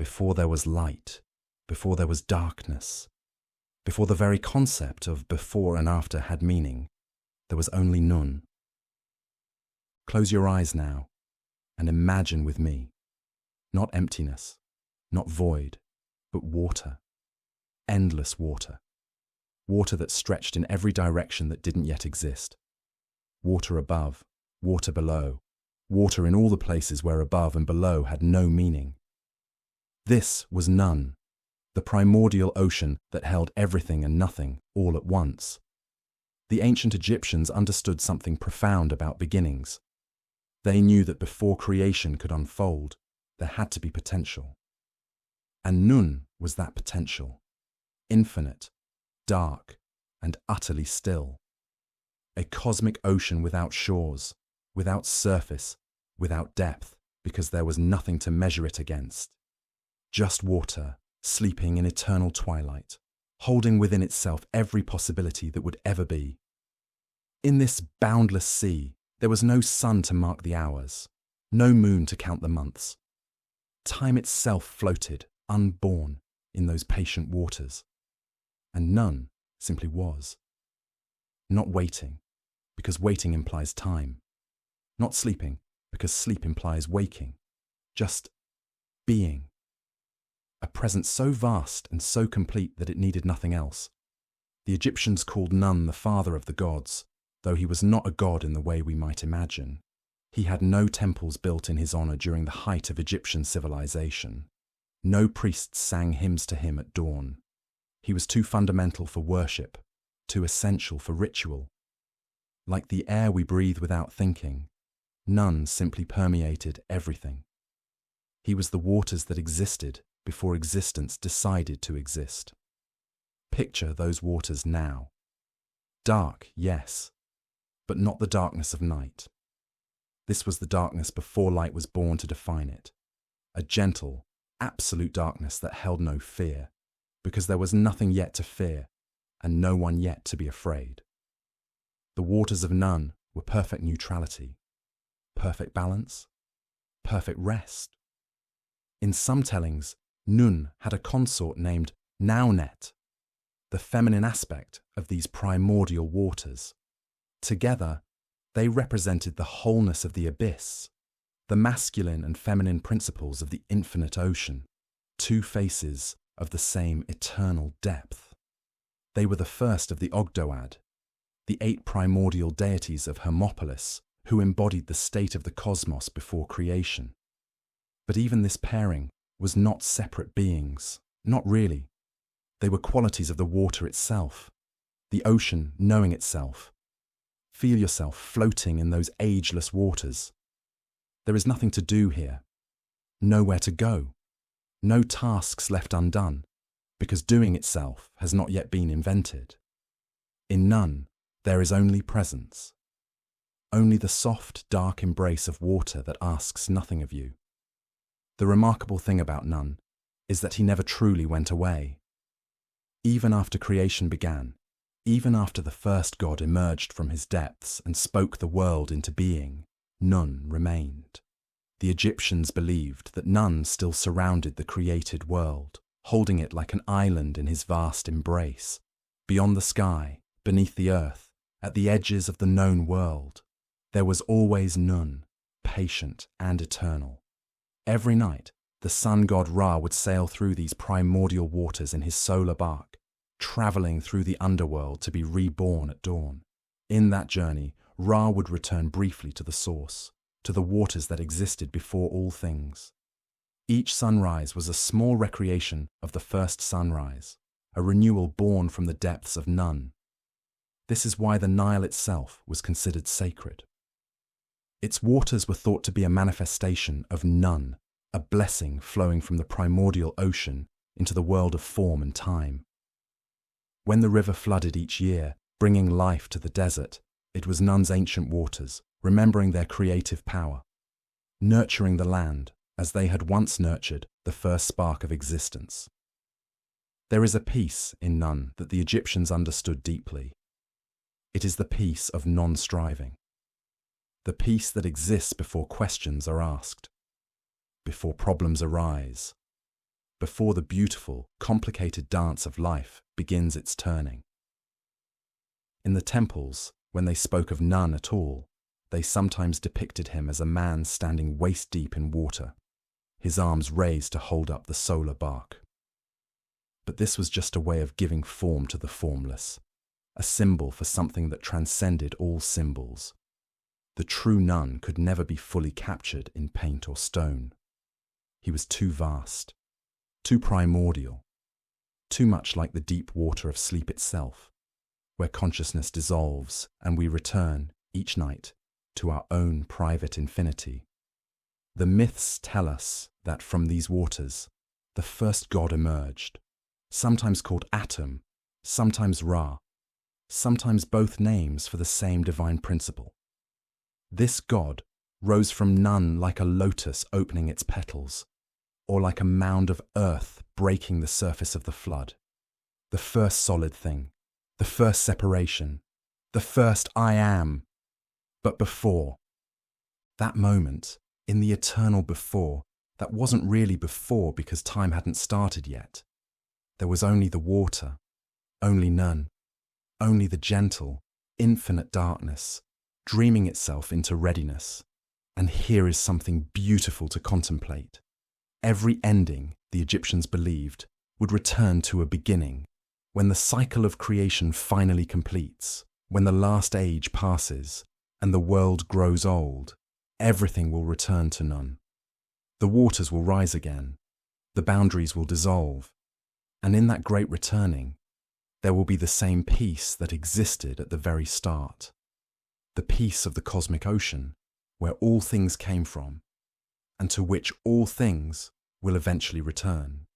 before there was light, before there was darkness, before the very concept of before and after had meaning, there was only Nun. Close your eyes now and imagine with me, not emptiness, not void, but water, endless water, water that stretched in every direction that didn't yet exist, water above, water below, water in all the places where above and below had no meaning. This was Nun, the primordial ocean that held everything and nothing all at once. The ancient Egyptians understood something profound about beginnings. They knew that before creation could unfold, there had to be potential. And Nun was that potential, infinite, dark, and utterly still. A cosmic ocean without shores, without surface, without depth, because there was nothing to measure it against. Just water, sleeping in eternal twilight, holding within itself every possibility that would ever be. In this boundless sea, there was no sun to mark the hours, no moon to count the months. Time itself floated, unborn, in those patient waters. And Nun simply was. Not waiting, because waiting implies time. Not sleeping, because sleep implies waking. Just being. A presence so vast and so complete that it needed nothing else. The Egyptians called Nun the father of the gods, though he was not a god in the way we might imagine. He had no temples built in his honor during the height of Egyptian civilization. No priests sang hymns to him at dawn. He was too fundamental for worship, too essential for ritual. Like the air we breathe without thinking, Nun simply permeated everything. He was the waters that existed before existence decided to exist. Picture those waters now. Dark, yes, but not the darkness of night. This was the darkness before light was born to define it. A gentle, absolute darkness that held no fear, because there was nothing yet to fear and no one yet to be afraid. The waters of Nun were perfect neutrality, perfect balance, perfect rest. In some tellings, Nun had a consort named Naunet, the feminine aspect of these primordial waters. Together, they represented the wholeness of the abyss, the masculine and feminine principles of the infinite ocean, two faces of the same eternal depth. They were the first of the Ogdoad, the 8 primordial deities of Hermopolis, who embodied the state of the cosmos before creation. But even this pairing was not separate beings, not really. They were qualities of the water itself, the ocean knowing itself. Feel yourself floating in those ageless waters. There is nothing to do here, nowhere to go, no tasks left undone, because doing itself has not yet been invented. In Nun, there is only presence, only the soft, dark embrace of water that asks nothing of you. The remarkable thing about Nun is that he never truly went away. Even after creation began, even after the first god emerged from his depths and spoke the world into being, Nun remained. The Egyptians believed that Nun still surrounded the created world, holding it like an island in his vast embrace, beyond the sky, beneath the earth, at the edges of the known world. There was always Nun, patient and eternal. Every night, the sun god Ra would sail through these primordial waters in his solar bark, traveling through the underworld to be reborn at dawn. In that journey, Ra would return briefly to the source, to the waters that existed before all things. Each sunrise was a small recreation of the first sunrise, a renewal born from the depths of Nun. This is why the Nile itself was considered sacred. Its waters were thought to be a manifestation of Nun, a blessing flowing from the primordial ocean into the world of form and time. When the river flooded each year, bringing life to the desert, it was Nun's ancient waters, remembering their creative power, nurturing the land as they had once nurtured the first spark of existence. There is a peace in Nun that the Egyptians understood deeply. It is the peace of non-striving, the peace that exists before questions are asked, before problems arise, before the beautiful, complicated dance of life begins its turning. In the temples, when they spoke of none at all, they sometimes depicted him as a man standing waist-deep in water, his arms raised to hold up the solar bark. But this was just a way of giving form to the formless, a symbol for something that transcended all symbols. The true none could never be fully captured in paint or stone. He was too vast, too primordial, too much like the deep water of sleep itself, where consciousness dissolves and we return, each night, to our own private infinity. The myths tell us that from these waters, the first god emerged, sometimes called Atum, sometimes Ra, sometimes both names for the same divine principle. This god rose from none like a lotus opening its petals, or like a mound of earth breaking the surface of the flood. The first solid thing, the first separation, the first I am. But before, that moment, in the eternal before, that wasn't really before because time hadn't started yet. There was only the water, only none, only the gentle, infinite darkness, dreaming itself into readiness. And here is something beautiful to contemplate. Every ending, the Egyptians believed, would return to a beginning, when the cycle of creation finally completes, when the last age passes, and the world grows old, everything will return to none. The waters will rise again, the boundaries will dissolve, and in that great returning, there will be the same peace that existed at the very start, the peace of the cosmic ocean, where all things came from, and to which all things will eventually return.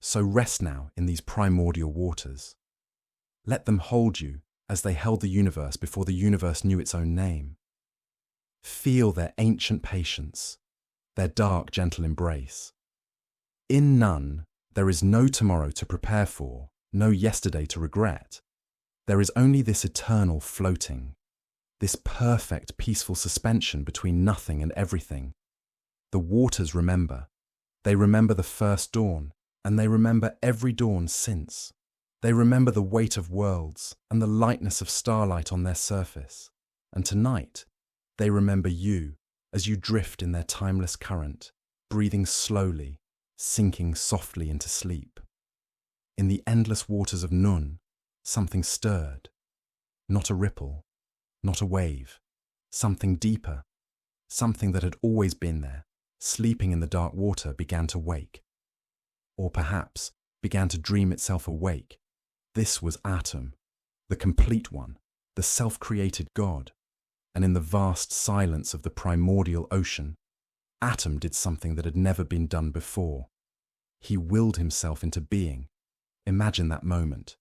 So rest now in these primordial waters. Let them hold you as they held the universe before the universe knew its own name. Feel their ancient patience, their dark, gentle embrace. In none, there is no tomorrow to prepare for, no yesterday to regret. There is only this eternal floating, this perfect, peaceful suspension between nothing and everything. The waters remember. They remember the first dawn, and they remember every dawn since. They remember the weight of worlds and the lightness of starlight on their surface. And tonight, they remember you as you drift in their timeless current, breathing slowly, sinking softly into sleep. In the endless waters of Nun, something stirred. Not a ripple, not a wave, something deeper, something that had always been there, sleeping in the dark water, began to wake. Or perhaps began to dream itself awake. This was Atum, the complete one, the self-created God. And in the vast silence of the primordial ocean, Atum did something that had never been done before. He willed himself into being. Imagine that moment.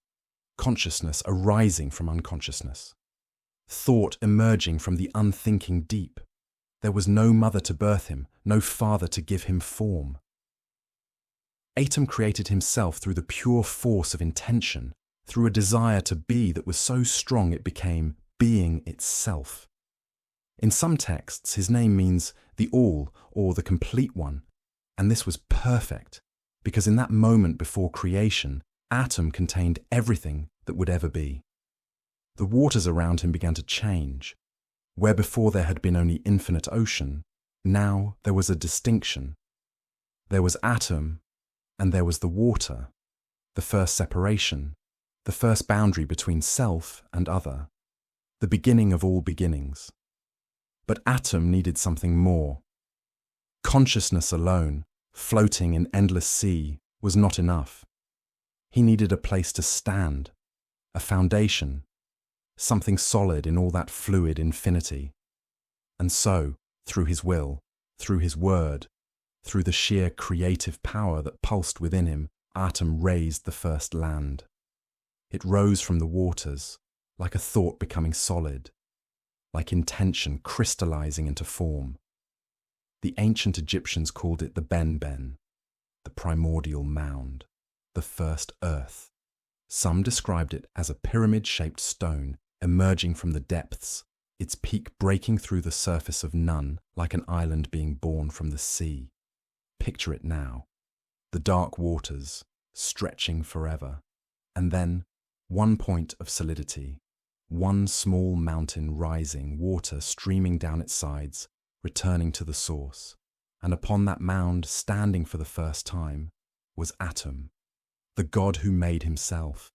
Consciousness arising from unconsciousness. Thought emerging from the unthinking deep. There was no mother to birth him, no father to give him form. Atum created himself through the pure force of intention, through a desire to be that was so strong it became being itself. In some texts, his name means the all or the complete one, and this was perfect, because in that moment before creation, Atum contained everything that would ever be. The waters around him began to change. Where before there had been only infinite ocean, now there was a distinction. There was Atum, and there was the water, the first separation, the first boundary between self and other, the beginning of all beginnings. But Atum needed something more. Consciousness alone, floating in endless sea, was not enough. He needed a place to stand, a foundation, something solid in all that fluid infinity. And so, through his will, through his word, through the sheer creative power that pulsed within him, Atum raised the first land. It rose from the waters, like a thought becoming solid, like intention crystallizing into form. The ancient Egyptians called it the Ben-Ben, the primordial mound, the first earth. Some described it as a pyramid-shaped stone emerging from the depths, its peak breaking through the surface of none like an island being born from the sea. Picture it now. the dark waters, stretching forever, and then one point of solidity, one small mountain rising, water streaming down its sides, returning to the source. And upon that mound, standing for the first time, was Atum, the God who made himself,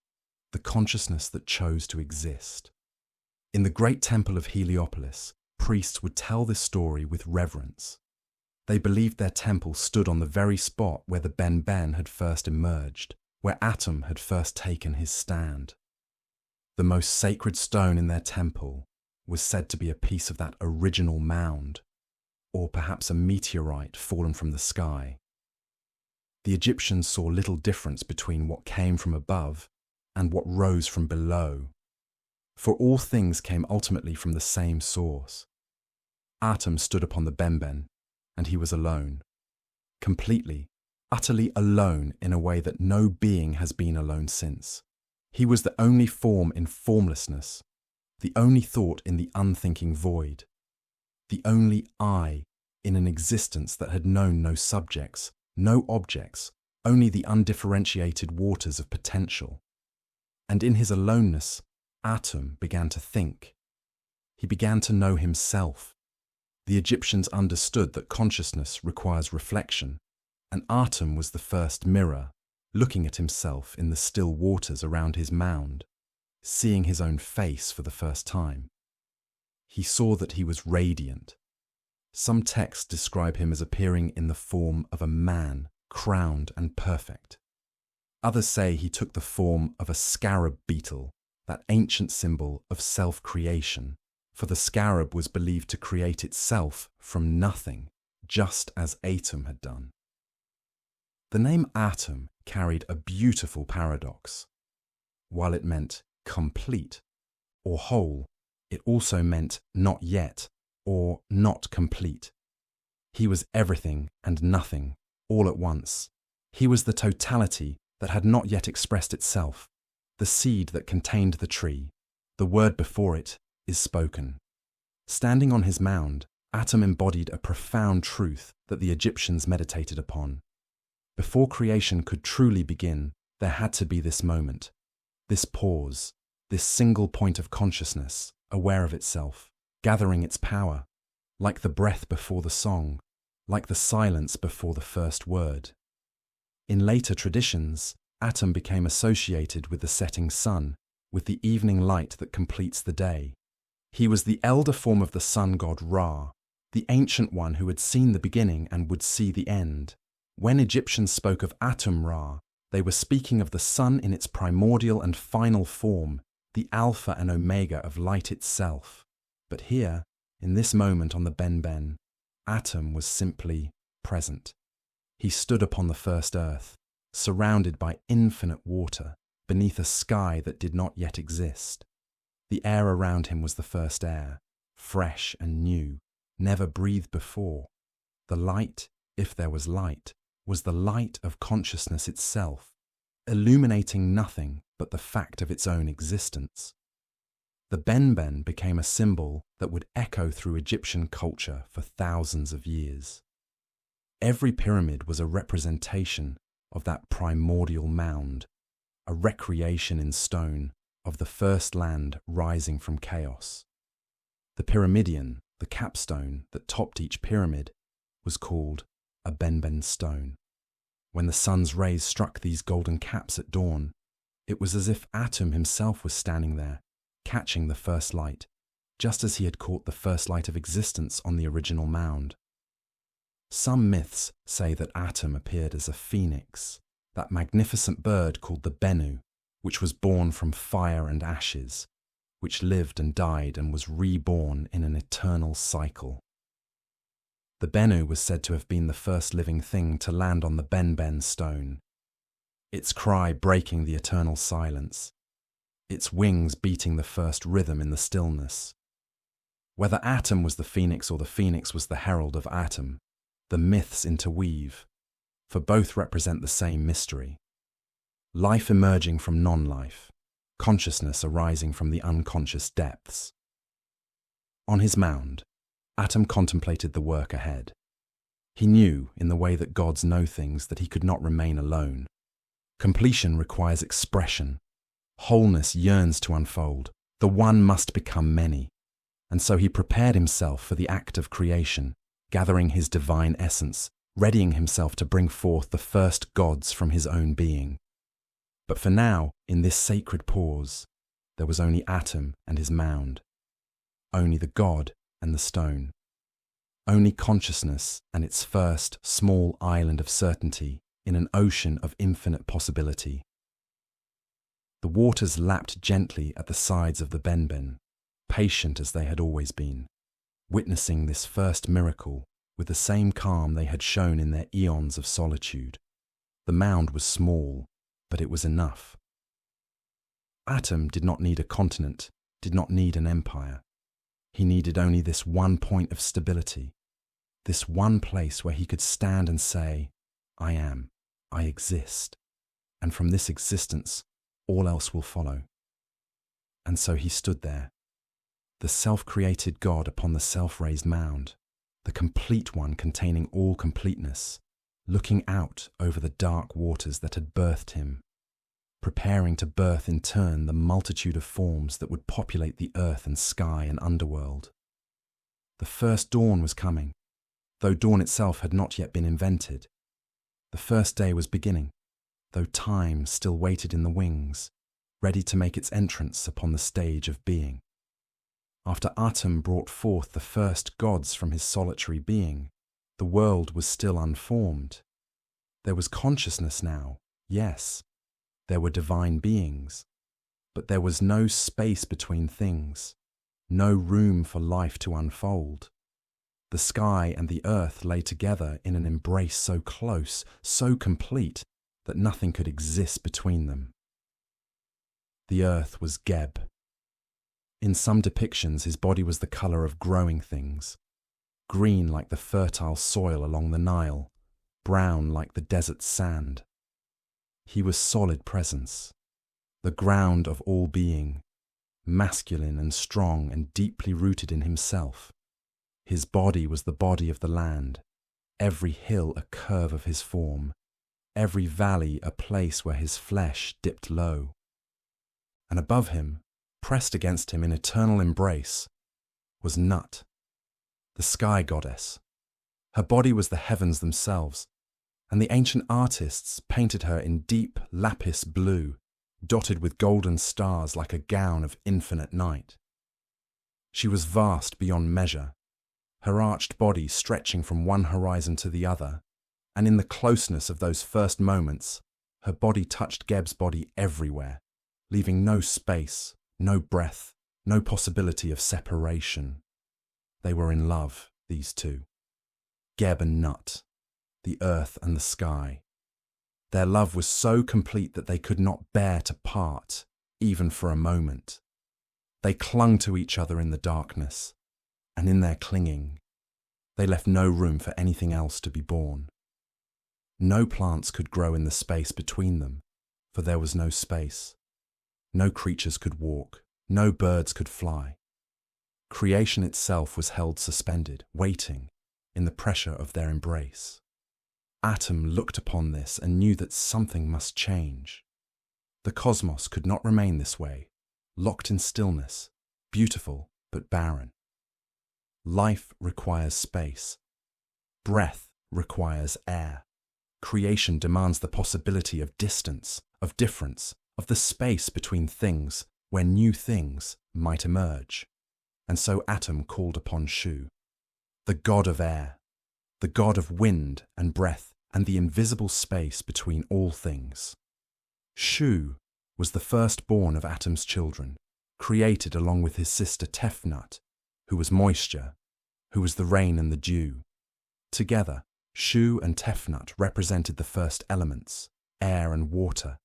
the consciousness that chose to exist. In the great temple of Heliopolis, priests would tell this story with reverence. They believed their temple stood on the very spot where the Ben had first emerged, where Atum had first taken his stand. The most sacred stone in their temple was said to be a piece of that original mound, or perhaps a meteorite fallen from the sky. The Egyptians saw little difference between what came from above and what rose from below, for all things came ultimately from the same source. Atum stood upon the Ben, and he was alone, completely, utterly alone in a way that no being has been alone since. He was the only form in formlessness, the only thought in the unthinking void, the only I in an existence that had known no subjects, no objects, only the undifferentiated waters of potential. And in his aloneness, Atum began to think. He began to know himself. The Egyptians understood that consciousness requires reflection, and Atum was the first mirror, looking at himself in the still waters around his mound, seeing his own face for the first time. He saw that he was radiant. Some texts describe him as appearing in the form of a man, crowned and perfect. Others say he took the form of a scarab beetle, that ancient symbol of self-creation, for the scarab was believed to create itself from nothing, just as Atum had done. The name Atum carried a beautiful paradox. While it meant complete or whole, it also meant not yet or not complete. He was everything and nothing, all at once. He was the totality that had not yet expressed itself, the seed that contained the tree. The word before it is spoken. Standing on his mound, Atum embodied a profound truth that the Egyptians meditated upon. Before creation could truly begin, there had to be this moment, this pause, this single point of consciousness, aware of itself, gathering its power, like the breath before the song, like the silence before the first word. In later traditions, Atum became associated with the setting sun, with the evening light that completes the day. He was the elder form of the sun god Ra, the ancient one who had seen the beginning and would see the end. When Egyptians spoke of Atum Ra, they were speaking of the sun in its primordial and final form, the alpha and omega of light itself. But here, in this moment on the Ben, Atum was simply present. He stood upon the first earth, surrounded by infinite water, beneath a sky that did not yet exist. The air around him was the first air, fresh and new, never breathed before. The light, if there was light, was the light of consciousness itself, illuminating nothing but the fact of its own existence. The Ben became a symbol that would echo through Egyptian culture for thousands of years. Every pyramid was a representation of that primordial mound, a recreation in stone of the first land rising from chaos. The pyramidion, the capstone that topped each pyramid, was called a Ben stone. When the sun's rays struck these golden caps at dawn, it was as if Atum himself was standing there, catching the first light, just as he had caught the first light of existence on the original mound. Some myths say that Atum appeared as a phoenix, that magnificent bird called the Bennu, which was born from fire and ashes, which lived and died and was reborn in an eternal cycle. The Bennu was said to have been the first living thing to land on the Ben stone, its cry breaking the eternal silence, its wings beating the first rhythm in the stillness. Whether Atum was the phoenix or the phoenix was the herald of Atum, the myths interweave, for both represent the same mystery. Life emerging from non-life, consciousness arising from the unconscious depths. On his mound, Atum contemplated the work ahead. He knew, in the way that gods know things, that he could not remain alone. Completion requires expression. Wholeness yearns to unfold. The one must become many. And so he prepared himself for the act of creation, gathering his divine essence, readying himself to bring forth the first gods from his own being. But for now, in this sacred pause, there was only Atom and his mound, only the god and the stone, only consciousness and its first small island of certainty in an ocean of infinite possibility. The waters lapped gently at the sides of the benben, patient as they had always been, witnessing this first miracle with the same calm they had shown in their eons of solitude. The mound was small, but it was enough. Atom did not need a continent, did not need an empire. He needed only this one point of stability, this one place where he could stand and say, I am, I exist, and from this existence, all else will follow. And so he stood there, the self-created God upon the self-raised mound, the complete one containing all completeness, looking out over the dark waters that had birthed him, preparing to birth in turn the multitude of forms that would populate the earth and sky and underworld. The first dawn was coming, though dawn itself had not yet been invented. The first day was beginning, though time still waited in the wings, ready to make its entrance upon the stage of being. After Atom brought forth the first gods from his solitary being, the world was still unformed. There was consciousness now, yes. There were divine beings, but there was no space between things, no room for life to unfold. The sky and the earth lay together in an embrace so close, so complete, that nothing could exist between them. The earth was Geb. In some depictions, his body was the colour of growing things, green like the fertile soil along the Nile, brown like the desert sand. He was solid presence, the ground of all being, masculine and strong and deeply rooted in himself. His body was the body of the land, every hill a curve of his form, every valley a place where his flesh dipped low. And above him, pressed against him in eternal embrace, was Nut, the sky goddess. Her body was the heavens themselves, and the ancient artists painted her in deep lapis blue, dotted with golden stars like a gown of infinite night. She was vast beyond measure, her arched body stretching from one horizon to the other, and in the closeness of those first moments, her body touched Geb's body everywhere, leaving no space, no breath, no possibility of separation. They were in love, these two, Geb and Nut, the earth and the sky. Their love was so complete that they could not bear to part, even for a moment. They clung to each other in the darkness, and in their clinging, they left no room for anything else to be born. No plants could grow in the space between them, for there was no space. No creatures could walk, no birds could fly. Creation itself was held suspended, waiting, in the pressure of their embrace. Atom looked upon this and knew that something must change. The cosmos could not remain this way, locked in stillness, beautiful but barren. Life requires space. Breath requires air. Creation demands the possibility of distance, of difference, of the space between things where new things might emerge. And so Atom called upon Shu, the god of air, the god of wind and breath and the invisible space between all things. Shu was the firstborn of Atom's children, created along with his sister Tefnut, who was moisture, who was the rain and the dew. Together, Shu and Tefnut represented the first elements, air and water,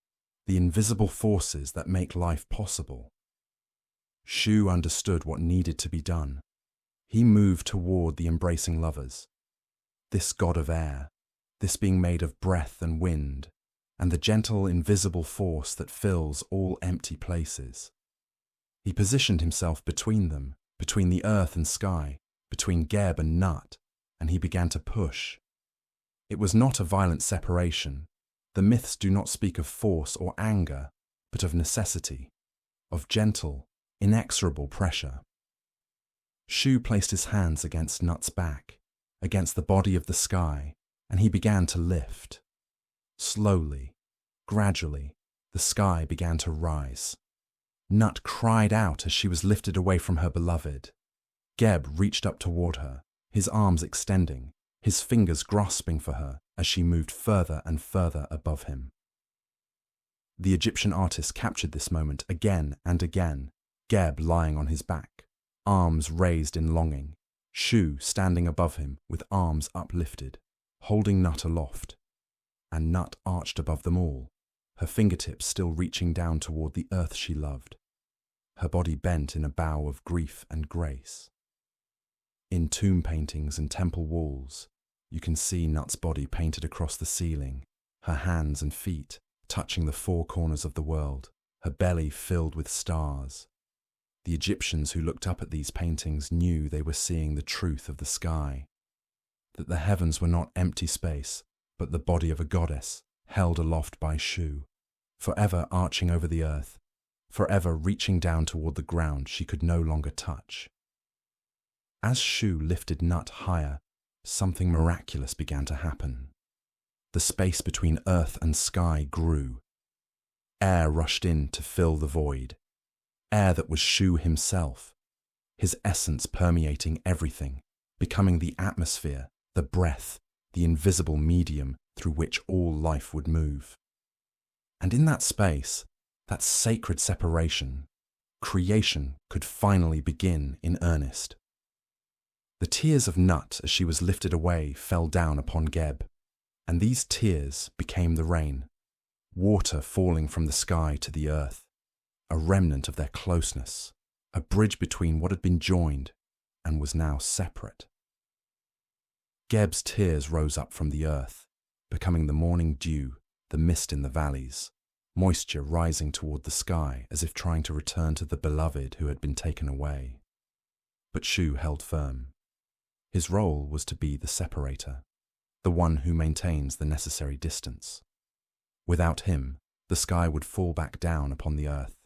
the invisible forces that make life possible. Shu understood what needed to be done. He moved toward the embracing lovers. This god of air, this being made of breath and wind, and the gentle invisible force that fills all empty places. He positioned himself between them, between the earth and sky, between Geb and Nut, and he began to push, It was not a violent separation. The myths do not speak of force or anger, but of necessity, of gentle, inexorable pressure. Shu placed his hands against Nut's back, against the body of the sky, and he began to lift. Slowly, gradually, the sky began to rise. Nut cried out as she was lifted away from her beloved. Geb reached up toward her, his arms extending, his fingers grasping for her as she moved further and further above him. The Egyptian artist captured this moment again and again, Geb lying on his back, arms raised in longing, Shu standing above him with arms uplifted, holding Nut aloft, and Nut arched above them all, her fingertips still reaching down toward the earth she loved, her body bent in a bow of grief and grace. In tomb paintings and temple walls, you can see Nut's body painted across the ceiling, her hands and feet touching the four corners of the world, her belly filled with stars. The Egyptians who looked up at these paintings knew they were seeing the truth of the sky, that the heavens were not empty space, but the body of a goddess, held aloft by Shu, forever arching over the earth, forever reaching down toward the ground she could no longer touch. As Shu lifted Nut higher, something miraculous began to happen. The space between earth and sky grew. Air rushed in to fill the void. Air that was Shu himself, his essence permeating everything, becoming the atmosphere, the breath, the invisible medium through which all life would move. And in that space, that sacred separation, creation could finally begin in earnest. The tears of Nut as she was lifted away fell down upon Geb, and these tears became the rain, water falling from the sky to the earth, a remnant of their closeness, a bridge between what had been joined and was now separate. Geb's tears rose up from the earth, becoming the morning dew, the mist in the valleys, moisture rising toward the sky as if trying to return to the beloved who had been taken away. But Shu held firm. His role was to be the separator, the one who maintains the necessary distance. Without him, the sky would fall back down upon the earth,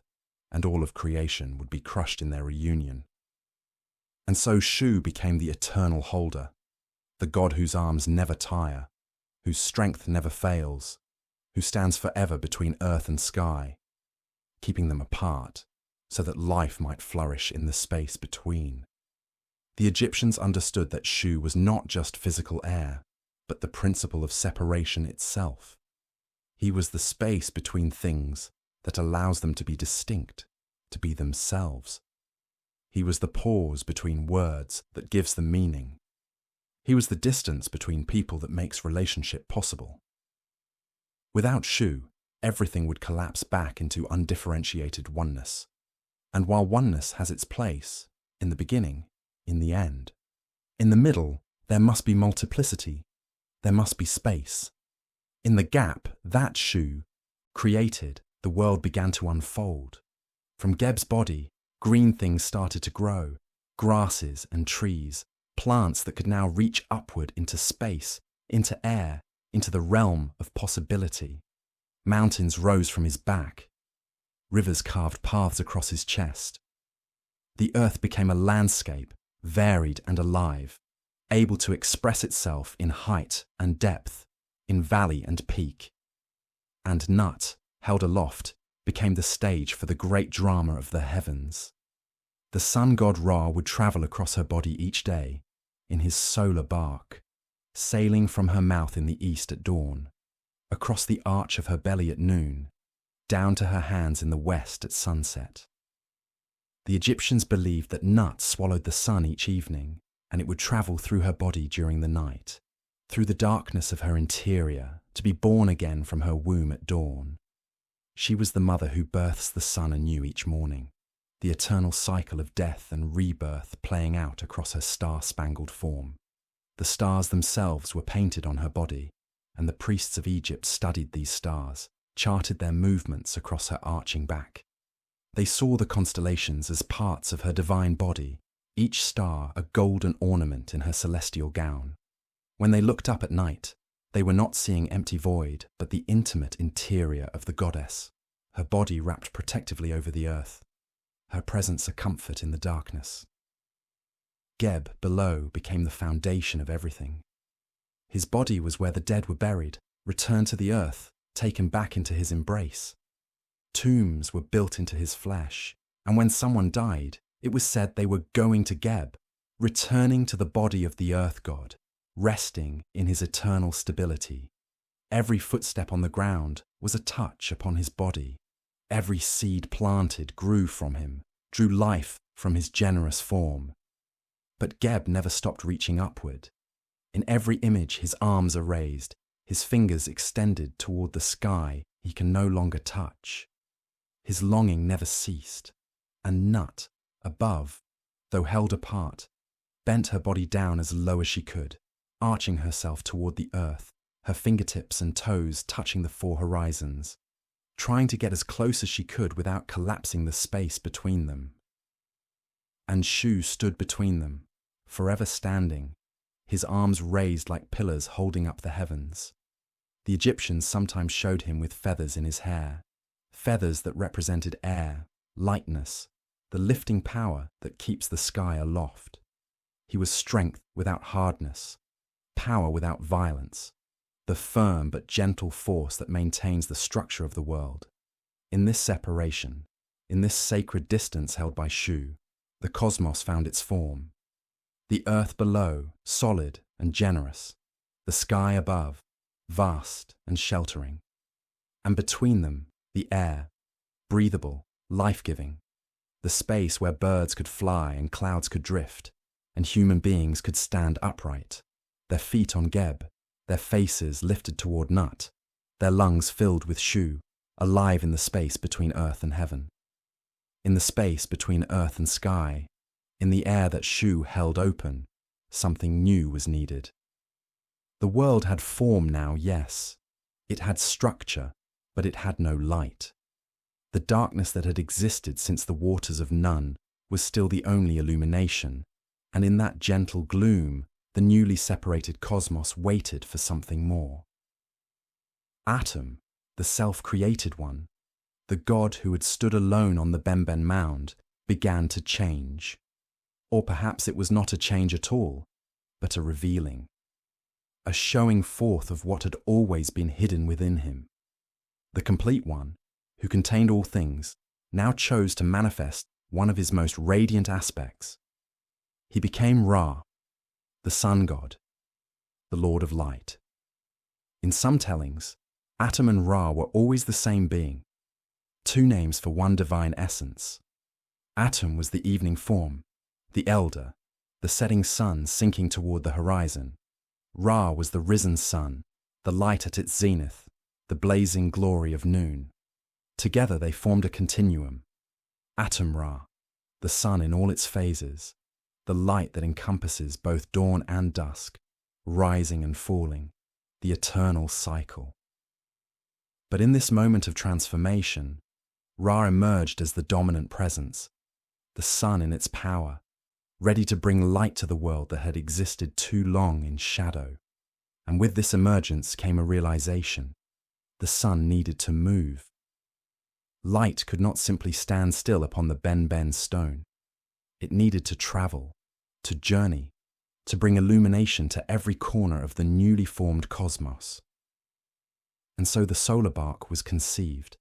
and all of creation would be crushed in their reunion. And so Shu became the eternal holder, the god whose arms never tire, whose strength never fails, who stands forever between earth and sky, keeping them apart so that life might flourish in the space between. The Egyptians understood that Shu was not just physical air, but the principle of separation itself. He was the space between things that allows them to be distinct, to be themselves. He was the pause between words that gives them meaning. He was the distance between people that makes relationship possible. Without Shu, everything would collapse back into undifferentiated oneness. And while oneness has its place, in the beginning, in the end, in the middle, there must be multiplicity. There must be space. In the gap, that Shu created, the world began to unfold. From Geb's body, green things started to grow, grasses and trees, plants that could now reach upward into space, into air, into the realm of possibility. Mountains rose from his back. Rivers carved paths across his chest. The earth became a landscape, varied and alive, able to express itself in height and depth, in valley and peak. And Nut, held aloft, became the stage for the great drama of the heavens. The sun god Ra would travel across her body each day, in his solar bark, sailing from her mouth in the east at dawn, across the arch of her belly at noon, down to her hands in the west at sunset. The Egyptians believed that Nut swallowed the sun each evening, and it would travel through her body during the night, through the darkness of her interior, to be born again from her womb at dawn. She was the mother who births the sun anew each morning, the eternal cycle of death and rebirth playing out across her star-spangled form. The stars themselves were painted on her body, and the priests of Egypt studied these stars, charted their movements across her arching back. They saw the constellations as parts of her divine body, each star a golden ornament in her celestial gown. When they looked up at night, They were not seeing empty void, but the intimate interior of the goddess, her body wrapped protectively over the earth, her presence a comfort in the darkness. Geb, below, became the foundation of everything. His body was where the dead were buried, returned to the earth, taken back into his embrace. Tombs were built into his flesh, and when someone died, it was said they were going to Geb, returning to the body of the earth god, resting in his eternal stability. Every footstep on the ground was a touch upon his body. Every seed planted grew from him, drew life from his generous form. But Geb never stopped reaching upward. In every image his arms are raised, his fingers extended toward the sky he can no longer touch. His longing never ceased, and Nut, above, though held apart, bent her body down as low as she could, arching herself toward the earth, her fingertips and toes touching the four horizons, trying to get as close as she could without collapsing the space between them. And Shu stood between them, forever standing, his arms raised like pillars holding up the heavens. The Egyptians sometimes showed him with feathers in his hair, feathers that represented air, lightness, the lifting power that keeps the sky aloft. He was strength without hardness, power without violence, the firm but gentle force that maintains the structure of the world. In this separation, in this sacred distance held by Shu, the cosmos found its form. The earth below, solid and generous, the sky above, vast and sheltering, and between them, the air, breathable, life-giving, the space where birds could fly and clouds could drift, and human beings could stand upright, their feet on Geb, their faces lifted toward Nut, their lungs filled with Shu, alive in the space between earth and heaven. In the space between earth and sky, in the air that Shu held open, something new was needed. The world had form now, yes. It had structure, but it had no light. The darkness that had existed since the waters of none was still the only illumination, and in that gentle gloom, the newly separated cosmos waited for something more. Atum, the self-created one, the god who had stood alone on the Benben mound, began to change. Or perhaps it was not a change at all, but a revealing, a showing forth of what had always been hidden within him. The complete one, who contained all things, now chose to manifest one of his most radiant aspects. He became Ra, the sun god, the lord of light. In some tellings, Atum and Ra were always the same being, two names for one divine essence. Atum was the evening form, the elder, the setting sun sinking toward the horizon. Ra was the risen sun, the light at its zenith, the blazing glory of noon. Together they formed a continuum. Atum Ra, the sun in all its phases, the light that encompasses both dawn and dusk, rising and falling, the eternal cycle. But in this moment of transformation, Ra emerged as the dominant presence, the sun in its power, ready to bring light to the world that had existed too long in shadow. And with this emergence came a realization. The sun needed to move. Light could not simply stand still upon the Ben stone. It needed to travel, to journey, to bring illumination to every corner of the newly formed cosmos. And so the solar bark was conceived.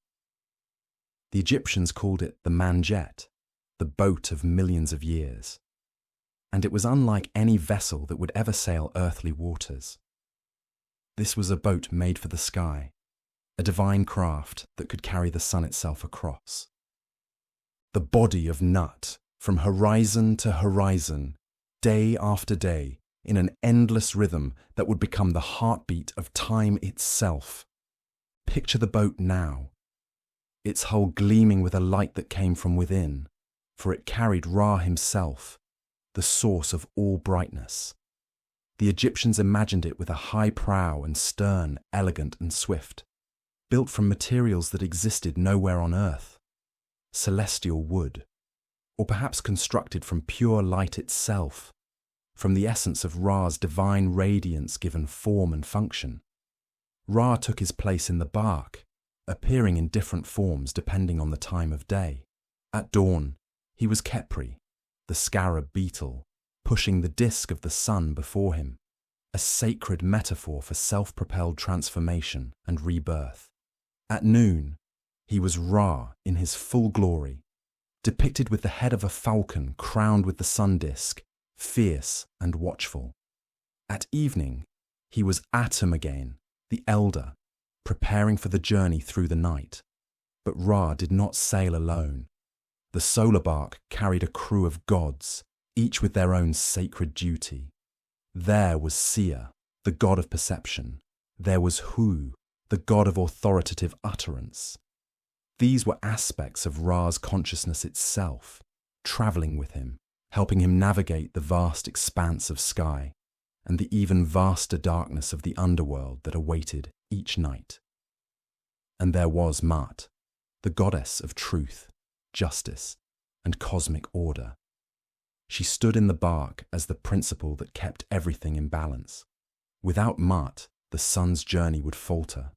The Egyptians called it the Manjet, the boat of millions of years. And it was unlike any vessel that would ever sail earthly waters. This was a boat made for the sky, a divine craft that could carry the sun itself across. The body of Nut, from horizon to horizon, day after day, in an endless rhythm that would become the heartbeat of time itself. Picture the boat now, its hull gleaming with a light that came from within, for it carried Ra himself, the source of all brightness. The Egyptians imagined it with a high prow and stern, elegant and swift, built from materials that existed nowhere on earth, celestial wood, or perhaps constructed from pure light itself, from the essence of Ra's divine radiance given form and function. Ra took his place in the bark, appearing in different forms depending on the time of day. At dawn, he was Khepri, the scarab beetle, pushing the disk of the sun before him, a sacred metaphor for self-propelled transformation and rebirth. At noon, he was Ra in his full glory, depicted with the head of a falcon crowned with the sun disk, fierce and watchful. At evening, he was Atum again, the elder, preparing for the journey through the night. But Ra did not sail alone. The solar bark carried a crew of gods, each with their own sacred duty. There was Sia, the god of perception. There was Hu, the god of authoritative utterance. These were aspects of Ra's consciousness itself, travelling with him, helping him navigate the vast expanse of sky and the even vaster darkness of the underworld that awaited each night. And there was Ma'at, the goddess of truth, justice, and cosmic order. She stood in the bark as the principle that kept everything in balance. Without Ma'at, the sun's journey would falter.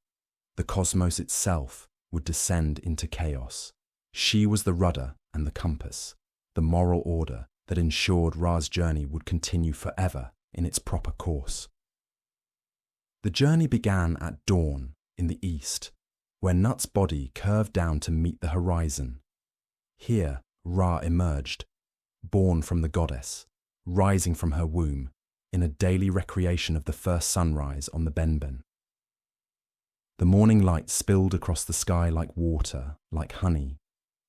The cosmos itself would descend into chaos. She was the rudder and the compass, the moral order that ensured Ra's journey would continue forever in its proper course. The journey began at dawn in the east, where Nut's body curved down to meet the horizon. Here, Ra emerged, born from the goddess, rising from her womb, in a daily recreation of the first sunrise on the Benben. The morning light spilled across the sky like water, like honey,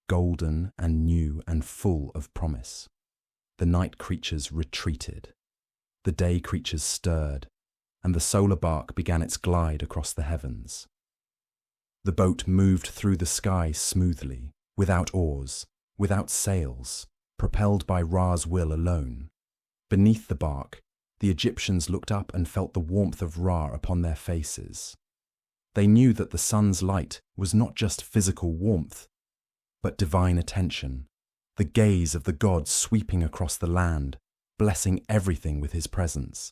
golden and new and full of promise. The night creatures retreated. The day creatures stirred, and the solar bark began its glide across the heavens. The boat moved through the sky smoothly, without oars, without sails, propelled by Ra's will alone. Beneath the bark, the Egyptians looked up and felt the warmth of Ra upon their faces. They knew that the sun's light was not just physical warmth, but divine attention, the gaze of the god sweeping across the land, blessing everything with his presence.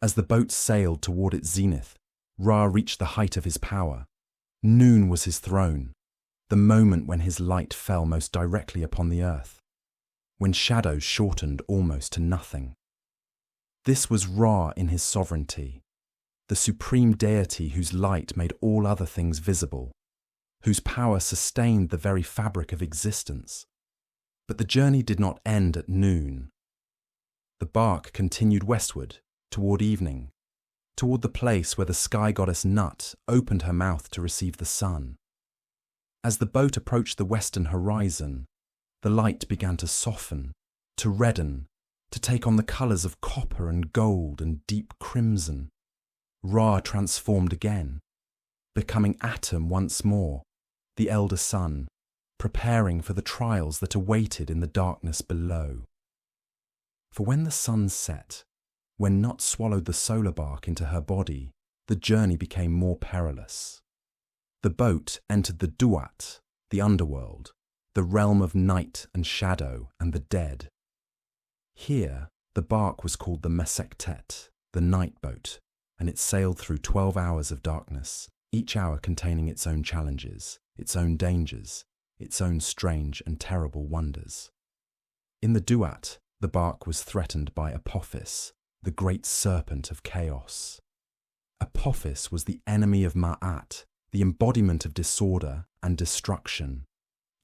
As the boat sailed toward its zenith, Ra reached the height of his power. Noon was his throne, the moment when his light fell most directly upon the earth, when shadows shortened almost to nothing. This was Ra in his sovereignty, the supreme deity whose light made all other things visible, whose power sustained the very fabric of existence. But the journey did not end at noon. The bark continued westward, toward evening, toward the place where the sky goddess Nut opened her mouth to receive the sun. As the boat approached the western horizon, the light began to soften, to redden, to take on the colours of copper and gold and deep crimson. Ra transformed again, becoming Atum once more, the elder son, preparing for the trials that awaited in the darkness below. For when the sun set, when Nut swallowed the solar bark into her body, the journey became more perilous. The boat entered the Duat, the underworld, the realm of night and shadow and the dead. Here, the bark was called the Mesektet, the night boat, and it sailed through 12 hours of darkness, each hour containing its own challenges, its own dangers, its own strange and terrible wonders. In the Duat, the bark was threatened by Apophis, the great serpent of chaos. Apophis was the enemy of Ma'at, the embodiment of disorder and destruction.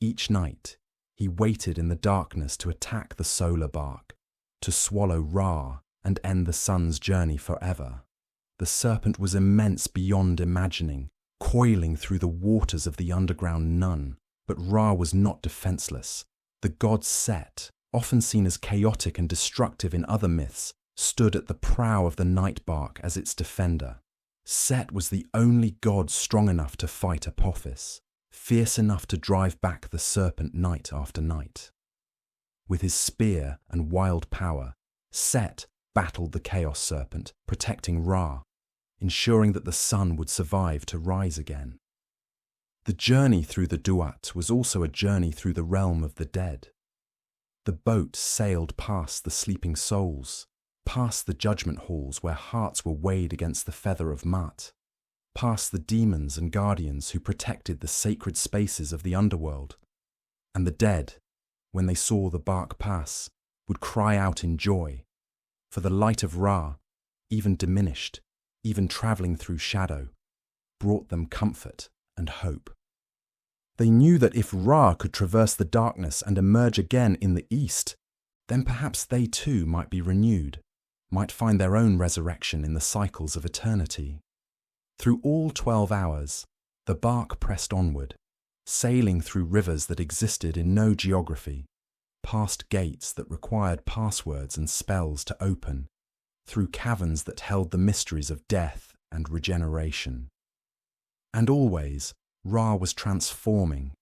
Each night, he waited in the darkness to attack the solar bark, to swallow Ra and end the sun's journey forever. The serpent was immense beyond imagining, coiling through the waters of the underground Nun. But Ra was not defenseless. The god Set, often seen as chaotic and destructive in other myths, stood at the prow of the night bark as its defender. Set was the only god strong enough to fight Apophis, fierce enough to drive back the serpent night after night. With his spear and wild power, Set battled the chaos serpent, protecting Ra, ensuring that the sun would survive to rise again. The journey through the Duat was also a journey through the realm of the dead. The boat sailed past the sleeping souls, past the judgment halls where hearts were weighed against the feather of Ma'at. past the demons and guardians who protected the sacred spaces of the underworld. And the dead, when they saw the bark pass, would cry out in joy, for the light of Ra, even diminished, even travelling through shadow, brought them comfort and hope. They knew that if Ra could traverse the darkness and emerge again in the east, then perhaps they too might be renewed, might find their own resurrection in the cycles of eternity. Through all 12 hours, the bark pressed onward, sailing through rivers that existed in no geography, past gates that required passwords and spells to open, through caverns that held the mysteries of death and regeneration. And always, Ra was transforming,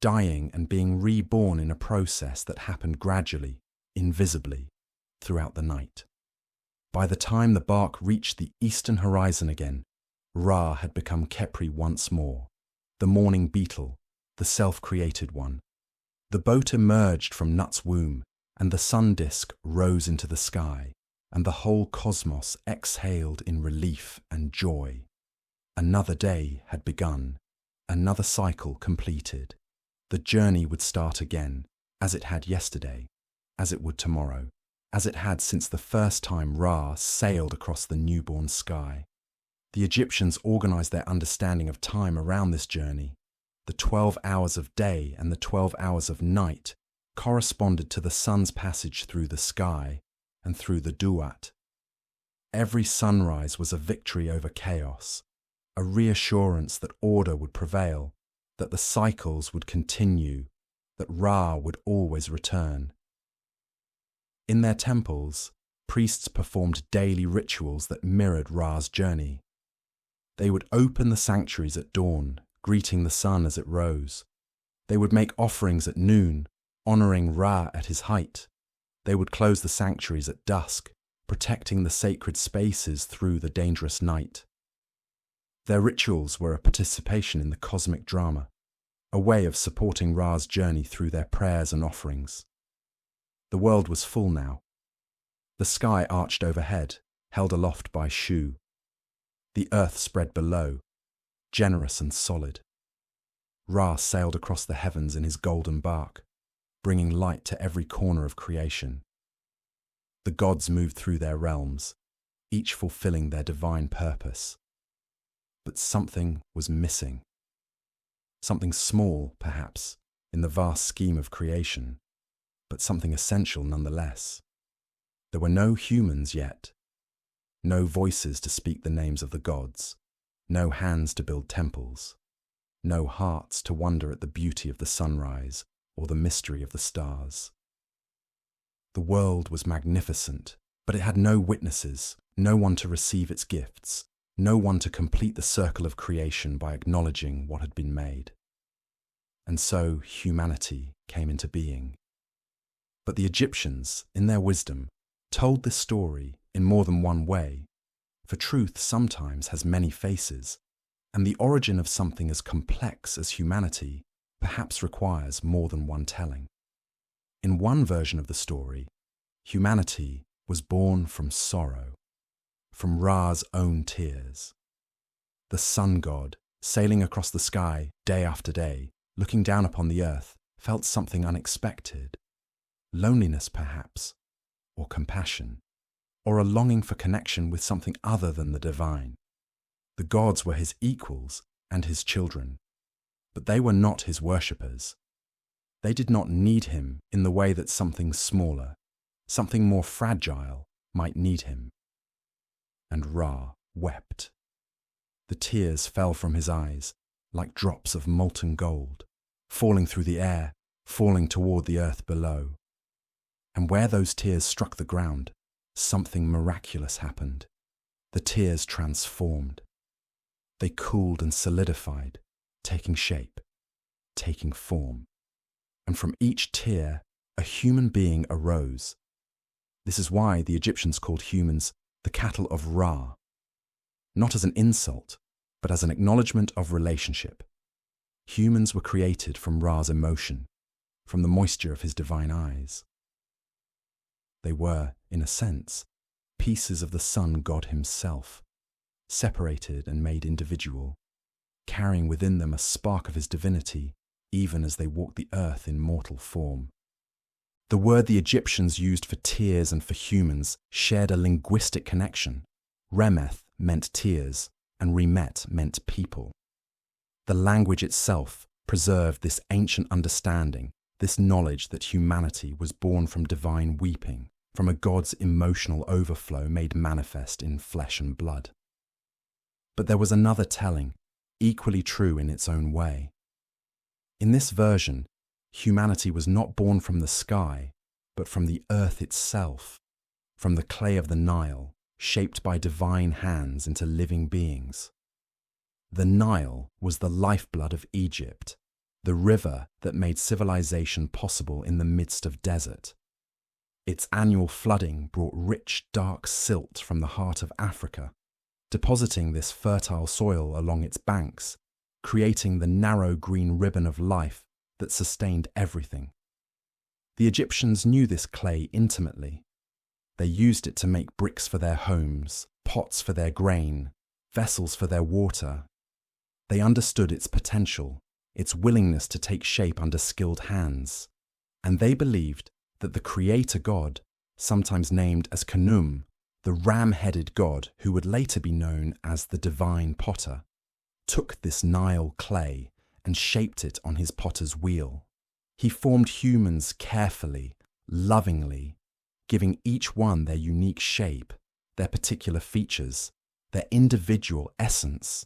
dying and being reborn in a process that happened gradually, invisibly, throughout the night. By the time the bark reached the eastern horizon again, Ra had become Khepri once more, the morning beetle, the self-created one. The boat emerged from Nut's womb, and the sun disk rose into the sky, and the whole cosmos exhaled in relief and joy. Another day had begun, another cycle completed. The journey would start again, as it had yesterday, as it would tomorrow, as it had since the first time Ra sailed across the newborn sky. The Egyptians organized their understanding of time around this journey. The 12 hours of day and the 12 hours of night corresponded to the sun's passage through the sky and through the duat. Every sunrise was a victory over chaos, a reassurance that order would prevail, that the cycles would continue, that Ra would always return. In their temples, priests performed daily rituals that mirrored Ra's journey. They would open the sanctuaries at dawn, greeting the sun as it rose. They would make offerings at noon, honoring Ra at his height. They would close the sanctuaries at dusk, protecting the sacred spaces through the dangerous night. Their rituals were a participation in the cosmic drama, a way of supporting Ra's journey through their prayers and offerings. The world was full now. The sky arched overhead, held aloft by Shu. The earth spread below, generous and solid. Ra sailed across the heavens in his golden bark, bringing light to every corner of creation. The gods moved through their realms, each fulfilling their divine purpose. But something was missing. Something small, perhaps, in the vast scheme of creation, but something essential nonetheless. There were no humans yet, no voices to speak the names of the gods, no hands to build temples, no hearts to wonder at the beauty of the sunrise or the mystery of the stars. The world was magnificent, but it had no witnesses, no one to receive its gifts, no one to complete the circle of creation by acknowledging what had been made. And so humanity came into being. But the Egyptians, in their wisdom, told this story in more than one way, for truth sometimes has many faces, and the origin of something as complex as humanity perhaps requires more than one telling. In one version of the story, humanity was born from sorrow, from Ra's own tears. The sun god, sailing across the sky day after day, looking down upon the earth, felt something unexpected. Loneliness, perhaps, or compassion, or a longing for connection with something other than the divine. The gods were his equals and his children, but they were not his worshippers. They did not need him in the way that something smaller, something more fragile, might need him. And Ra wept. The tears fell from his eyes like drops of molten gold, falling through the air, falling toward the earth below. And where those tears struck the ground, something miraculous happened. The tears transformed. They cooled and solidified, taking shape, taking form. And from each tear, a human being arose. This is why the Egyptians called humans the cattle of Ra, not as an insult, but as an acknowledgement of relationship. Humans were created from Ra's emotion, from the moisture of his divine eyes. They were, in a sense, pieces of the sun god himself, separated and made individual, carrying within them a spark of his divinity, even as they walked the earth in mortal form. The word the Egyptians used for tears and for humans shared a linguistic connection. Remeth meant tears, and Remet meant people. The language itself preserved this ancient understanding, this knowledge that humanity was born from divine weeping, from a God's emotional overflow made manifest in flesh and blood. But there was another telling, equally true in its own way. In this version, humanity was not born from the sky, but from the earth itself, from the clay of the Nile, shaped by divine hands into living beings. The Nile was the lifeblood of Egypt, the river that made civilization possible in the midst of desert. Its annual flooding brought rich, dark silt from the heart of Africa, depositing this fertile soil along its banks, creating the narrow green ribbon of life that sustained everything. The Egyptians knew this clay intimately. They used it to make bricks for their homes, pots for their grain, vessels for their water. They understood its potential, its willingness to take shape under skilled hands, and they believed that the Creator God, sometimes named as Khnum, the ram-headed god who would later be known as the Divine Potter, took this Nile clay and shaped it on his potter's wheel. He formed humans carefully, lovingly, giving each one their unique shape, their particular features, their individual essence.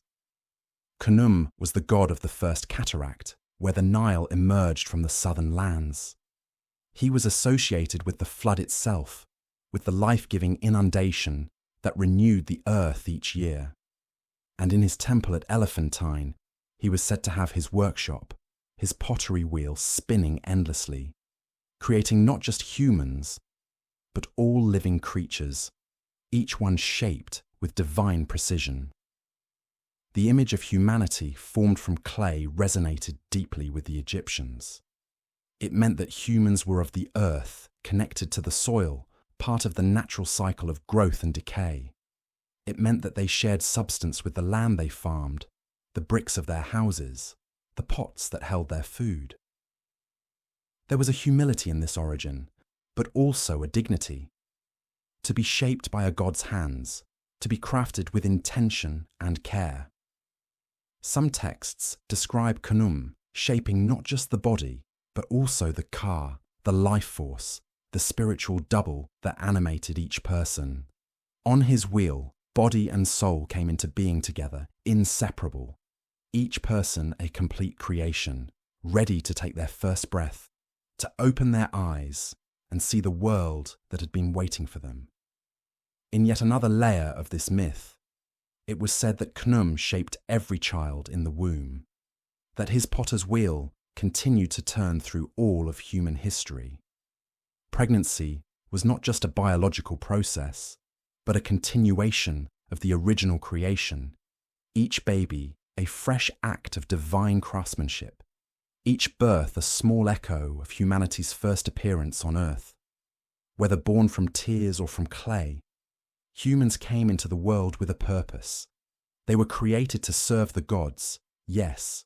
Khnum was the god of the first cataract, where the Nile emerged from the southern lands. He was associated with the flood itself, with the life-giving inundation that renewed the earth each year. And in his temple at Elephantine, he was said to have his workshop, his pottery wheel spinning endlessly, creating not just humans, but all living creatures, each one shaped with divine precision. The image of humanity formed from clay resonated deeply with the Egyptians. It meant that humans were of the earth, connected to the soil, part of the natural cycle of growth and decay. It meant that they shared substance with the land they farmed, the bricks of their houses, the pots that held their food. There was a humility in this origin, but also a dignity. To be shaped by a god's hands, to be crafted with intention and care. Some texts describe Khnum shaping not just the body, but also the ka, the life force, the spiritual double that animated each person. On his wheel, body and soul came into being together, inseparable. Each person a complete creation, ready to take their first breath, to open their eyes and see the world that had been waiting for them. In yet another layer of this myth, it was said that Khnum shaped every child in the womb, that his potter's wheel continued to turn through all of human history. Pregnancy was not just a biological process, but a continuation of the original creation, each baby a fresh act of divine craftsmanship, each birth a small echo of humanity's first appearance on earth. Whether born from tears or from clay, humans came into the world with a purpose. They were created to serve the gods, yes,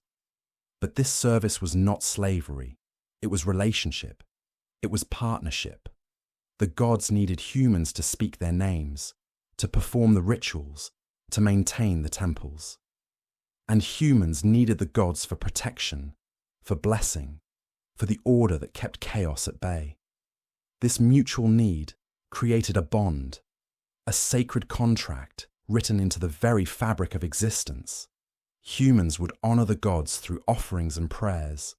but this service was not slavery. It was relationship. It was partnership. The gods needed humans to speak their names, to perform the rituals, to maintain the temples. And humans needed the gods for protection, for blessing, for the order that kept chaos at bay. This mutual need created a bond, a sacred contract written into the very fabric of existence. Humans would honor the gods through offerings and prayers,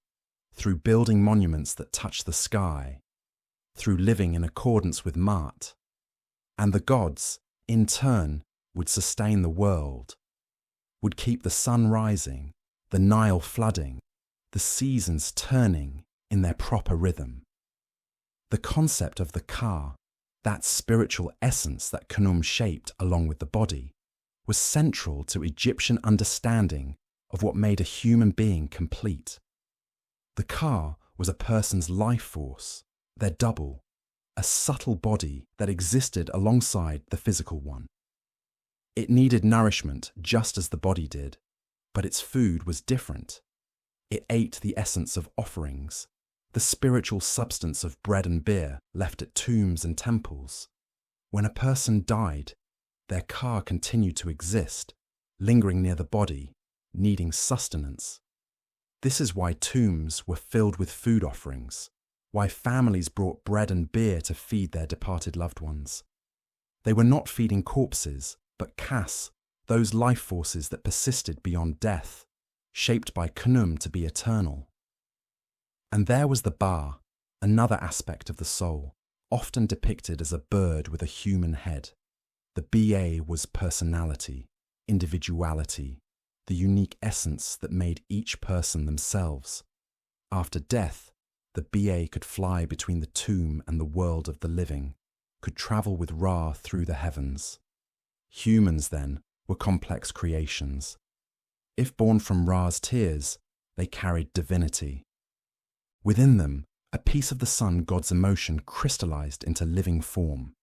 through building monuments that touch the sky, through living in accordance with Maat. And the gods, in turn, would sustain the world, would keep the sun rising, the Nile flooding, the seasons turning in their proper rhythm. The concept of the ka, that spiritual essence that Khnum shaped along with the body, was central to Egyptian understanding of what made a human being complete. The ka was a person's life force, their double, a subtle body that existed alongside the physical one. It needed nourishment just as the body did, but its food was different. It ate the essence of offerings, the spiritual substance of bread and beer left at tombs and temples. When a person died, their ka continued to exist, lingering near the body, needing sustenance. This is why tombs were filled with food offerings, why families brought bread and beer to feed their departed loved ones. They were not feeding corpses, but kas, those life forces that persisted beyond death, shaped by Khnum to be eternal. And there was the ba, another aspect of the soul, often depicted as a bird with a human head. The ba was personality, individuality, the unique essence that made each person themselves. After death, the ba could fly between the tomb and the world of the living, could travel with Ra through the heavens. Humans, then, were complex creations. If born from Ra's tears, they carried divinity. Within them, a piece of the sun god's emotion crystallized into living form.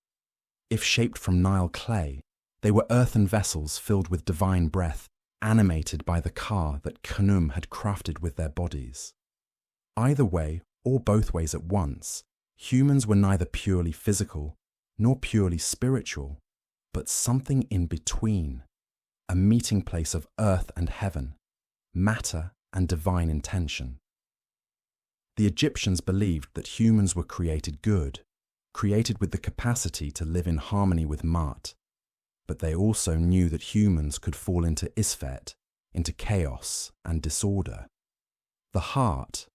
If shaped from Nile clay, they were earthen vessels filled with divine breath, animated by the ka that Khnum had crafted with their bodies. Either way, or both ways at once, humans were neither purely physical nor purely spiritual, but something in between, a meeting place of earth and heaven, matter and divine intention. The Egyptians believed that humans were created good, created with the capacity to live in harmony with Maat, but they also knew that humans could fall into Isfet, into chaos and disorder. The heart,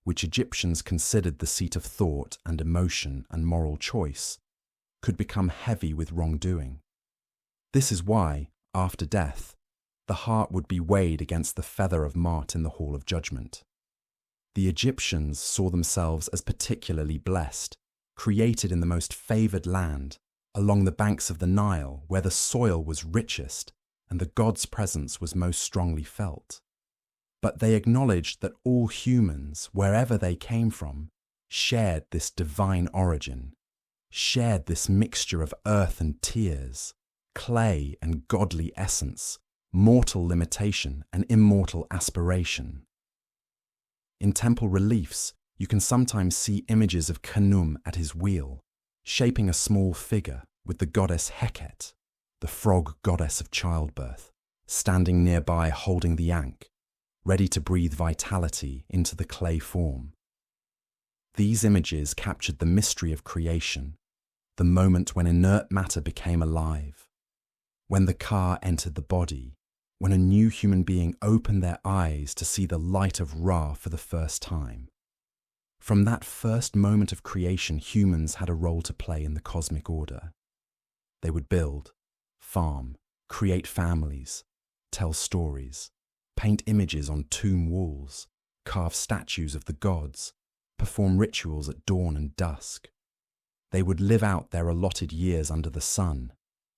which Egyptians considered the seat of thought and emotion and moral choice, could become heavy with wrongdoing. This is why, after death, the heart would be weighed against the feather of Maat in the Hall of Judgment. The Egyptians saw themselves as particularly blessed, created in the most favoured land, along the banks of the Nile where the soil was richest and the god's presence was most strongly felt. But they acknowledged that all humans, wherever they came from, shared this divine origin, shared this mixture of earth and tears, clay and godly essence, mortal limitation and immortal aspiration. In temple reliefs, you can sometimes see images of Khnum at his wheel, shaping a small figure with the goddess Heket, the frog goddess of childbirth, standing nearby holding the ankh, ready to breathe vitality into the clay form. These images captured the mystery of creation, the moment when inert matter became alive, when the ka entered the body, when a new human being opened their eyes to see the light of Ra for the first time. From that first moment of creation, humans had a role to play in the cosmic order. They would build, farm, create families, tell stories, paint images on tomb walls, carve statues of the gods, perform rituals at dawn and dusk. They would live out their allotted years under the sun,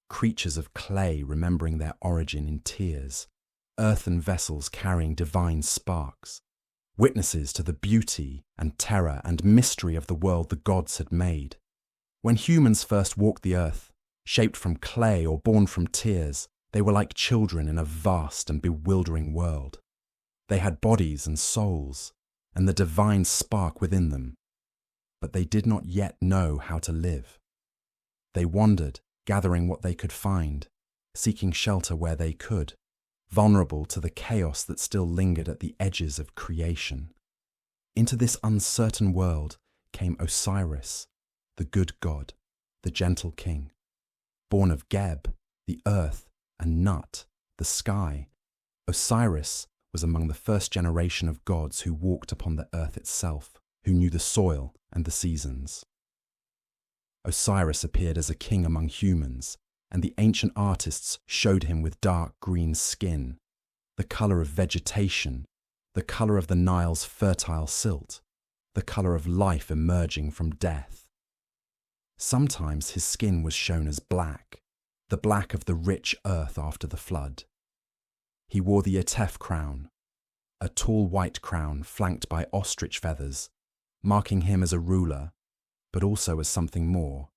creatures of clay remembering their origin in tears, earthen vessels carrying divine sparks, witnesses to the beauty and terror and mystery of the world the gods had made. When humans first walked the earth, shaped from clay or born from tears, they were like children in a vast and bewildering world. They had bodies and souls, and the divine spark within them, but they did not yet know how to live. They wandered, gathering what they could find, seeking shelter where they could, vulnerable to the chaos that still lingered at the edges of creation. Into this uncertain world came Osiris, the good god, the gentle king. Born of Geb, the earth, and Nut, the sky, Osiris was among the first generation of gods who walked upon the earth itself, who knew the soil and the seasons. Osiris appeared as a king among humans, and the ancient artists showed him with dark green skin, the colour of vegetation, the colour of the Nile's fertile silt, the colour of life emerging from death. Sometimes his skin was shown as black, the black of the rich earth after the flood. He wore the Etef crown, a tall white crown flanked by ostrich feathers, marking him as a ruler, but also as something more,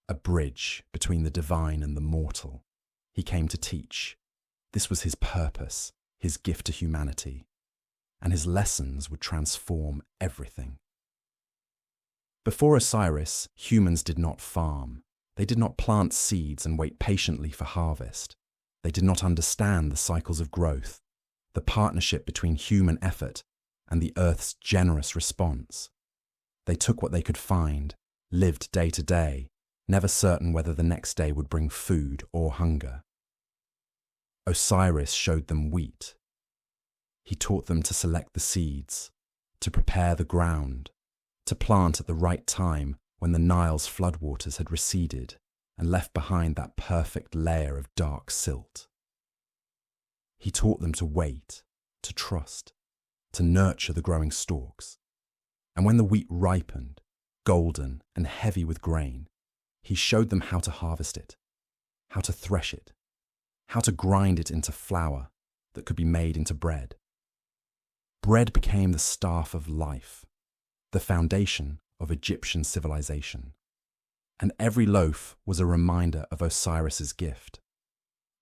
a bridge between the divine and the mortal, He came to teach. This was his purpose, his gift to humanity. And his lessons would transform everything. Before Osiris, humans did not farm. They did not plant seeds and wait patiently for harvest. They did not understand the cycles of growth, the partnership between human effort and the earth's generous response. They took what they could find, lived day to day, never certain whether the next day would bring food or hunger. Osiris showed them wheat. He taught them to select the seeds, to prepare the ground, to plant at the right time when the Nile's floodwaters had receded and left behind that perfect layer of dark silt. He taught them to wait, to trust, to nurture the growing stalks. And when the wheat ripened, golden and heavy with grain, he showed them how to harvest it, how to thresh it, how to grind it into flour that could be made into bread. Bread became the staff of life, the foundation of Egyptian civilization. And every loaf was a reminder of Osiris's gift,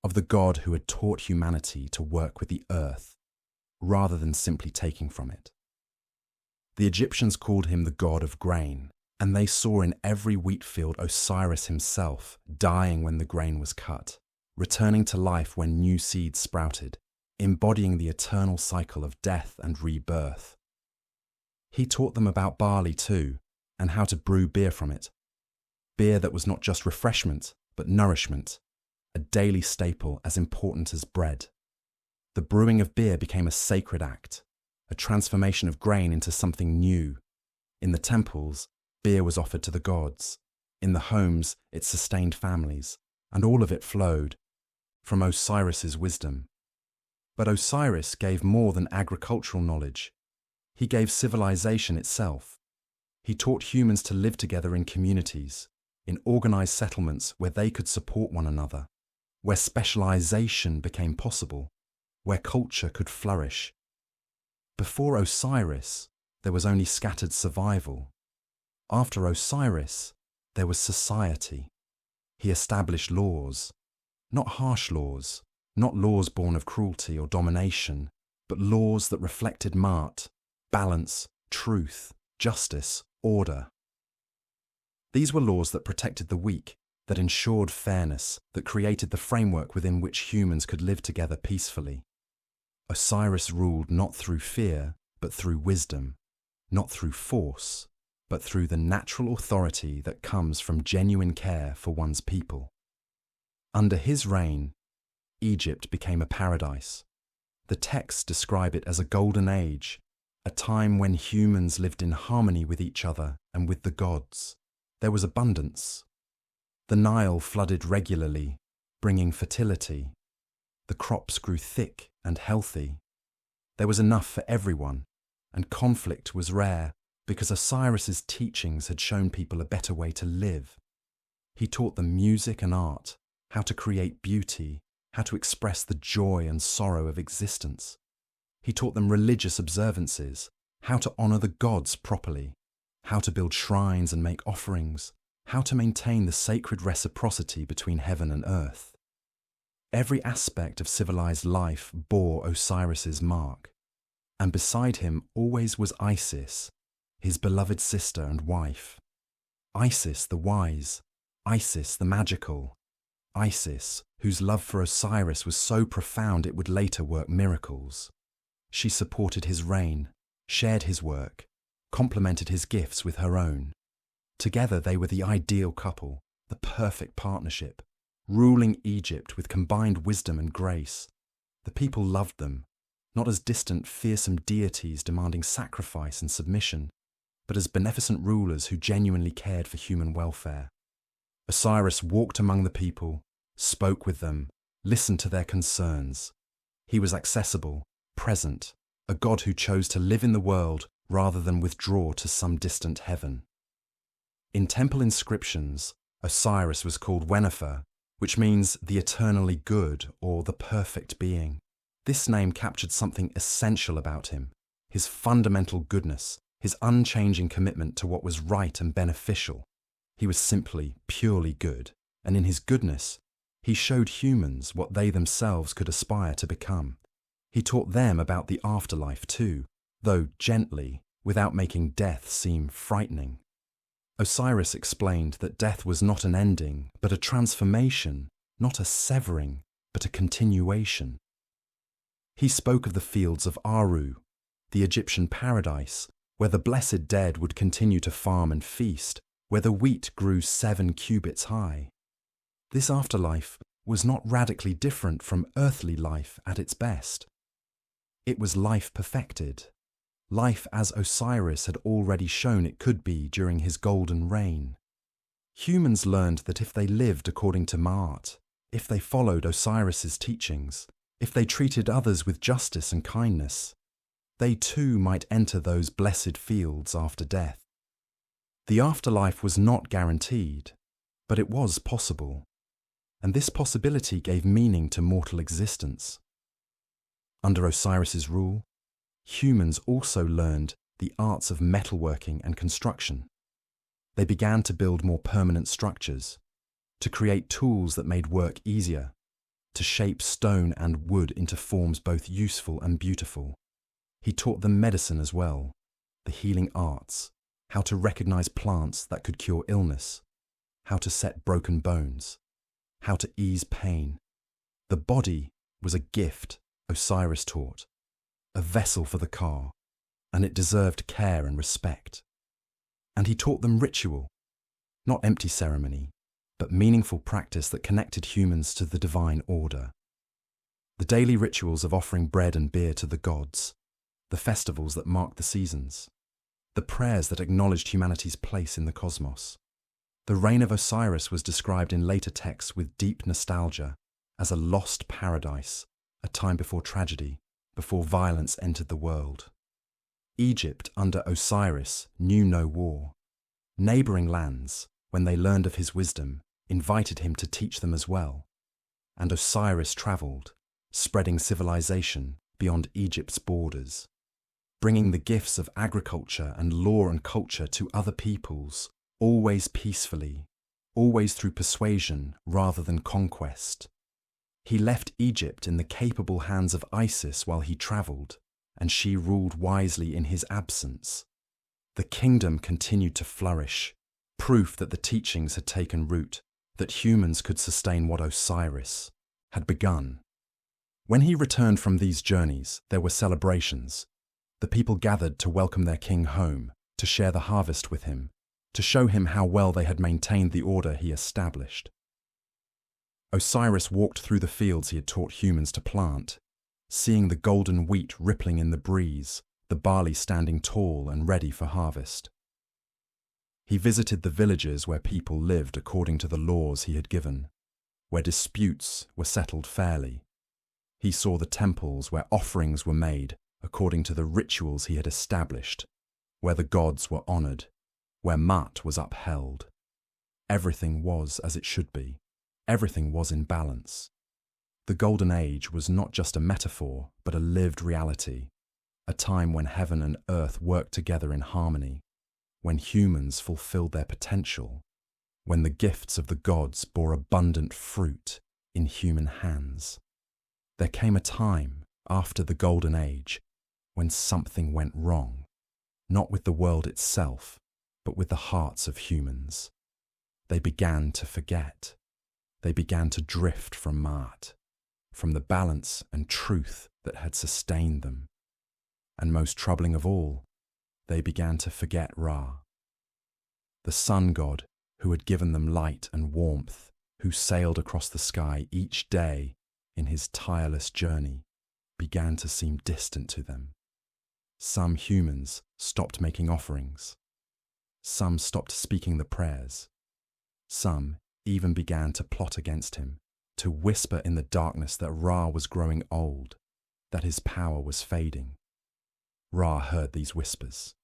of the god who had taught humanity to work with the earth rather than simply taking from it. The Egyptians called him the god of grain, and they saw in every wheat field Osiris himself dying when the grain was cut, returning to life when new seeds sprouted, embodying the eternal cycle of death and rebirth. He taught them about barley too, and how to brew beer from it. Beer that was not just refreshment, but nourishment, a daily staple as important as bread. The brewing of beer became a sacred act, a transformation of grain into something new. In the temples, beer was offered to the gods. In the homes, it sustained families, and all of it flowed from Osiris's wisdom. But Osiris gave more than agricultural knowledge. He gave civilization itself. He taught humans to live together in communities, in organized settlements where they could support one another, where specialization became possible, where culture could flourish. Before Osiris, there was only scattered survival. After Osiris, there was society. He established laws, not harsh laws, not laws born of cruelty or domination, but laws that reflected mart, balance, truth, justice, order. These were laws that protected the weak, that ensured fairness, that created the framework within which humans could live together peacefully. Osiris ruled not through fear, but through wisdom, not through force, but through the natural authority that comes from genuine care for one's people. Under his reign, Egypt became a paradise. The texts describe it as a golden age, a time when humans lived in harmony with each other and with the gods. There was abundance. The Nile flooded regularly, bringing fertility. The crops grew thick and healthy. There was enough for everyone, and conflict was rare because Osiris's teachings had shown people a better way to live. He taught them music and art, how to create beauty, how to express the joy and sorrow of existence. He taught them religious observances, how to honor the gods properly, how to build shrines and make offerings, how to maintain the sacred reciprocity between heaven and earth. Every aspect of civilized life bore Osiris's mark, and beside him always was Isis, his beloved sister and wife. Isis the wise, Isis the magical, Isis whose love for Osiris was so profound it would later work miracles. She supported his reign, shared his work, complemented his gifts with her own. Together they were the ideal couple, the perfect partnership, ruling Egypt with combined wisdom and grace. The people loved them, not as distant, fearsome deities demanding sacrifice and submission, but as beneficent rulers who genuinely cared for human welfare. Osiris walked among the people, spoke with them, listened to their concerns. He was accessible, present, a god who chose to live in the world rather than withdraw to some distant heaven. In temple inscriptions, Osiris was called Wennefer, which means the eternally good or the perfect being. This name captured something essential about him, his fundamental goodness, his unchanging commitment to what was right and beneficial. He was simply, purely good, and in his goodness, He showed humans what they themselves could aspire to become. He taught them about the afterlife too, though gently, without making death seem frightening. Osiris explained that death was not an ending, but a transformation, not a severing, but a continuation. He spoke of the fields of Aru, the Egyptian paradise, where the blessed dead would continue to farm and feast, where the wheat grew 7 cubits high. This afterlife was not radically different from earthly life at its best. It was life perfected, life as Osiris had already shown it could be during his golden reign. Humans learned that if they lived according to Ma'at, if they followed Osiris's teachings, if they treated others with justice and kindness, they too might enter those blessed fields after death. The afterlife was not guaranteed, but it was possible, and this possibility gave meaning to mortal existence. Under Osiris's rule, humans also learned the arts of metalworking and construction. They began to build more permanent structures, to create tools that made work easier, to shape stone and wood into forms both useful and beautiful. He taught them medicine as well, the healing arts, how to recognize plants that could cure illness, how to set broken bones, how to ease pain. The body was a gift, Osiris taught, a vessel for the ka, and it deserved care and respect. And he taught them ritual, not empty ceremony, but meaningful practice that connected humans to the divine order. The daily rituals of offering bread and beer to the gods, the festivals that marked the seasons, the prayers that acknowledged humanity's place in the cosmos. The reign of Osiris was described in later texts with deep nostalgia as a lost paradise, a time before tragedy, before violence entered the world. Egypt under Osiris knew no war. Neighbouring lands, when they learned of his wisdom, invited him to teach them as well. And Osiris travelled, spreading civilization beyond Egypt's borders, bringing the gifts of agriculture and law and culture to other peoples, always peacefully, always through persuasion rather than conquest. He left Egypt in the capable hands of Isis while he travelled, and she ruled wisely in his absence. The kingdom continued to flourish, proof that the teachings had taken root, that humans could sustain what Osiris had begun. When he returned from these journeys, there were celebrations. The people gathered to welcome their king home, to share the harvest with him, to show him how well they had maintained the order he established. Osiris walked through the fields he had taught humans to plant, seeing the golden wheat rippling in the breeze, the barley standing tall and ready for harvest. He visited the villages where people lived according to the laws he had given, where disputes were settled fairly. He saw the temples where offerings were made according to the rituals he had established, where the gods were honoured, where Ma'at was upheld. Everything was as it should be. Everything was in balance. The Golden Age was not just a metaphor, but a lived reality, a time when heaven and earth worked together in harmony, when humans fulfilled their potential, when the gifts of the gods bore abundant fruit in human hands. There came a time after the Golden Age when something went wrong, not with the world itself, but with the hearts of humans. They began to forget. They began to drift from Ma'at, from the balance and truth that had sustained them. And most troubling of all, they began to forget Ra, the sun god who had given them light and warmth, who sailed across the sky each day in his tireless journey, began to seem distant to them. Some humans stopped making offerings. Some stopped speaking the prayers. Some even began to plot against him, to whisper in the darkness that Ra was growing old, that his power was fading. Ra heard these whispers.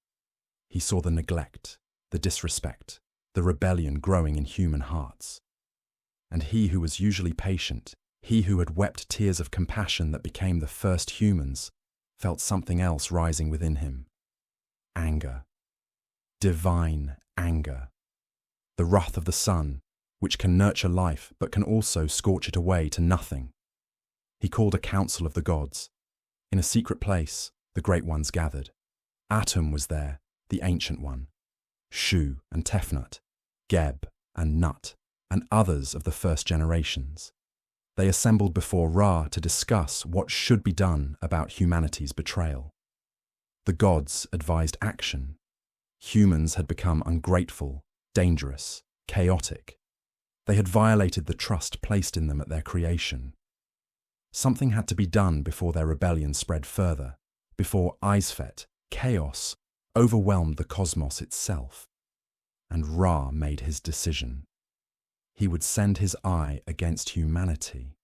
He saw the neglect, the disrespect, the rebellion growing in human hearts. And he who was usually patient, he who had wept tears of compassion that became the first humans, felt something else rising within him. Anger. Divine anger. The wrath of the sun, which can nurture life but can also scorch it away to nothing. He called a council of the gods. In a secret place, the great ones gathered. Atum was there, the ancient one, Shu and Tefnut, Geb and Nut, and others of the first generations. They assembled before Ra to discuss what should be done about humanity's betrayal. The gods advised action. Humans had become ungrateful, dangerous, chaotic. They had violated the trust placed in them at their creation. Something had to be done before their rebellion spread further, before Isfet, chaos, overwhelmed the cosmos itself. And Ra made his decision. He would send his eye against humanity.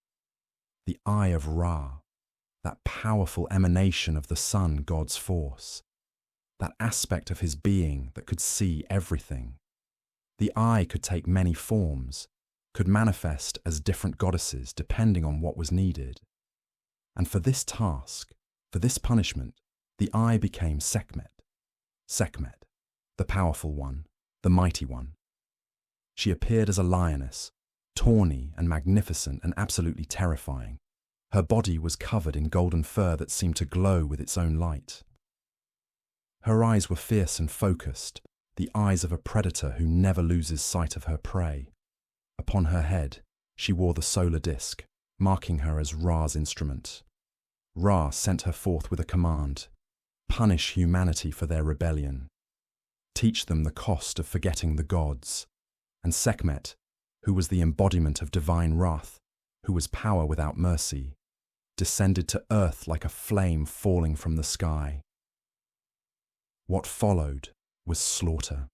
The eye of Ra, that powerful emanation of the sun god's force, that aspect of his being that could see everything. The eye could take many forms, could manifest as different goddesses depending on what was needed. And for this task, for this punishment, the eye became Sekhmet. Sekhmet, the powerful one, the mighty one. She appeared as a lioness, tawny and magnificent and absolutely terrifying. Her body was covered in golden fur that seemed to glow with its own light. Her eyes were fierce and focused, the eyes of a predator who never loses sight of her prey. Upon her head, she wore the solar disk, marking her as Ra's instrument. Ra sent her forth with a command: punish humanity for their rebellion. Teach them the cost of forgetting the gods. And Sekhmet, who was the embodiment of divine wrath, who was power without mercy, descended to earth like a flame falling from the sky. What followed was slaughter.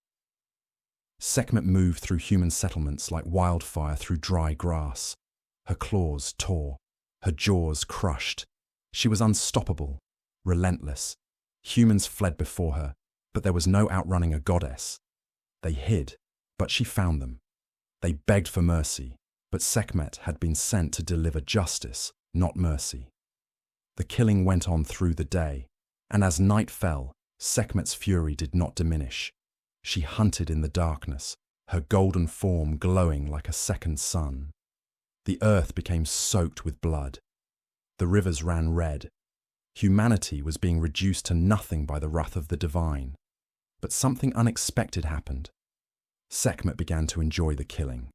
Sekhmet moved through human settlements like wildfire through dry grass. Her claws tore, her jaws crushed. She was unstoppable, relentless. Humans fled before her, but there was no outrunning a goddess. They hid, but she found them. They begged for mercy, but Sekhmet had been sent to deliver justice, not mercy. The killing went on through the day, and as night fell, Sekhmet's fury did not diminish. She hunted in the darkness, her golden form glowing like a second sun. The earth became soaked with blood. The rivers ran red. Humanity was being reduced to nothing by the wrath of the divine. But something unexpected happened. Sekhmet began to enjoy the killing.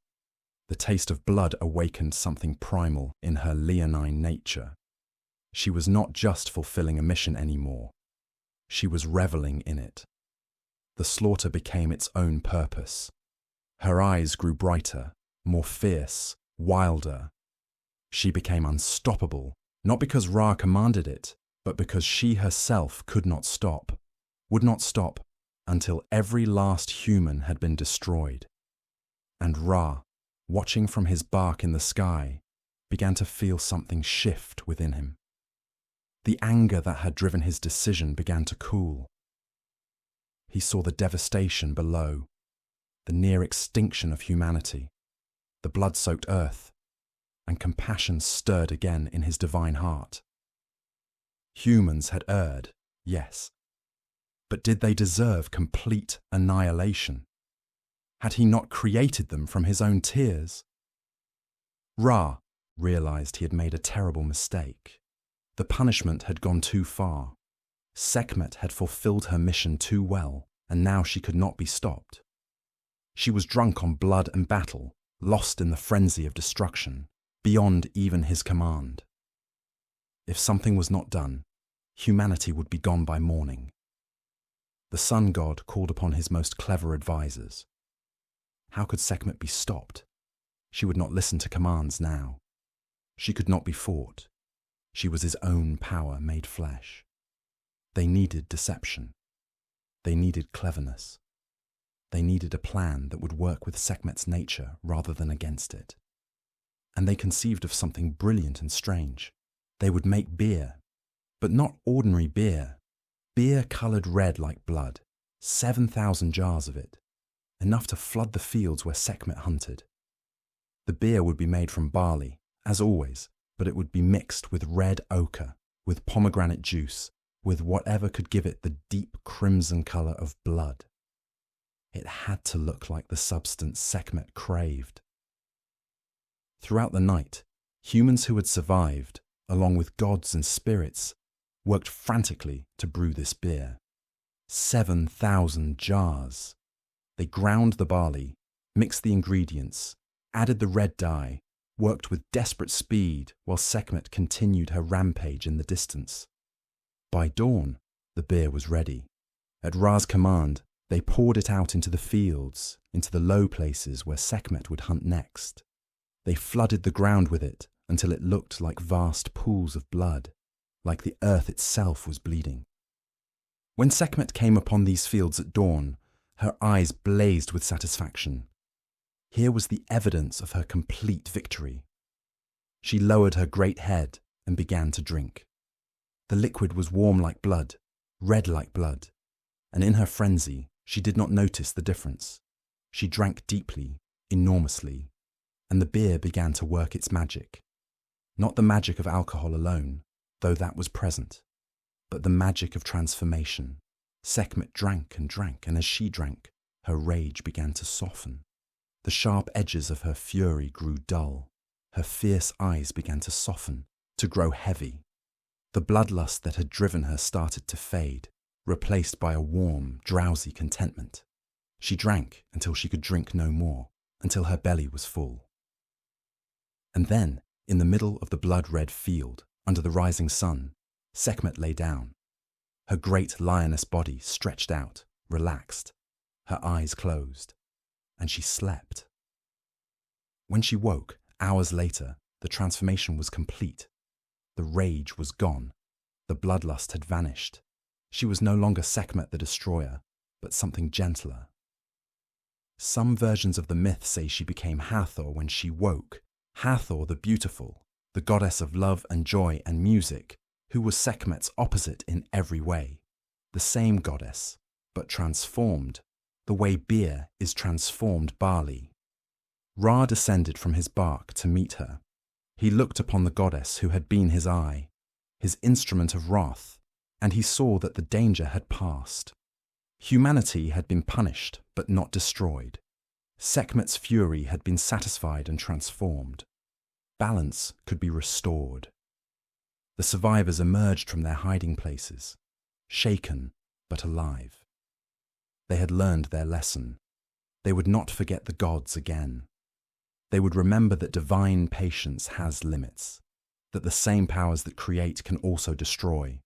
The taste of blood awakened something primal in her leonine nature. She was not just fulfilling a mission anymore. She was reveling in it. The slaughter became its own purpose. Her eyes grew brighter, more fierce, wilder. She became unstoppable, not because Ra commanded it, but because she herself could not stop, would not stop, until every last human had been destroyed. And Ra, watching from his bark in the sky, began to feel something shift within him. The anger that had driven his decision began to cool. He saw the devastation below, the near extinction of humanity, the blood-soaked earth, and compassion stirred again in his divine heart. Humans had erred, yes, but did they deserve complete annihilation? Had he not created them from his own tears? Ra realized he had made a terrible mistake. The punishment had gone too far. Sekhmet had fulfilled her mission too well, and now she could not be stopped. She was drunk on blood and battle, lost in the frenzy of destruction, beyond even his command. If something was not done, humanity would be gone by morning. The sun god called upon his most clever advisors. How could Sekhmet be stopped? She would not listen to commands now. She could not be fought. She was his own power made flesh. They needed deception. They needed cleverness. They needed a plan that would work with Sekhmet's nature rather than against it. And they conceived of something brilliant and strange. They would make beer, but not ordinary beer. Beer coloured red like blood, 7,000 jars of it, enough to flood the fields where Sekhmet hunted. The beer would be made from barley, as always, but it would be mixed with red ochre, with pomegranate juice, with whatever could give it the deep crimson colour of blood. It had to look like the substance Sekhmet craved. Throughout the night, humans who had survived, along with gods and spirits, worked frantically to brew this beer. 7,000 jars. They ground the barley, mixed the ingredients, added the red dye, worked with desperate speed while Sekhmet continued her rampage in the distance. By dawn, the beer was ready. At Ra's command, they poured it out into the fields, into the low places where Sekhmet would hunt next. They flooded the ground with it until it looked like vast pools of blood, like the earth itself was bleeding. When Sekhmet came upon these fields at dawn, her eyes blazed with satisfaction. Here was the evidence of her complete victory. She lowered her great head and began to drink. The liquid was warm like blood, red like blood, and in her frenzy, she did not notice the difference. She drank deeply, enormously, and the beer began to work its magic. Not the magic of alcohol alone, though that was present, but the magic of transformation. Sekhmet drank, and as she drank, her rage began to soften. The sharp edges of her fury grew dull. Her fierce eyes began to soften, to grow heavy. The bloodlust that had driven her started to fade, replaced by a warm, drowsy contentment. She drank until she could drink no more, until her belly was full. And then, in the middle of the blood-red field, under the rising sun, Sekhmet lay down. Her great lioness body stretched out, relaxed, her eyes closed, and she slept. When she woke, hours later, the transformation was complete. The rage was gone. The bloodlust had vanished. She was no longer Sekhmet the destroyer, but something gentler. Some versions of the myth say she became Hathor when she woke, Hathor the beautiful, the goddess of love and joy and music, who was Sekhmet's opposite in every way. The same goddess, but transformed, the way beer is transformed barley. Ra descended from his bark to meet her. He looked upon the goddess who had been his eye, his instrument of wrath, and he saw that the danger had passed. Humanity had been punished but not destroyed. Sekhmet's fury had been satisfied and transformed. Balance could be restored. The survivors emerged from their hiding places, shaken but alive. They had learned their lesson. They would not forget the gods again. They would remember that divine patience has limits, that the same powers that create can also destroy,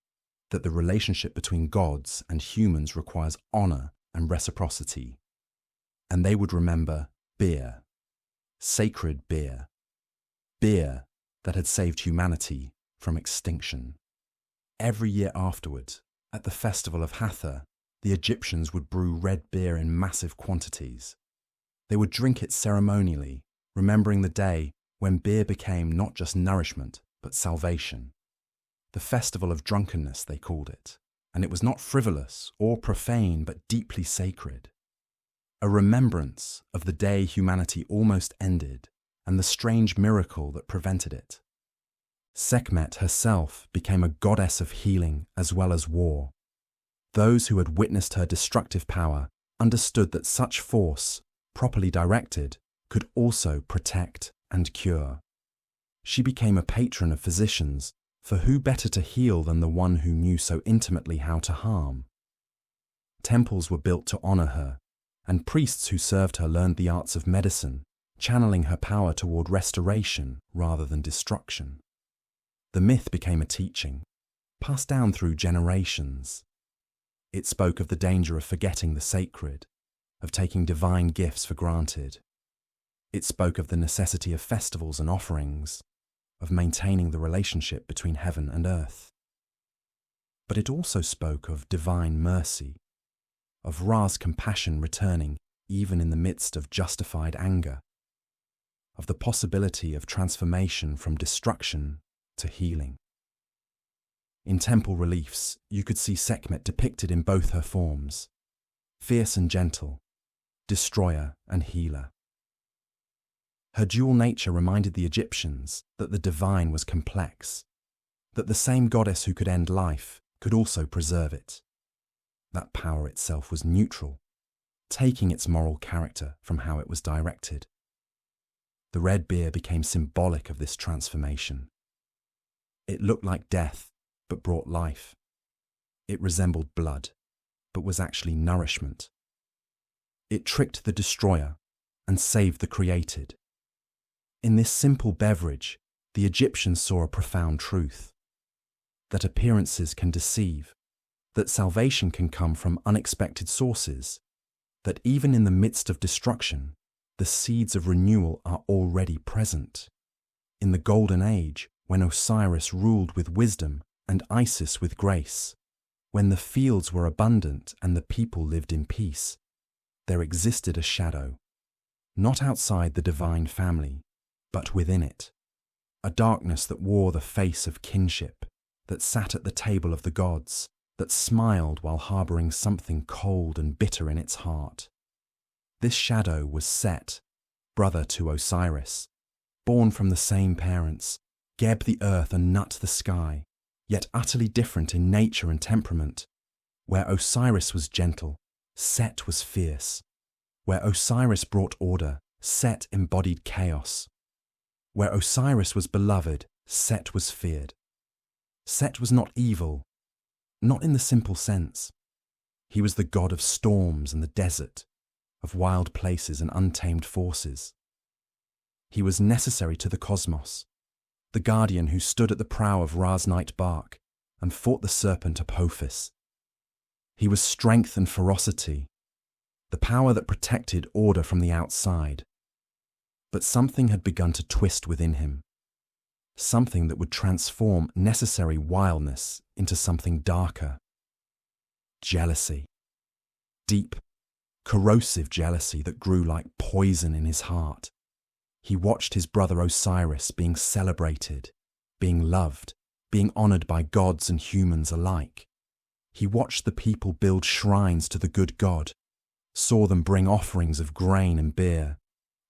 that the relationship between gods and humans requires honor and reciprocity. And they would remember beer, sacred beer, beer that had saved humanity from extinction. Every year afterward, at the festival of Hathor, the Egyptians would brew red beer in massive quantities. They would drink it ceremonially, remembering the day when beer became not just nourishment, but salvation. The festival of drunkenness, they called it, and it was not frivolous or profane, but deeply sacred. A remembrance of the day humanity almost ended and the strange miracle that prevented it. Sekhmet herself became a goddess of healing as well as war. Those who had witnessed her destructive power understood that such force, properly directed, could also protect and cure. She became a patron of physicians, for who better to heal than the one who knew so intimately how to harm? Temples were built to honor her, and priests who served her learned the arts of medicine, channeling her power toward restoration rather than destruction. The myth became a teaching, passed down through generations. It spoke of the danger of forgetting the sacred, of taking divine gifts for granted. It spoke of the necessity of festivals and offerings, of maintaining the relationship between heaven and earth. But it also spoke of divine mercy, of Ra's compassion returning even in the midst of justified anger, of the possibility of transformation from destruction to healing. In temple reliefs, you could see Sekhmet depicted in both her forms, fierce and gentle, destroyer and healer. Her dual nature reminded the Egyptians that the divine was complex, that the same goddess who could end life could also preserve it. That power itself was neutral, taking its moral character from how it was directed. The red beer became symbolic of this transformation. It looked like death, but brought life. It resembled blood, but was actually nourishment. It tricked the destroyer and saved the created. In this simple beverage, the Egyptians saw a profound truth: that appearances can deceive, that salvation can come from unexpected sources, that even in the midst of destruction, the seeds of renewal are already present. In the Golden Age, when Osiris ruled with wisdom and Isis with grace, when the fields were abundant and the people lived in peace, there existed a shadow, not outside the divine family, but within it, a darkness that wore the face of kinship, that sat at the table of the gods, that smiled while harbouring something cold and bitter in its heart. This shadow was Set, brother to Osiris, born from the same parents, Geb the earth and Nut the sky, yet utterly different in nature and temperament. Where Osiris was gentle, Set was fierce. Where Osiris brought order, Set embodied chaos. Where Osiris was beloved, Set was feared. Set was not evil, not in the simple sense. He was the god of storms and the desert, of wild places and untamed forces. He was necessary to the cosmos, the guardian who stood at the prow of Ra's night bark and fought the serpent Apophis. He was strength and ferocity, the power that protected order from the outside. But something had begun to twist within him, something that would transform necessary wildness into something darker. Jealousy. Deep, corrosive jealousy that grew like poison in his heart. He watched his brother Osiris being celebrated, being loved, being honoured by gods and humans alike. He watched the people build shrines to the good God, saw them bring offerings of grain and beer,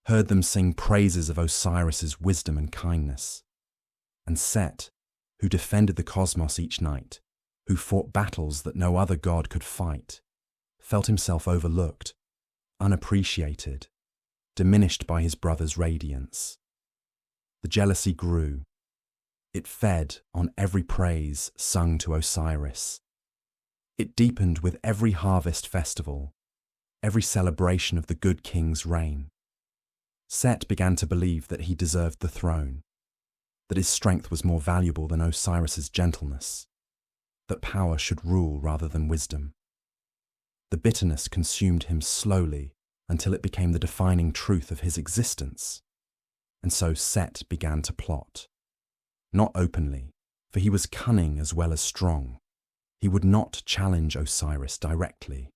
heard them sing praises of Osiris's wisdom and kindness. And Set, who defended the cosmos each night, who fought battles that no other god could fight, felt himself overlooked, unappreciated, diminished by his brother's radiance. The jealousy grew. It fed on every praise sung to Osiris. It deepened with every harvest festival, every celebration of the good king's reign. Set began to believe that he deserved the throne, that his strength was more valuable than Osiris's gentleness, that power should rule rather than wisdom. The bitterness consumed him slowly until it became the defining truth of his existence. And so Set began to plot. Not openly, for he was cunning as well as strong. He would not challenge Osiris directly.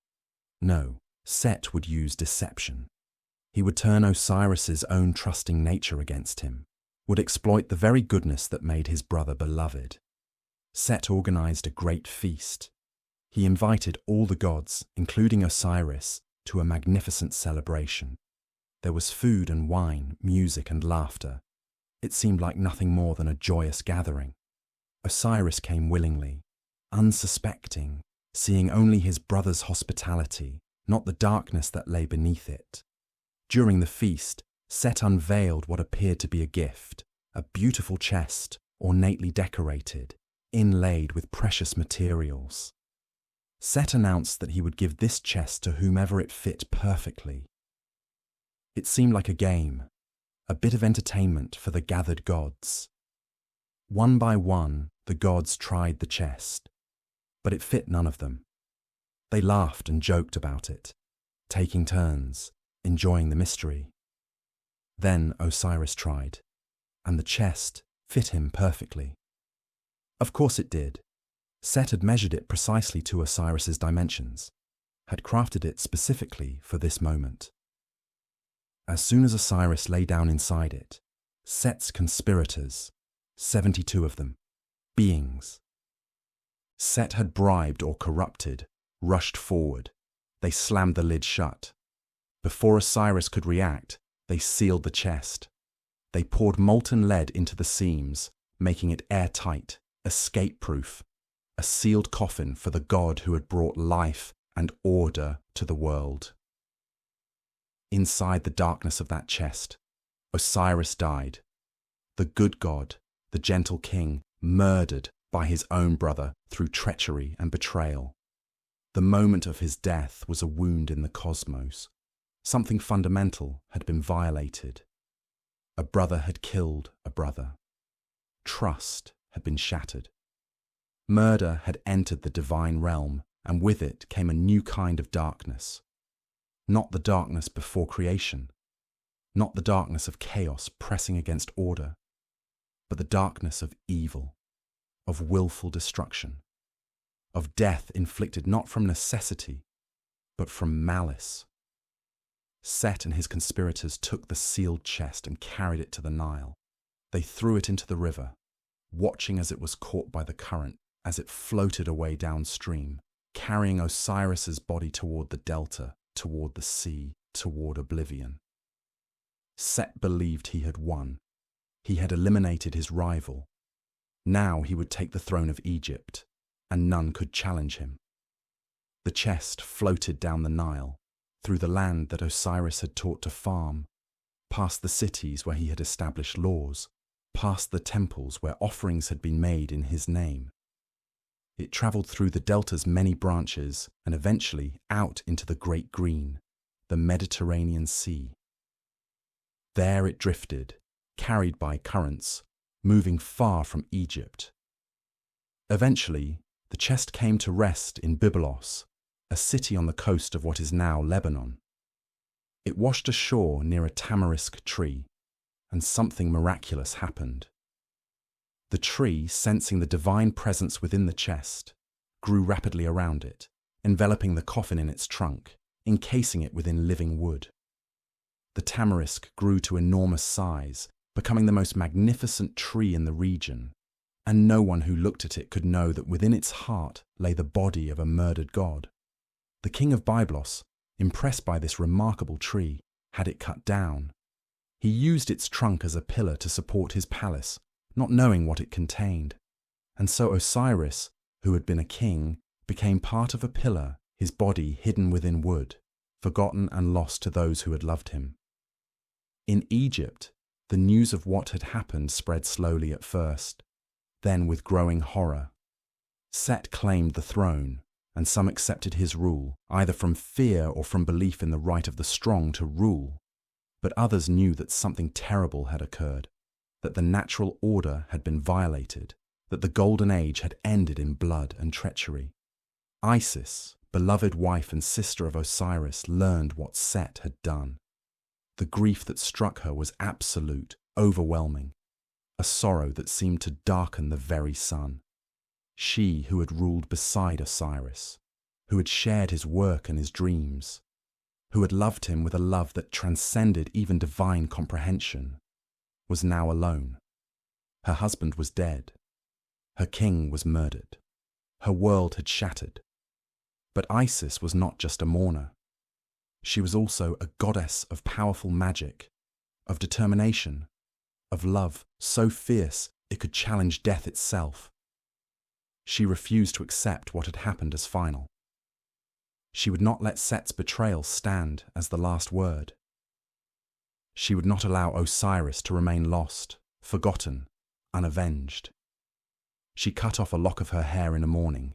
No, Set would use deception. He would turn Osiris's own trusting nature against him, would exploit the very goodness that made his brother beloved. Set organized a great feast. He invited all the gods, including Osiris, to a magnificent celebration. There was food and wine, music and laughter. It seemed like nothing more than a joyous gathering. Osiris came willingly, unsuspecting, seeing only his brother's hospitality, not the darkness that lay beneath it. During the feast, Set unveiled what appeared to be a gift, a beautiful chest, ornately decorated, inlaid with precious materials. Set announced that he would give this chest to whomever it fit perfectly. It seemed like a game, a bit of entertainment for the gathered gods. One by one, the gods tried the chest, but it fit none of them. They laughed and joked about it, taking turns, enjoying the mystery. Then Osiris tried, and the chest fit him perfectly. Of course it did. Set had measured it precisely to Osiris's dimensions, had crafted it specifically for this moment. As soon as Osiris lay down inside it, Set's conspirators, 72 of them, beings Set had bribed or corrupted, rushed forward. They slammed the lid shut. Before Osiris could react, they sealed the chest. They poured molten lead into the seams, making it airtight, escape-proof, a sealed coffin for the god who had brought life and order to the world. Inside the darkness of that chest, Osiris died. The good god, the gentle king, murdered by his own brother through treachery and betrayal. The moment of his death was a wound in the cosmos. Something fundamental had been violated. A brother had killed a brother. Trust had been shattered. Murder had entered the divine realm, and with it came a new kind of darkness. Not the darkness before creation, not the darkness of chaos pressing against order, but the darkness of evil, of willful destruction, of death inflicted not from necessity, but from malice. Set and his conspirators took the sealed chest and carried it to the Nile. They threw it into the river, watching as it was caught by the current, as it floated away downstream, carrying Osiris's body toward the delta, toward the sea, toward oblivion. Set believed he had won. He had eliminated his rival. Now he would take the throne of Egypt, and none could challenge him. The chest floated down the Nile, through the land that Osiris had taught to farm, past the cities where he had established laws, past the temples where offerings had been made in his name. It travelled through the delta's many branches and eventually out into the Great Green, the Mediterranean Sea. There it drifted, carried by currents, moving far from Egypt. Eventually, the chest came to rest in Byblos, a city on the coast of what is now Lebanon. It washed ashore near a tamarisk tree, and something miraculous happened. The tree, sensing the divine presence within the chest, grew rapidly around it, enveloping the coffin in its trunk, encasing it within living wood. The tamarisk grew to enormous size, becoming the most magnificent tree in the region, and no one who looked at it could know that within its heart lay the body of a murdered god. The king of Byblos, impressed by this remarkable tree, had it cut down. He used its trunk as a pillar to support his palace, not knowing what it contained. And so Osiris, who had been a king, became part of a pillar, his body hidden within wood, forgotten and lost to those who had loved him. In Egypt, the news of what had happened spread slowly at first, then with growing horror. Set claimed the throne, and some accepted his rule, either from fear or from belief in the right of the strong to rule. But others knew that something terrible had occurred, that the natural order had been violated, that the golden age had ended in blood and treachery. Isis, beloved wife and sister of Osiris, learned what Set had done. The grief that struck her was absolute, overwhelming, a sorrow that seemed to darken the very sun. She who had ruled beside Osiris, who had shared his work and his dreams, who had loved him with a love that transcended even divine comprehension, was now alone. Her husband was dead. Her king was murdered. Her world had shattered. But Isis was not just a mourner. She was also a goddess of powerful magic, of determination, of love so fierce it could challenge death itself. She refused to accept what had happened as final. She would not let Set's betrayal stand as the last word. She would not allow Osiris to remain lost, forgotten, unavenged. She cut off a lock of her hair in a morning.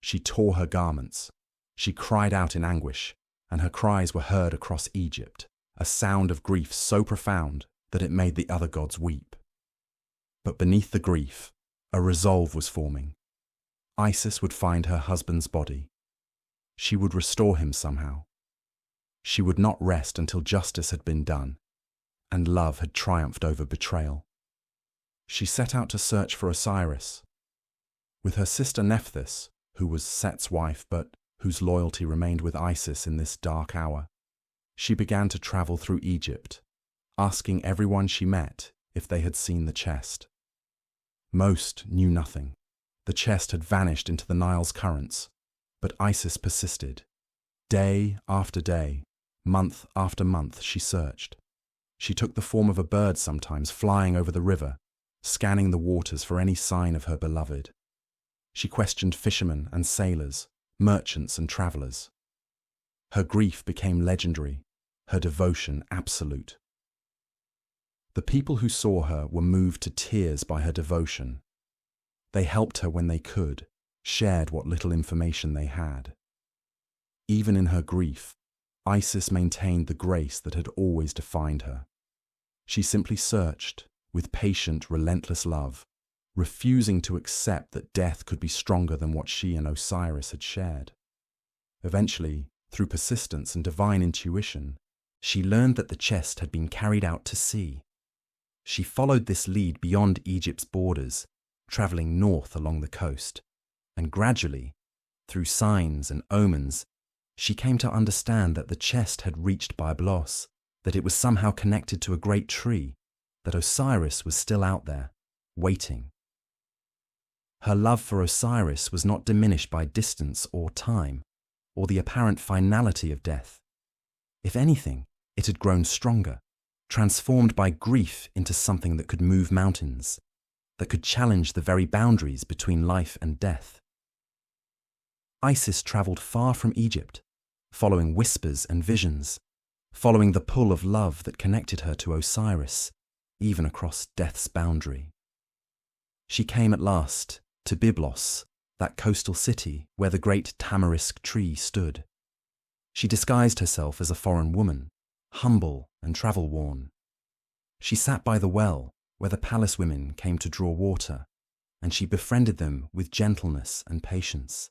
She tore her garments. She cried out in anguish, and her cries were heard across Egypt, a sound of grief so profound that it made the other gods weep. But beneath the grief, a resolve was forming. Isis would find her husband's body. She would restore him somehow. She would not rest until justice had been done, and love had triumphed over betrayal. She set out to search for Osiris. With her sister Nephthys, who was Set's wife but whose loyalty remained with Isis in this dark hour, she began to travel through Egypt, asking everyone she met if they had seen the chest. Most knew nothing. The chest had vanished into the Nile's currents, but Isis persisted. Day after day, month after month, she searched. She took the form of a bird sometimes, flying over the river, scanning the waters for any sign of her beloved. She questioned fishermen and sailors, merchants and travellers. Her grief became legendary, her devotion absolute. The people who saw her were moved to tears by her devotion. They helped her when they could, shared what little information they had. Even in her grief, Isis maintained the grace that had always defined her. She simply searched, with patient, relentless love, refusing to accept that death could be stronger than what she and Osiris had shared. Eventually, through persistence and divine intuition, she learned that the chest had been carried out to sea. She followed this lead beyond Egypt's borders, traveling north along the coast, and gradually, through signs and omens, she came to understand that the chest had reached Byblos, that it was somehow connected to a great tree, that Osiris was still out there, waiting. Her love for Osiris was not diminished by distance or time, or the apparent finality of death. If anything, it had grown stronger, transformed by grief into something that could move mountains, that could challenge the very boundaries between life and death. Isis travelled far from Egypt, following whispers and visions, following the pull of love that connected her to Osiris, even across death's boundary. She came at last to Byblos, that coastal city where the great tamarisk tree stood. She disguised herself as a foreign woman, humble and travel-worn. She sat by the well where the palace women came to draw water, and she befriended them with gentleness and patience.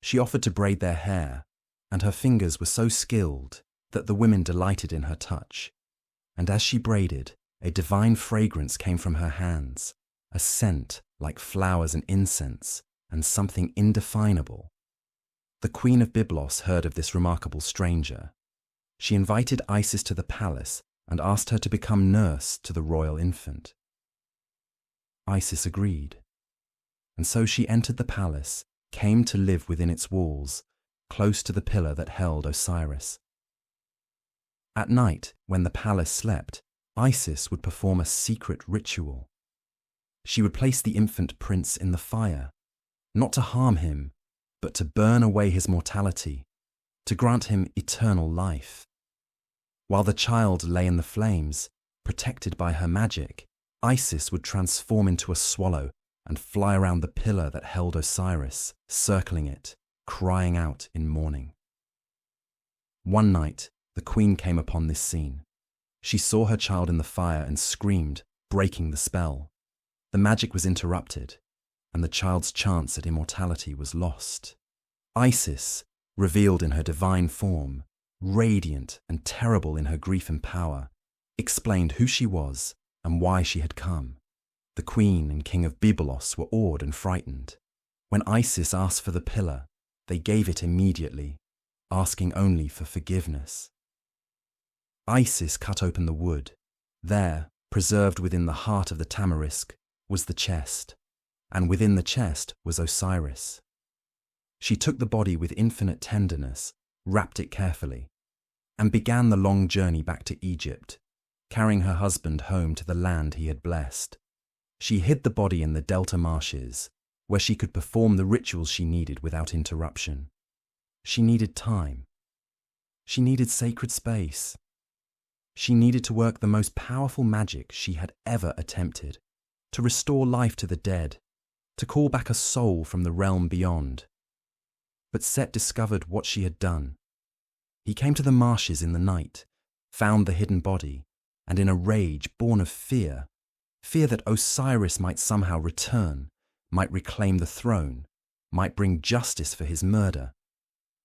She offered to braid their hair, and her fingers were so skilled that the women delighted in her touch. And as she braided, a divine fragrance came from her hands, a scent like flowers and incense, and something indefinable. The Queen of Byblos heard of this remarkable stranger. She invited Isis to the palace and asked her to become nurse to the royal infant. Isis agreed, and so she entered the palace, came to live within its walls, close to the pillar that held Osiris. At night, when the palace slept, Isis would perform a secret ritual. She would place the infant prince in the fire, not to harm him, but to burn away his mortality, to grant him eternal life. While the child lay in the flames, protected by her magic, Isis would transform into a swallow and fly around the pillar that held Osiris, circling it, crying out in mourning. One night, the queen came upon this scene. She saw her child in the fire and screamed, breaking the spell. The magic was interrupted, and the child's chance at immortality was lost. Isis, revealed in her divine form, radiant and terrible in her grief and power, explained who she was and why she had come. The queen and king of Byblos were awed and frightened. When Isis asked for the pillar, they gave it immediately, asking only for forgiveness. Isis cut open the wood. There, preserved within the heart of the tamarisk, was the chest, and within the chest was Osiris. She took the body with infinite tenderness, wrapped it carefully, and began the long journey back to Egypt, carrying her husband home to the land he had blessed. She hid the body in the delta marshes, where she could perform the rituals she needed without interruption. She needed time. She needed sacred space. She needed to work the most powerful magic she had ever attempted, to restore life to the dead, to call back a soul from the realm beyond. But Set discovered what she had done. He came to the marshes in the night, found the hidden body, and in a rage born of fear that Osiris might somehow return, might reclaim the throne, might bring justice for his murder,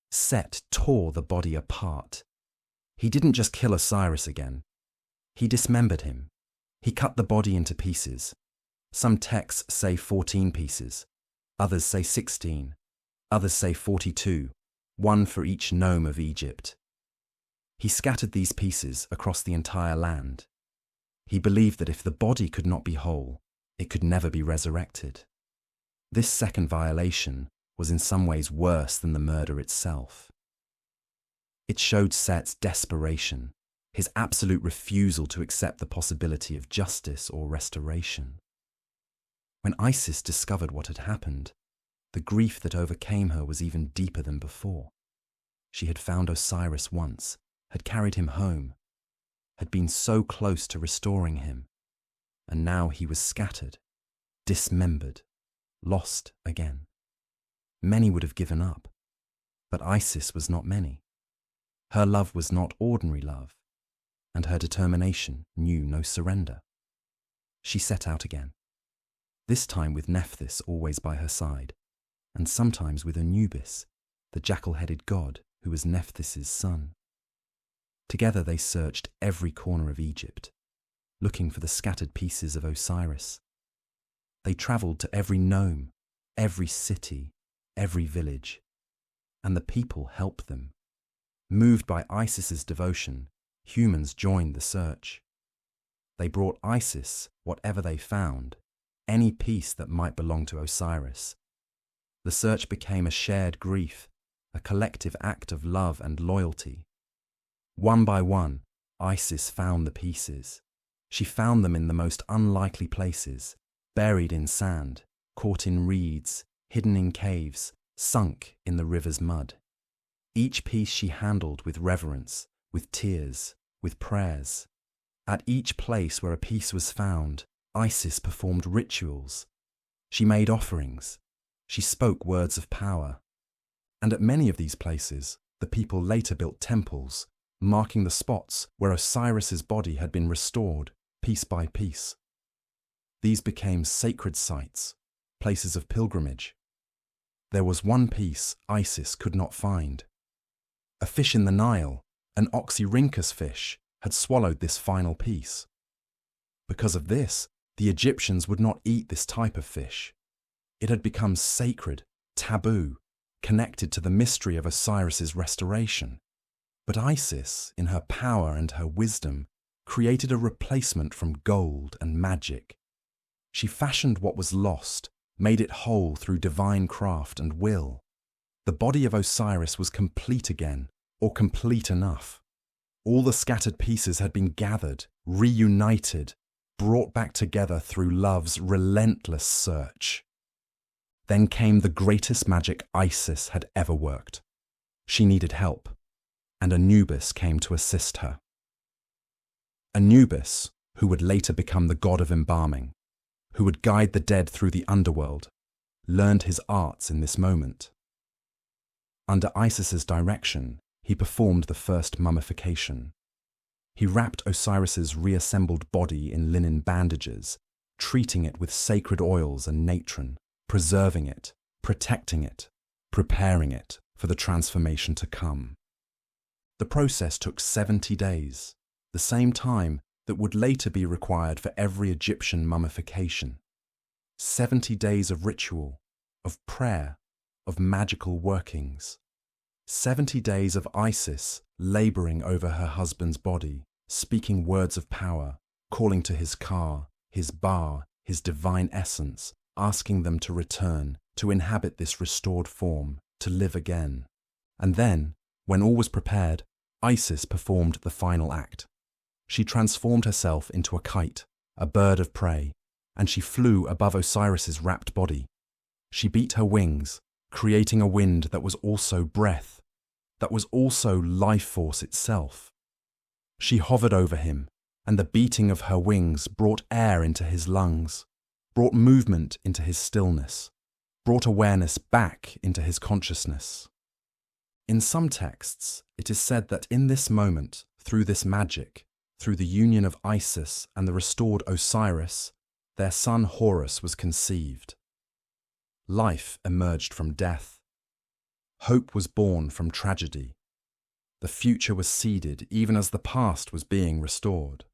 Set tore the body apart. He didn't just kill Osiris again. He dismembered him. He cut the body into pieces. Some texts say 14 pieces, others say 16, others say 42, one for each nome of Egypt. He scattered these pieces across the entire land. He believed that if the body could not be whole, it could never be resurrected. This second violation was in some ways worse than the murder itself. It showed Set's desperation, his absolute refusal to accept the possibility of justice or restoration. When Isis discovered what had happened, the grief that overcame her was even deeper than before. She had found Osiris once, had carried him home. had been so close to restoring him, and now he was scattered, dismembered, lost again. Many would have given up, but Isis was not many. Her love was not ordinary love, and her determination knew no surrender. She set out again, this time with Nephthys always by her side, and sometimes with Anubis, the jackal-headed god who was Nephthys's son. Together they searched every corner of Egypt, looking for the scattered pieces of Osiris. They travelled to every nome, every city, every village, and the people helped them. Moved by Isis's devotion, humans joined the search. They brought Isis whatever they found, any piece that might belong to Osiris. The search became a shared grief, a collective act of love and loyalty. One by one, Isis found the pieces. She found them in the most unlikely places, buried in sand, caught in reeds, hidden in caves, sunk in the river's mud. Each piece she handled with reverence, with tears, with prayers. At each place where a piece was found, Isis performed rituals. She made offerings. She spoke words of power. And at many of these places, the people later built temples, marking the spots where Osiris's body had been restored, piece by piece. These became sacred sites, places of pilgrimage. There was one piece Isis could not find. A fish in the Nile, an Oxyrhynchus fish, had swallowed this final piece. Because of this, the Egyptians would not eat this type of fish. It had become sacred, taboo, connected to the mystery of Osiris's restoration. But Isis, in her power and her wisdom, created a replacement from gold and magic. She fashioned what was lost, made it whole through divine craft and will. The body of Osiris was complete again, or complete enough. All the scattered pieces had been gathered, reunited, brought back together through love's relentless search. Then came the greatest magic Isis had ever worked. She needed help, and Anubis came to assist her. Anubis, who would later become the god of embalming, who would guide the dead through the underworld, learned his arts in this moment. Under Isis's direction, he performed the first mummification. He wrapped Osiris's reassembled body in linen bandages, treating it with sacred oils and natron, preserving it, protecting it, preparing it for the transformation to come. The process took 70 days, the same time that would later be required for every Egyptian mummification. 70 days of ritual, of prayer, of magical workings. 70 days of Isis labouring over her husband's body, speaking words of power, calling to his Ka, his Ba, his divine essence, asking them to return, to inhabit this restored form, to live again. And then, when all was prepared, Isis performed the final act. She transformed herself into a kite, a bird of prey, and she flew above Osiris's wrapped body. She beat her wings, creating a wind that was also breath, that was also life force itself. She hovered over him, and the beating of her wings brought air into his lungs, brought movement into his stillness, brought awareness back into his consciousness. In some texts, it is said that in this moment, through this magic, through the union of Isis and the restored Osiris, their son Horus was conceived. Life emerged from death. Hope was born from tragedy. The future was seeded even as the past was being restored.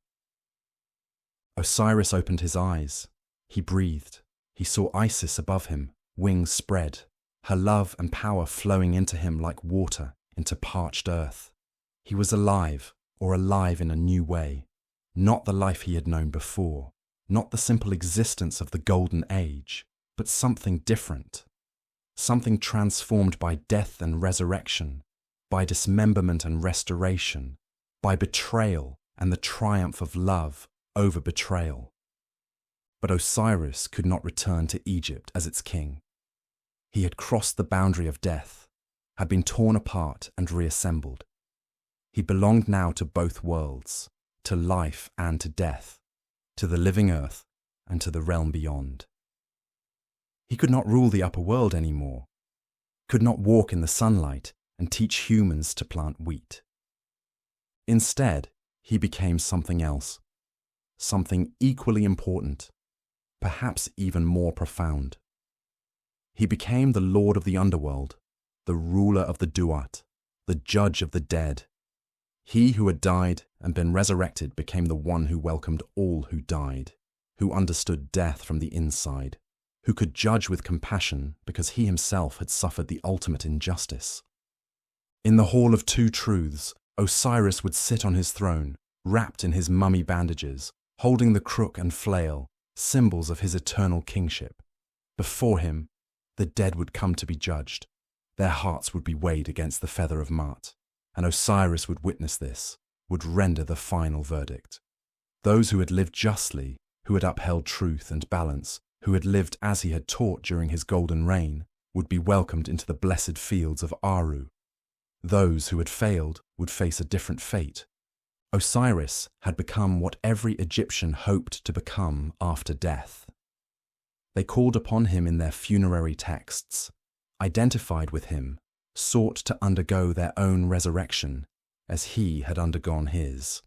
Osiris opened his eyes. He breathed. He saw Isis above him, wings spread, her love and power flowing into him like water into parched earth. He was alive, or alive in a new way, not the life he had known before, not the simple existence of the golden age, but something different, something transformed by death and resurrection, by dismemberment and restoration, by betrayal and the triumph of love over betrayal. But Osiris could not return to Egypt as its king. He had crossed the boundary of death, had been torn apart and reassembled. He belonged now to both worlds, to life and to death, to the living earth and to the realm beyond. He could not rule the upper world anymore, could not walk in the sunlight and teach humans to plant wheat. Instead, he became something else, something equally important, perhaps even more profound. He became the lord of the underworld, the ruler of the Duat, the judge of the dead. He who had died and been resurrected became the one who welcomed all who died, who understood death from the inside, who could judge with compassion because he himself had suffered the ultimate injustice. In the Hall of Two Truths, Osiris would sit on his throne, wrapped in his mummy bandages, holding the crook and flail, symbols of his eternal kingship. Before him, the dead would come to be judged. Their hearts would be weighed against the feather of Ma'at, and Osiris would witness this, would render the final verdict. Those who had lived justly, who had upheld truth and balance, who had lived as he had taught during his golden reign, would be welcomed into the blessed fields of Aru. Those who had failed would face a different fate. Osiris had become what every Egyptian hoped to become after death. They called upon him in their funerary texts, identified with him, sought to undergo their own resurrection as he had undergone his.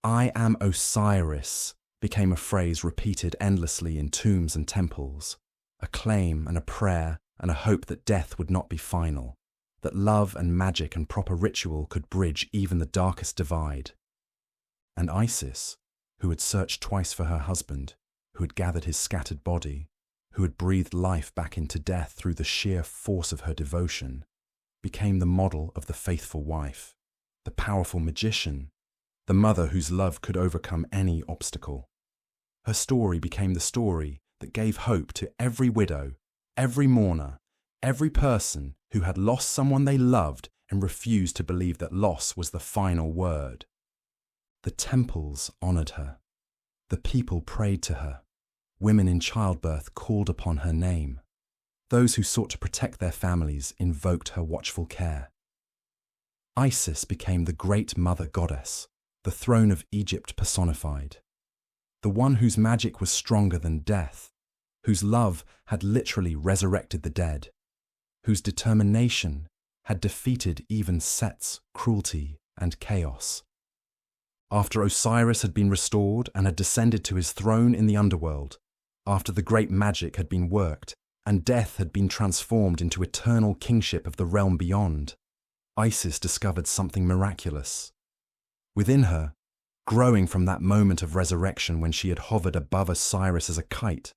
"I am Osiris" became a phrase repeated endlessly in tombs and temples, a claim and a prayer and a hope that death would not be final, that love and magic and proper ritual could bridge even the darkest divide. And Isis, who had searched twice for her husband, who had gathered his scattered body, who had breathed life back into death through the sheer force of her devotion, became the model of the faithful wife, the powerful magician, the mother whose love could overcome any obstacle. Her story became the story that gave hope to every widow, every mourner, every person who had lost someone they loved and refused to believe that loss was the final word. The temples honored her. The people prayed to her. Women in childbirth called upon her name. Those who sought to protect their families invoked her watchful care. Isis became the great mother goddess, the throne of Egypt personified, the one whose magic was stronger than death, whose love had literally resurrected the dead, whose determination had defeated even Set's cruelty and chaos. After Osiris had been restored and had descended to his throne in the underworld, after the great magic had been worked and death had been transformed into eternal kingship of the realm beyond, Isis discovered something miraculous. Within her, growing from that moment of resurrection when she had hovered above Osiris as a kite,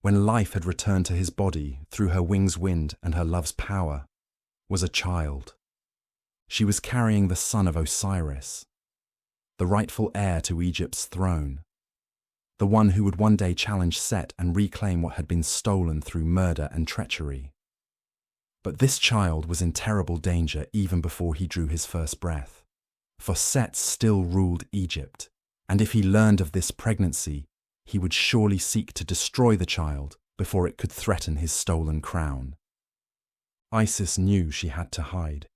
when life had returned to his body through her wing's wind and her love's power, was a child. She was carrying the son of Osiris, the rightful heir to Egypt's throne, the one who would one day challenge Set and reclaim what had been stolen through murder and treachery. But this child was in terrible danger even before he drew his first breath, for Set still ruled Egypt, and if he learned of this pregnancy, he would surely seek to destroy the child before it could threaten his stolen crown. Isis knew she had to hide.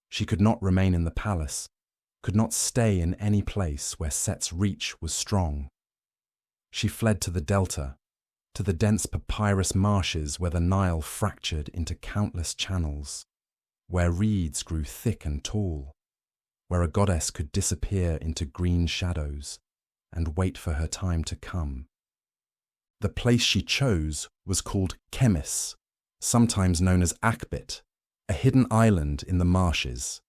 She could not remain in the palace, could not stay in any place where Set's reach was strong. She fled to the delta, to the dense papyrus marshes where the Nile fractured into countless channels, where reeds grew thick and tall, where a goddess could disappear into green shadows and wait for her time to come. The place she chose was called Chemis, sometimes known as Akbit, a hidden island in the marshes.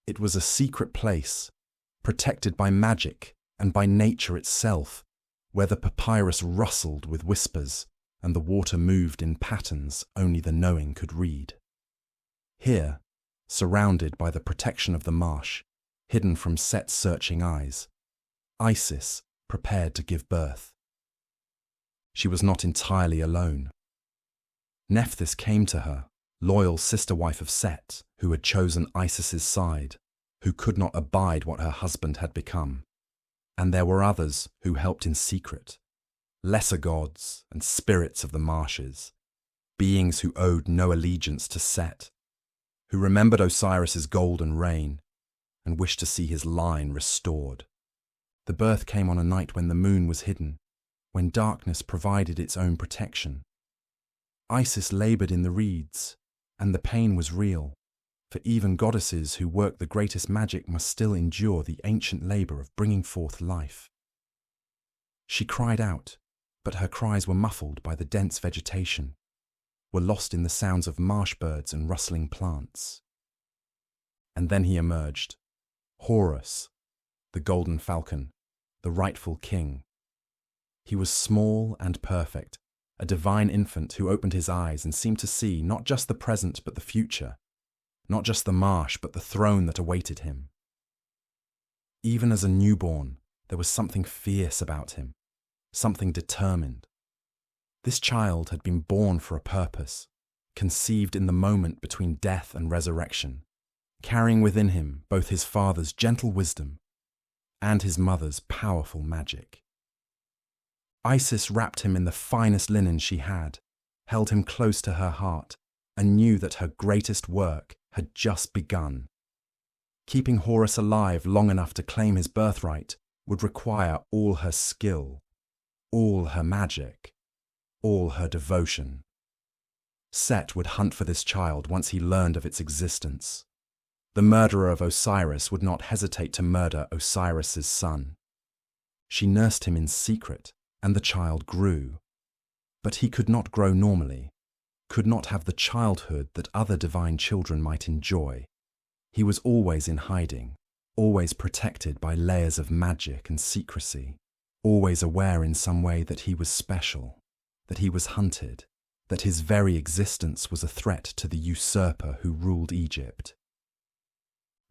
It was a secret place, protected by magic and by nature itself, where the papyrus rustled with whispers and the water moved in patterns only the knowing could read. Here, surrounded by the protection of the marsh, hidden from Set's searching eyes, Isis prepared to give birth. She was not entirely alone. Nephthys came to her, loyal sister-wife of Set, who had chosen Isis's side, who could not abide what her husband had become. And there were others who helped in secret, lesser gods and spirits of the marshes, beings who owed no allegiance to Set, who remembered Osiris's golden reign and wished to see his line restored. The birth came on a night when the moon was hidden, when darkness provided its own protection. Isis laboured in the reeds, and the pain was real, for even goddesses who work the greatest magic must still endure the ancient labour of bringing forth life. She cried out, but her cries were muffled by the dense vegetation, were lost in the sounds of marsh birds and rustling plants. And then he emerged, Horus, the golden falcon, the rightful king. He was small and perfect, a divine infant who opened his eyes and seemed to see not just the present but the future, not just the marsh but the throne that awaited him. Even as a newborn, there was something fierce about him, something determined. This child had been born for a purpose, conceived in the moment between death and resurrection, carrying within him both his father's gentle wisdom and his mother's powerful magic. Isis wrapped him in the finest linen she had, held him close to her heart, and knew that her greatest work had just begun. Keeping Horus alive long enough to claim his birthright would require all her skill, all her magic, all her devotion. Set would hunt for this child once he learned of its existence. The murderer of Osiris would not hesitate to murder Osiris's son. She nursed him in secret, and the child grew. But he could not grow normally, could not have the childhood that other divine children might enjoy. He was always in hiding, always protected by layers of magic and secrecy, always aware in some way that he was special, that he was hunted, that his very existence was a threat to the usurper who ruled Egypt.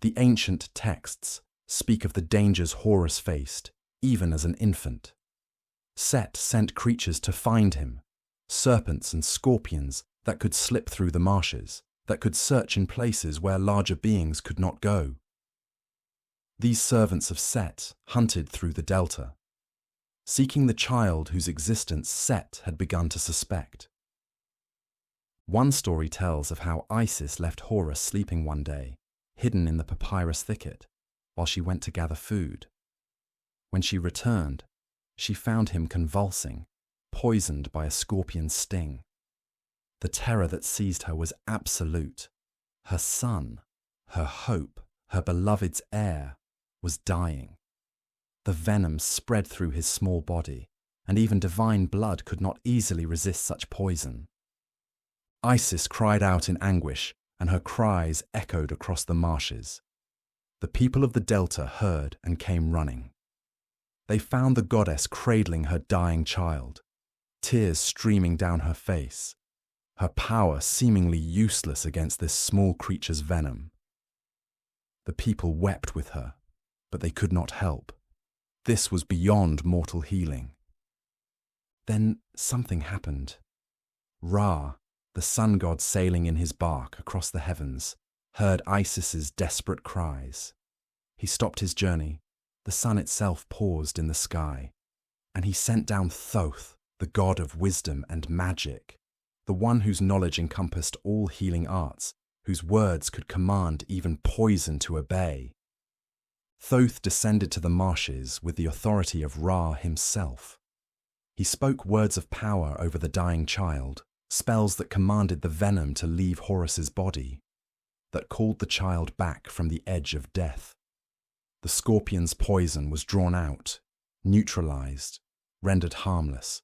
The ancient texts speak of the dangers Horus faced, even as an infant. Set sent creatures to find him, serpents and scorpions that could slip through the marshes, that could search in places where larger beings could not go. These servants of Set hunted through the delta, seeking the child whose existence Set had begun to suspect. One story tells of how Isis left Horus sleeping one day, hidden in the papyrus thicket, while she went to gather food. When she returned, she found him convulsing, poisoned by a scorpion's sting. The terror that seized her was absolute. Her son, her hope, her beloved's heir, was dying. The venom spread through his small body, and even divine blood could not easily resist such poison. Isis cried out in anguish, and her cries echoed across the marshes. The people of the delta heard and came running. They found the goddess cradling her dying child, tears streaming down her face, her power seemingly useless against this small creature's venom. The people wept with her, but they could not help. This was beyond mortal healing. Then something happened. Ra, the sun god sailing in his bark across the heavens, heard Isis's desperate cries. He stopped his journey. The sun itself paused in the sky, and he sent down Thoth, the god of wisdom and magic, the one whose knowledge encompassed all healing arts, whose words could command even poison to obey. Thoth descended to the marshes with the authority of Ra himself. He spoke words of power over the dying child, spells that commanded the venom to leave Horus's body, that called the child back from the edge of death. The scorpion's poison was drawn out, neutralized, rendered harmless,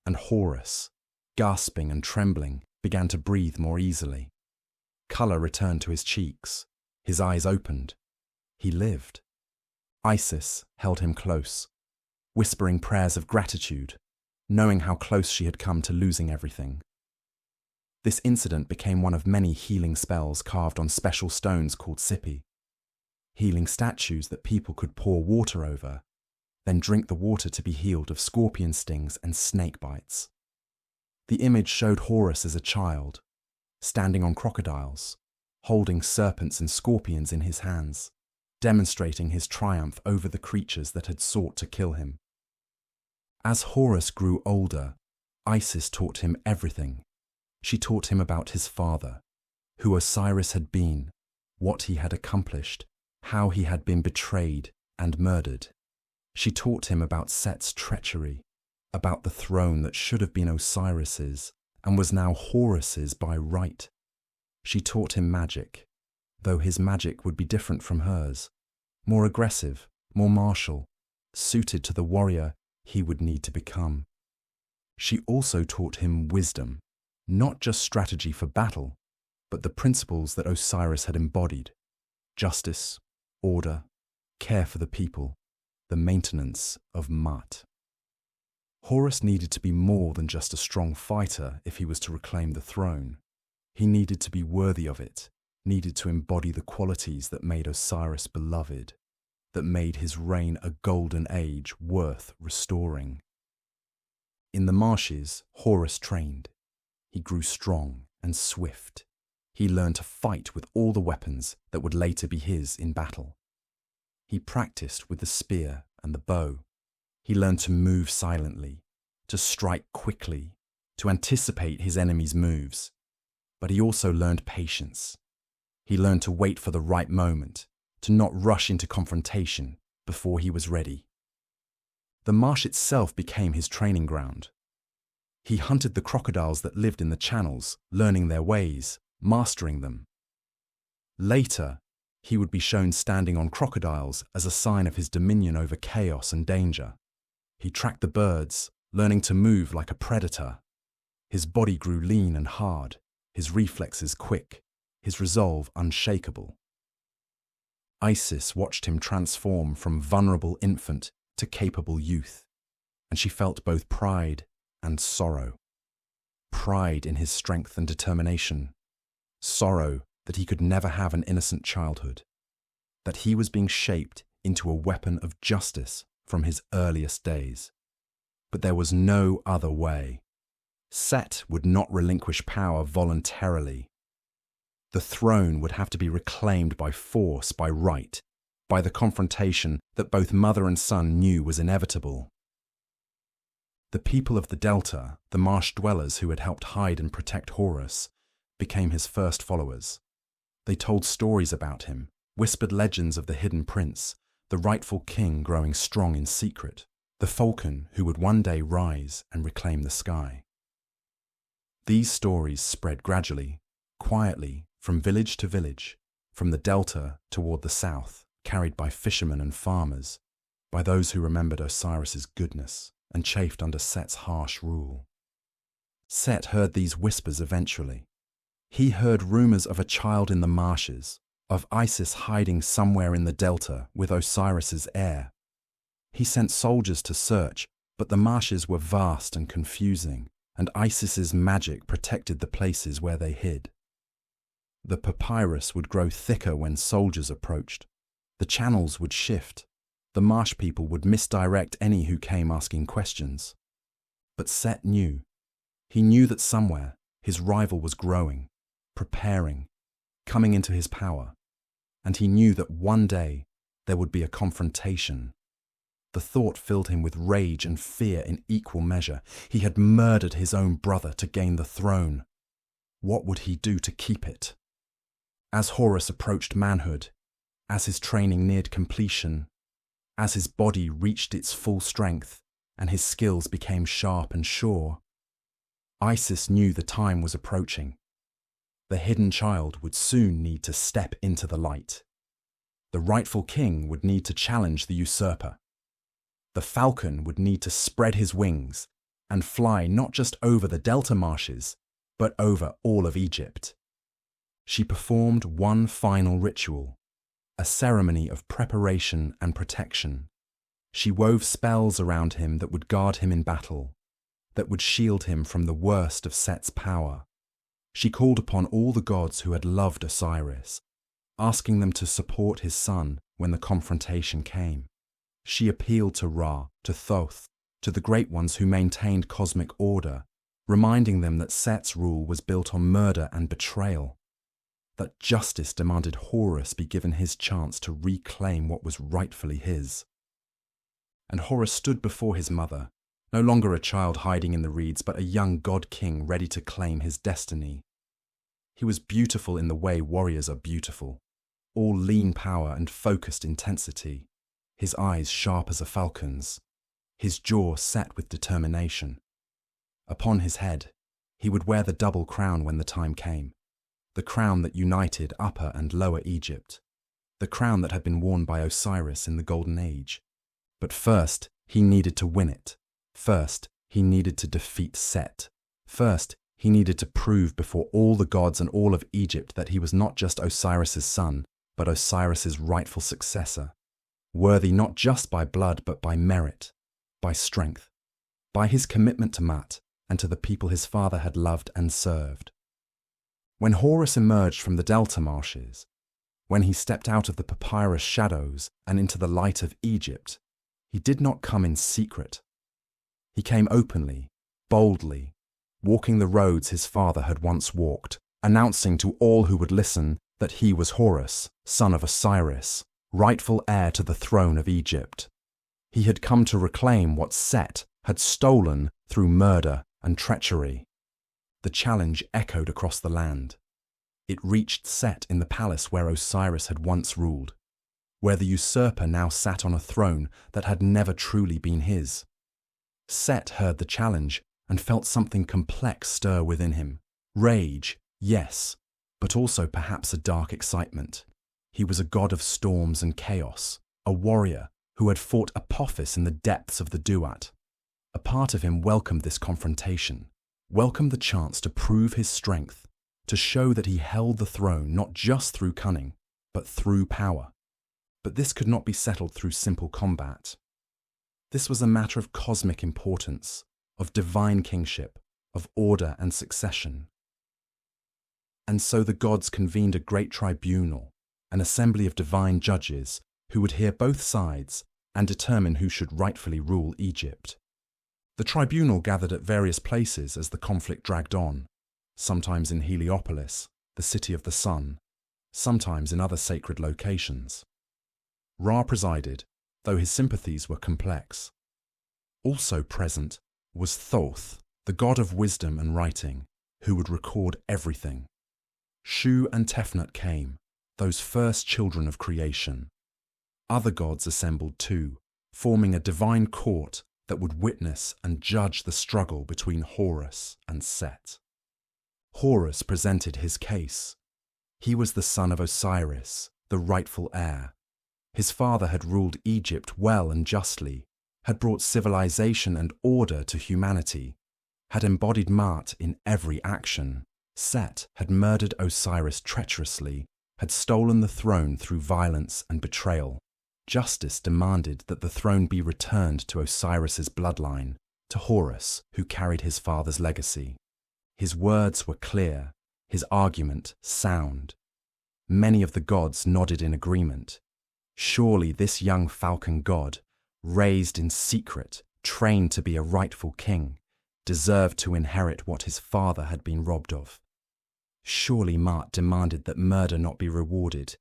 and Horus, gasping and trembling, began to breathe more easily. Colour returned to his cheeks, his eyes opened. He lived. Isis held him close, whispering prayers of gratitude, knowing how close she had come to losing everything. This incident became one of many healing spells carved on special stones called sipi, healing statues that people could pour water over, then drink the water to be healed of scorpion stings and snake bites. The image showed Horus as a child, standing on crocodiles, holding serpents and scorpions in his hands, demonstrating his triumph over the creatures that had sought to kill him. As Horus grew older, Isis taught him everything. She taught him about his father, who Osiris had been, what he had accomplished, how he had been betrayed and murdered. She taught him about Set's treachery, about the throne that should have been Osiris's and was now Horus's by right. She taught him magic, though his magic would be different from hers, more aggressive, more martial, suited to the warrior he would need to become. She also taught him wisdom, not just strategy for battle, but the principles that Osiris had embodied: justice, order, care for the people, the maintenance of Ma'at. Horus needed to be more than just a strong fighter if he was to reclaim the throne. He needed to be worthy of it, needed to embody the qualities that made Osiris beloved, that made his reign a golden age worth restoring. In the marshes, Horus trained. He grew strong and swift. He learned to fight with all the weapons that would later be his in battle. He practiced with the spear and the bow. He learned to move silently, to strike quickly, to anticipate his enemy's moves. But he also learned patience. He learned to wait for the right moment, to not rush into confrontation before he was ready. The marsh itself became his training ground. He hunted the crocodiles that lived in the channels, learning their ways, mastering them. Later, he would be shown standing on crocodiles as a sign of his dominion over chaos and danger. He tracked the birds, learning to move like a predator. His body grew lean and hard, his reflexes quick, his resolve unshakable. Isis watched him transform from vulnerable infant to capable youth, and she felt both pride and sorrow. Pride in his strength and determination, sorrow that he could never have an innocent childhood, that he was being shaped into a weapon of justice from his earliest days. But there was no other way. Set would not relinquish power voluntarily. The throne would have to be reclaimed by force, by right, by the confrontation that both mother and son knew was inevitable. The people of the Delta, the marsh dwellers who had helped hide and protect Horus, became his first followers. They told stories about him, whispered legends of the hidden prince, the rightful king growing strong in secret, the falcon who would one day rise and reclaim the sky. These stories spread gradually, quietly, from village to village, from the Delta toward the south, carried by fishermen and farmers, by those who remembered Osiris's goodness and chafed under Set's harsh rule. Set heard these whispers eventually. He heard rumors of a child in the marshes, of Isis hiding somewhere in the Delta with Osiris's heir. He sent soldiers to search, but the marshes were vast and confusing, and Isis's magic protected the places where they hid. The papyrus would grow thicker when soldiers approached. The channels would shift. The marsh people would misdirect any who came asking questions. But Set knew. He knew that somewhere his rival was growing, preparing, coming into his power, and he knew that one day there would be a confrontation. The thought filled him with rage and fear in equal measure. He had murdered his own brother to gain the throne. What would he do to keep it? As Horus approached manhood, as his training neared completion, as his body reached its full strength and his skills became sharp and sure, Isis knew the time was approaching. The hidden child would soon need to step into the light. The rightful king would need to challenge the usurper. The falcon would need to spread his wings and fly not just over the Delta marshes, but over all of Egypt. She performed one final ritual, a ceremony of preparation and protection. She wove spells around him that would guard him in battle, that would shield him from the worst of Set's power. She called upon all the gods who had loved Osiris, asking them to support his son when the confrontation came. She appealed to Ra, to Thoth, to the great ones who maintained cosmic order, reminding them that Set's rule was built on murder and betrayal, that justice demanded Horus be given his chance to reclaim what was rightfully his. And Horus stood before his mother, no longer a child hiding in the reeds, but a young god-king ready to claim his destiny. He was beautiful in the way warriors are beautiful, all lean power and focused intensity, his eyes sharp as a falcon's, his jaw set with determination. Upon his head, he would wear the double crown when the time came, the crown that united Upper and Lower Egypt, the crown that had been worn by Osiris in the Golden Age. But first, he needed to win it. First, he needed to defeat Set. First, he needed to prove before all the gods and all of Egypt that he was not just Osiris's son, but Osiris's rightful successor, worthy not just by blood but by merit, by strength, by his commitment to Ma'at and to the people his father had loved and served. When Horus emerged from the delta marshes, when he stepped out of the papyrus shadows and into the light of Egypt, he did not come in secret. He came openly, boldly, walking the roads his father had once walked, announcing to all who would listen that he was Horus, son of Osiris, rightful heir to the throne of Egypt. He had come to reclaim what Set had stolen through murder and treachery. The challenge echoed across the land. It reached Set in the palace where Osiris had once ruled, where the usurper now sat on a throne that had never truly been his. Set heard the challenge and felt something complex stir within him. Rage, yes, but also perhaps a dark excitement. He was a god of storms and chaos, a warrior who had fought Apophis in the depths of the Duat. A part of him welcomed this confrontation, welcomed the chance to prove his strength, to show that he held the throne not just through cunning, but through power. But this could not be settled through simple combat. This was a matter of cosmic importance, of divine kingship, of order and succession. And so the gods convened a great tribunal, an assembly of divine judges who would hear both sides and determine who should rightfully rule Egypt. The tribunal gathered at various places as the conflict dragged on, sometimes in Heliopolis, the city of the sun, sometimes in other sacred locations. Ra presided, though his sympathies were complex. Also present was Thoth, the god of wisdom and writing, who would record everything. Shu and Tefnut came, those first children of creation. Other gods assembled too, forming a divine court that would witness and judge the struggle between Horus and Set. Horus presented his case. He was the son of Osiris, the rightful heir. His father had ruled Egypt well and justly, had brought civilization and order to humanity, had embodied Ma'at in every action. Set had murdered Osiris treacherously, had stolen the throne through violence and betrayal. Justice demanded that the throne be returned to Osiris's bloodline, to Horus, who carried his father's legacy. His words were clear, his argument sound. Many of the gods nodded in agreement. Surely this young falcon god, raised in secret, trained to be a rightful king, deserved to inherit what his father had been robbed of. Surely Ma'at demanded that murder not be rewarded,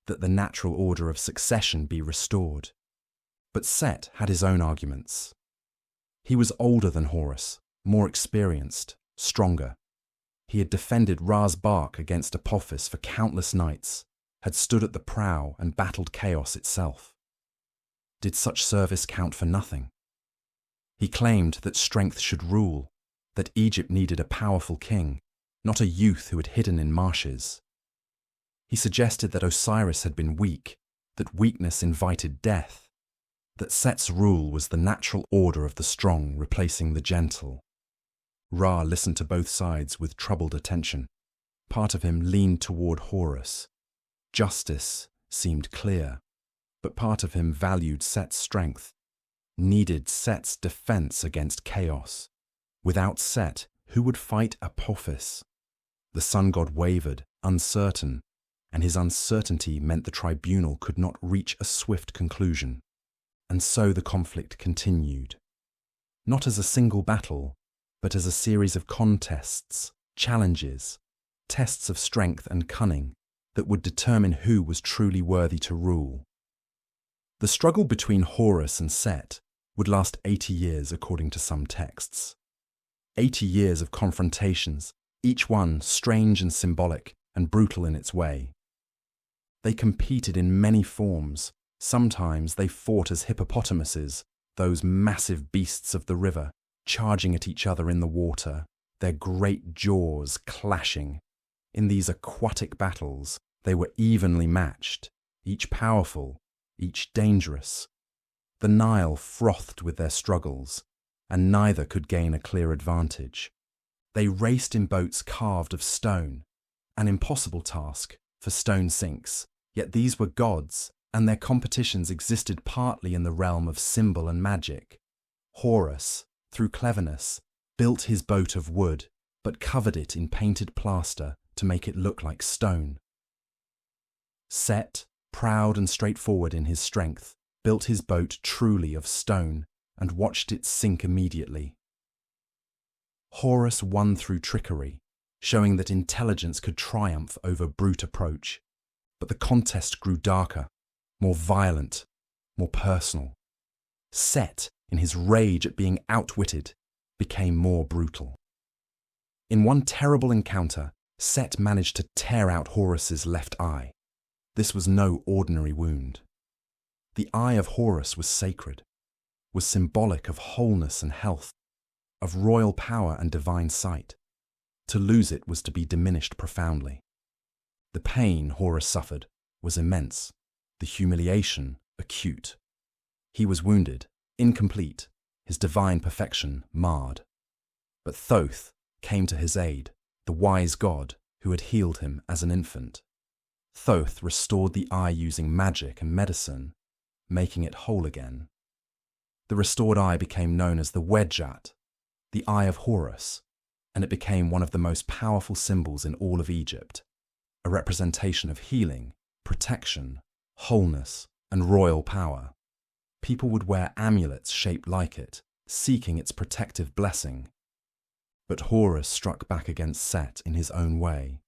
that the natural order of succession be restored. But Set had his own arguments. He was older than Horus, more experienced, stronger. He had defended Ra's bark against Apophis for countless nights, had stood at the prow and battled chaos itself. Did such service count for nothing? He claimed that strength should rule, that Egypt needed a powerful king, not a youth who had hidden in marshes. He suggested that Osiris had been weak, that weakness invited death, that Set's rule was the natural order of the strong replacing the gentle. Ra listened to both sides with troubled attention. Part of him leaned toward Horus. Justice seemed clear, but part of him valued Set's strength, needed Set's defense against chaos. Without Set, who would fight Apophis? The sun god wavered, uncertain, and his uncertainty meant the tribunal could not reach a swift conclusion. And so the conflict continued. Not as a single battle, but as a series of contests, challenges, tests of strength and cunning that would determine who was truly worthy to rule. The struggle between Horus and Set would last 80 years according to some texts. 80 years of confrontations, each one strange and symbolic and brutal in its way. They competed in many forms, Sometimes they fought as hippopotamuses, those massive beasts of the river, charging at each other in the water, their great jaws clashing. In these aquatic battles, they were evenly matched, each powerful, each dangerous. The Nile frothed with their struggles, and neither could gain a clear advantage. They raced in boats carved of stone, an impossible task for stone sinks, yet these were gods, and their competitions existed partly in the realm of symbol and magic. Horus, through cleverness, built his boat of wood, but covered it in painted plaster to make it look like stone. Set, proud and straightforward in his strength, built his boat truly of stone and watched it sink immediately. Horus won through trickery, showing that intelligence could triumph over brute approach. But the contest grew darker, more violent, more personal. Set, in his rage at being outwitted, became more brutal. In one terrible encounter, Set managed to tear out Horus's left eye. This was no ordinary wound. The eye of Horus was sacred, was symbolic of wholeness and health, of royal power and divine sight. To lose it was to be diminished profoundly. The pain Horus suffered was immense, the humiliation acute. He was wounded, incomplete, his divine perfection marred. But Thoth came to his aid, the wise god who had healed him as an infant. Thoth restored the eye using magic and medicine, making it whole again. The restored eye became known as the Wedjat, the Eye of Horus, and it became one of the most powerful symbols in all of Egypt, a representation of healing, protection, wholeness, and royal power. People would wear amulets shaped like it, seeking its protective blessing. But Horus struck back against Set in his own way.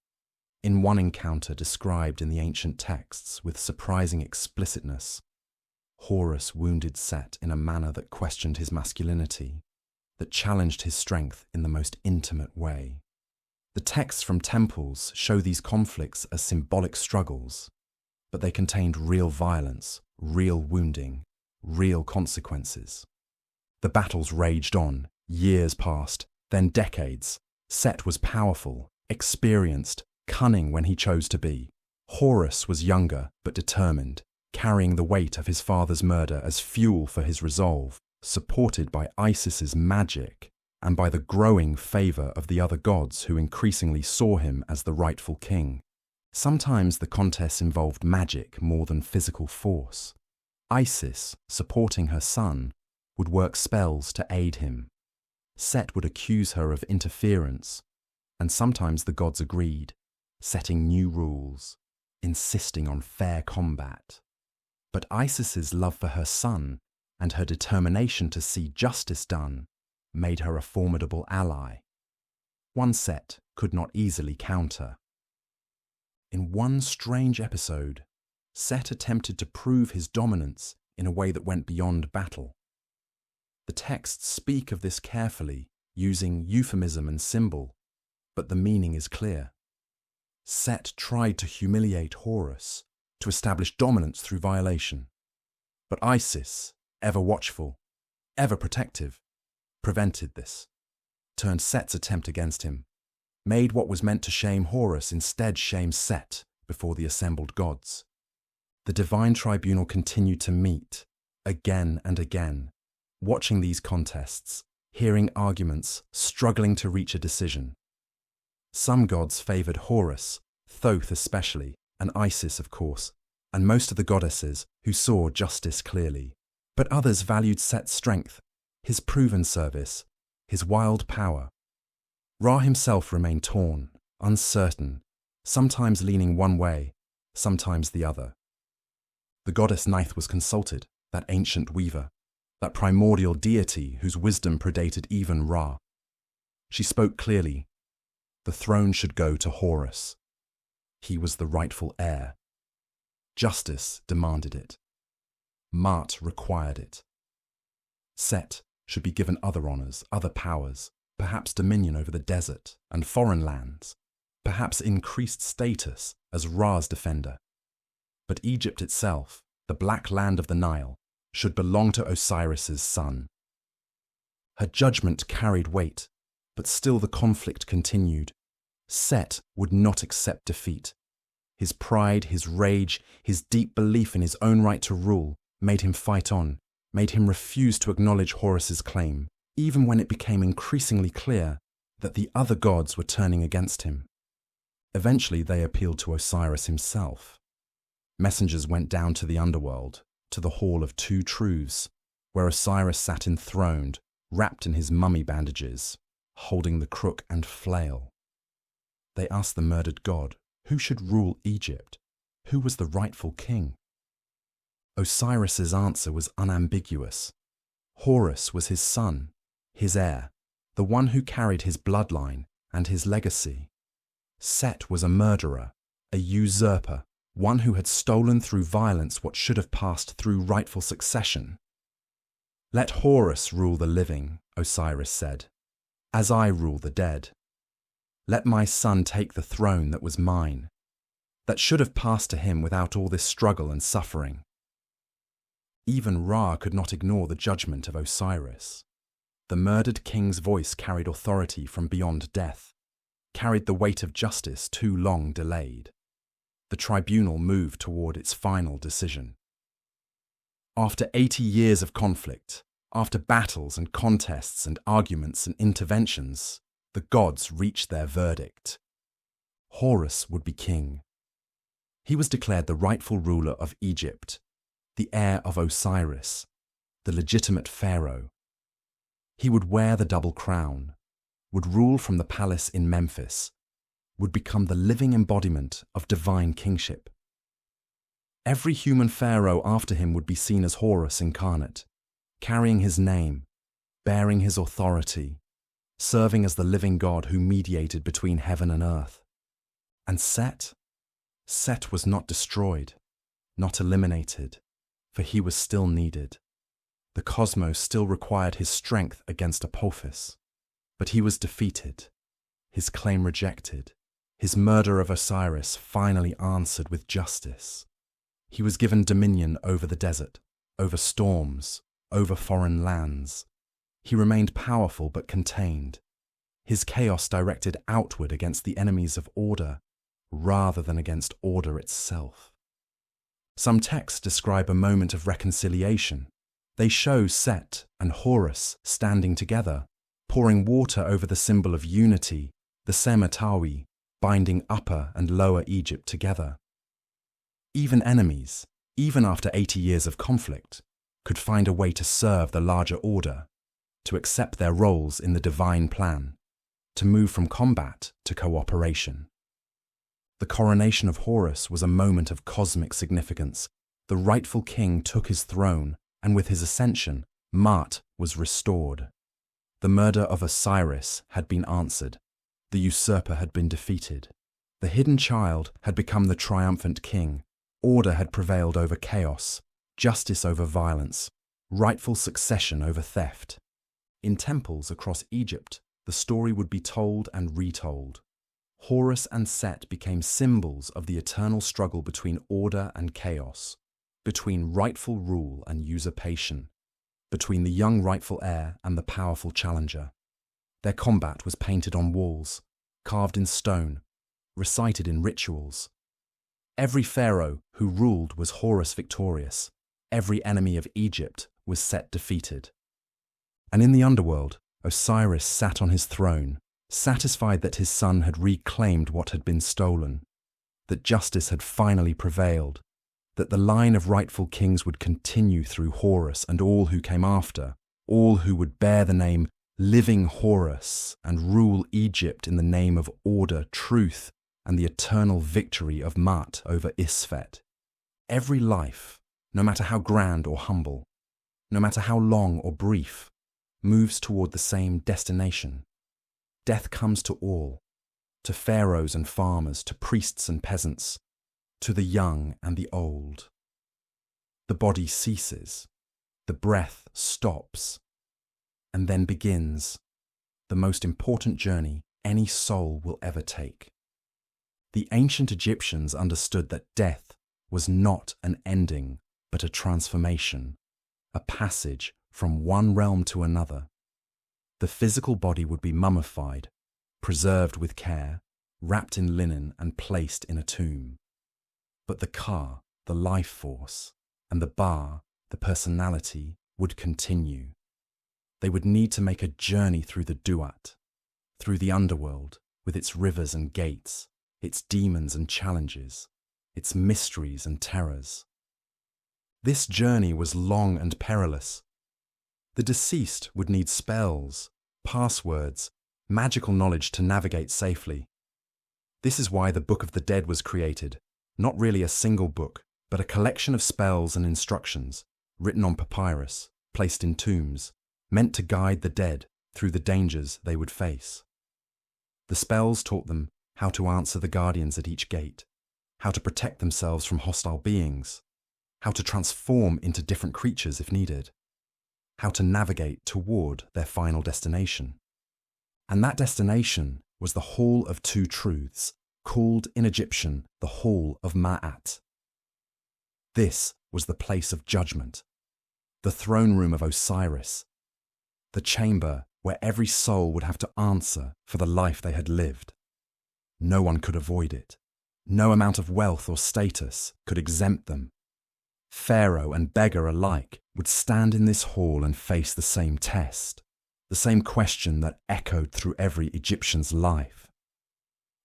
In one encounter described in the ancient texts with surprising explicitness, Horus wounded Set in a manner that questioned his masculinity, that challenged his strength in the most intimate way. The texts from temples show these conflicts as symbolic struggles, but they contained real violence, real wounding, real consequences. The battles raged on, years passed, then decades. Set was powerful, experienced, cunning when he chose to be. Horus was younger but determined, carrying the weight of his father's murder as fuel for his resolve, supported by Isis's magic and by the growing favour of the other gods who increasingly saw him as the rightful king. Sometimes the contests involved magic more than physical force. Isis, supporting her son, would work spells to aid him. Set would accuse her of interference, and sometimes the gods agreed, setting new rules, insisting on fair combat. But Isis's love for her son and her determination to see justice done made her a formidable ally. One Set could not easily counter. In one strange episode, Set attempted to prove his dominance in a way that went beyond battle. The texts speak of this carefully, using euphemism and symbol, but the meaning is clear. Set tried to humiliate Horus, to establish dominance through violation. But Isis, ever watchful, ever protective, prevented this, turned Set's attempt against him, made what was meant to shame Horus instead shame Set before the assembled gods. The divine tribunal continued to meet, again and again, watching these contests, hearing arguments, struggling to reach a decision. Some gods favoured Horus, Thoth especially, and Isis of course, and most of the goddesses who saw justice clearly. But others valued Set's strength, his proven service, his wild power. Ra himself remained torn, uncertain, sometimes leaning one way, sometimes the other. The goddess Neith was consulted, that ancient weaver, that primordial deity whose wisdom predated even Ra. She spoke clearly. The throne should go to Horus. He was the rightful heir. Justice demanded it. Ma'at required it. Set should be given other honours, other powers, perhaps dominion over the desert and foreign lands, perhaps increased status as Ra's defender. But Egypt itself, the black land of the Nile, should belong to Osiris's son. Her judgment carried weight, but still the conflict continued. Set would not accept defeat. His pride, his rage, his deep belief in his own right to rule made him fight on, made him refuse to acknowledge Horus's claim, even when it became increasingly clear that the other gods were turning against him. Eventually they appealed to Osiris himself. Messengers went down to the underworld, to the Hall of Two Truths, where Osiris sat enthroned, wrapped in his mummy bandages, holding the crook and flail. They asked the murdered god who should rule Egypt, who was the rightful king. Osiris's answer was unambiguous. Horus was his son, his heir, the one who carried his bloodline and his legacy. Set was a murderer, a usurper, one who had stolen through violence what should have passed through rightful succession. "Let Horus rule the living," Osiris said, "as I rule the dead. Let my son take the throne that was mine, that should have passed to him without all this struggle and suffering." Even Ra could not ignore the judgment of Osiris. The murdered king's voice carried authority from beyond death, carried the weight of justice too long delayed. The tribunal moved toward its final decision. After 80 years of conflict, after battles and contests and arguments and interventions, the gods reached their verdict. Horus would be king. He was declared the rightful ruler of Egypt, the heir of Osiris, the legitimate pharaoh. He would wear the double crown, would rule from the palace in Memphis, would become the living embodiment of divine kingship. Every human pharaoh after him would be seen as Horus incarnate, carrying his name, bearing his authority, serving as the living God who mediated between heaven and earth. And Set was not destroyed, not eliminated, for he was still needed. The cosmos still required his strength against Apophis, but he was defeated, his claim rejected, his murder of Osiris finally answered with justice. He was given dominion over the desert, over storms, over foreign lands. He remained powerful but contained, his chaos directed outward against the enemies of order, rather than against order itself. Some texts describe a moment of reconciliation. They show Set and Horus standing together, pouring water over the symbol of unity, the Sematawi, binding Upper and Lower Egypt together. Even enemies, even after 80 years of conflict, could find a way to serve the larger order, to accept their roles in the divine plan, to move from combat to cooperation. The coronation of Horus was a moment of cosmic significance. The rightful king took his throne, and with his ascension, Ma'at was restored. The murder of Osiris had been answered. The usurper had been defeated. The hidden child had become the triumphant king. Order had prevailed over chaos, justice over violence, rightful succession over theft. In temples across Egypt, the story would be told and retold. Horus and Set became symbols of the eternal struggle between order and chaos, between rightful rule and usurpation, between the young rightful heir and the powerful challenger. Their combat was painted on walls, carved in stone, recited in rituals. Every pharaoh who ruled was Horus victorious. Every enemy of Egypt was Set defeated. And in the underworld, Osiris sat on his throne, satisfied that his son had reclaimed what had been stolen, that justice had finally prevailed, that the line of rightful kings would continue through Horus and all who came after, all who would bear the name Living Horus and rule Egypt in the name of order, truth, and the eternal victory of Ma'at over Isfet. Every life, no matter how grand or humble, no matter how long or brief, moves toward the same destination. Death comes to all, to pharaohs and farmers, to priests and peasants, to the young and the old. The body ceases, the breath stops, and then begins the most important journey any soul will ever take. The ancient Egyptians understood that death was not an ending, but a transformation, a passage from one realm to another. The physical body would be mummified, preserved with care, wrapped in linen and placed in a tomb. But the ka, the life force, and the ba, the personality, would continue. They would need to make a journey through the duat, through the underworld, with its rivers and gates, its demons and challenges, its mysteries and terrors. This journey was long and perilous. The deceased would need spells, passwords, magical knowledge to navigate safely. This is why the Book of the Dead was created, not really a single book, but a collection of spells and instructions, written on papyrus, placed in tombs, meant to guide the dead through the dangers they would face. The spells taught them how to answer the guardians at each gate, how to protect themselves from hostile beings, how to transform into different creatures if needed, how to navigate toward their final destination. And that destination was the Hall of Two Truths, called in Egyptian the Hall of Ma'at. This was the place of judgment, the throne room of Osiris, the chamber where every soul would have to answer for the life they had lived. No one could avoid it. No amount of wealth or status could exempt them. Pharaoh and beggar alike would stand in this hall and face the same test, the same question that echoed through every Egyptian's life.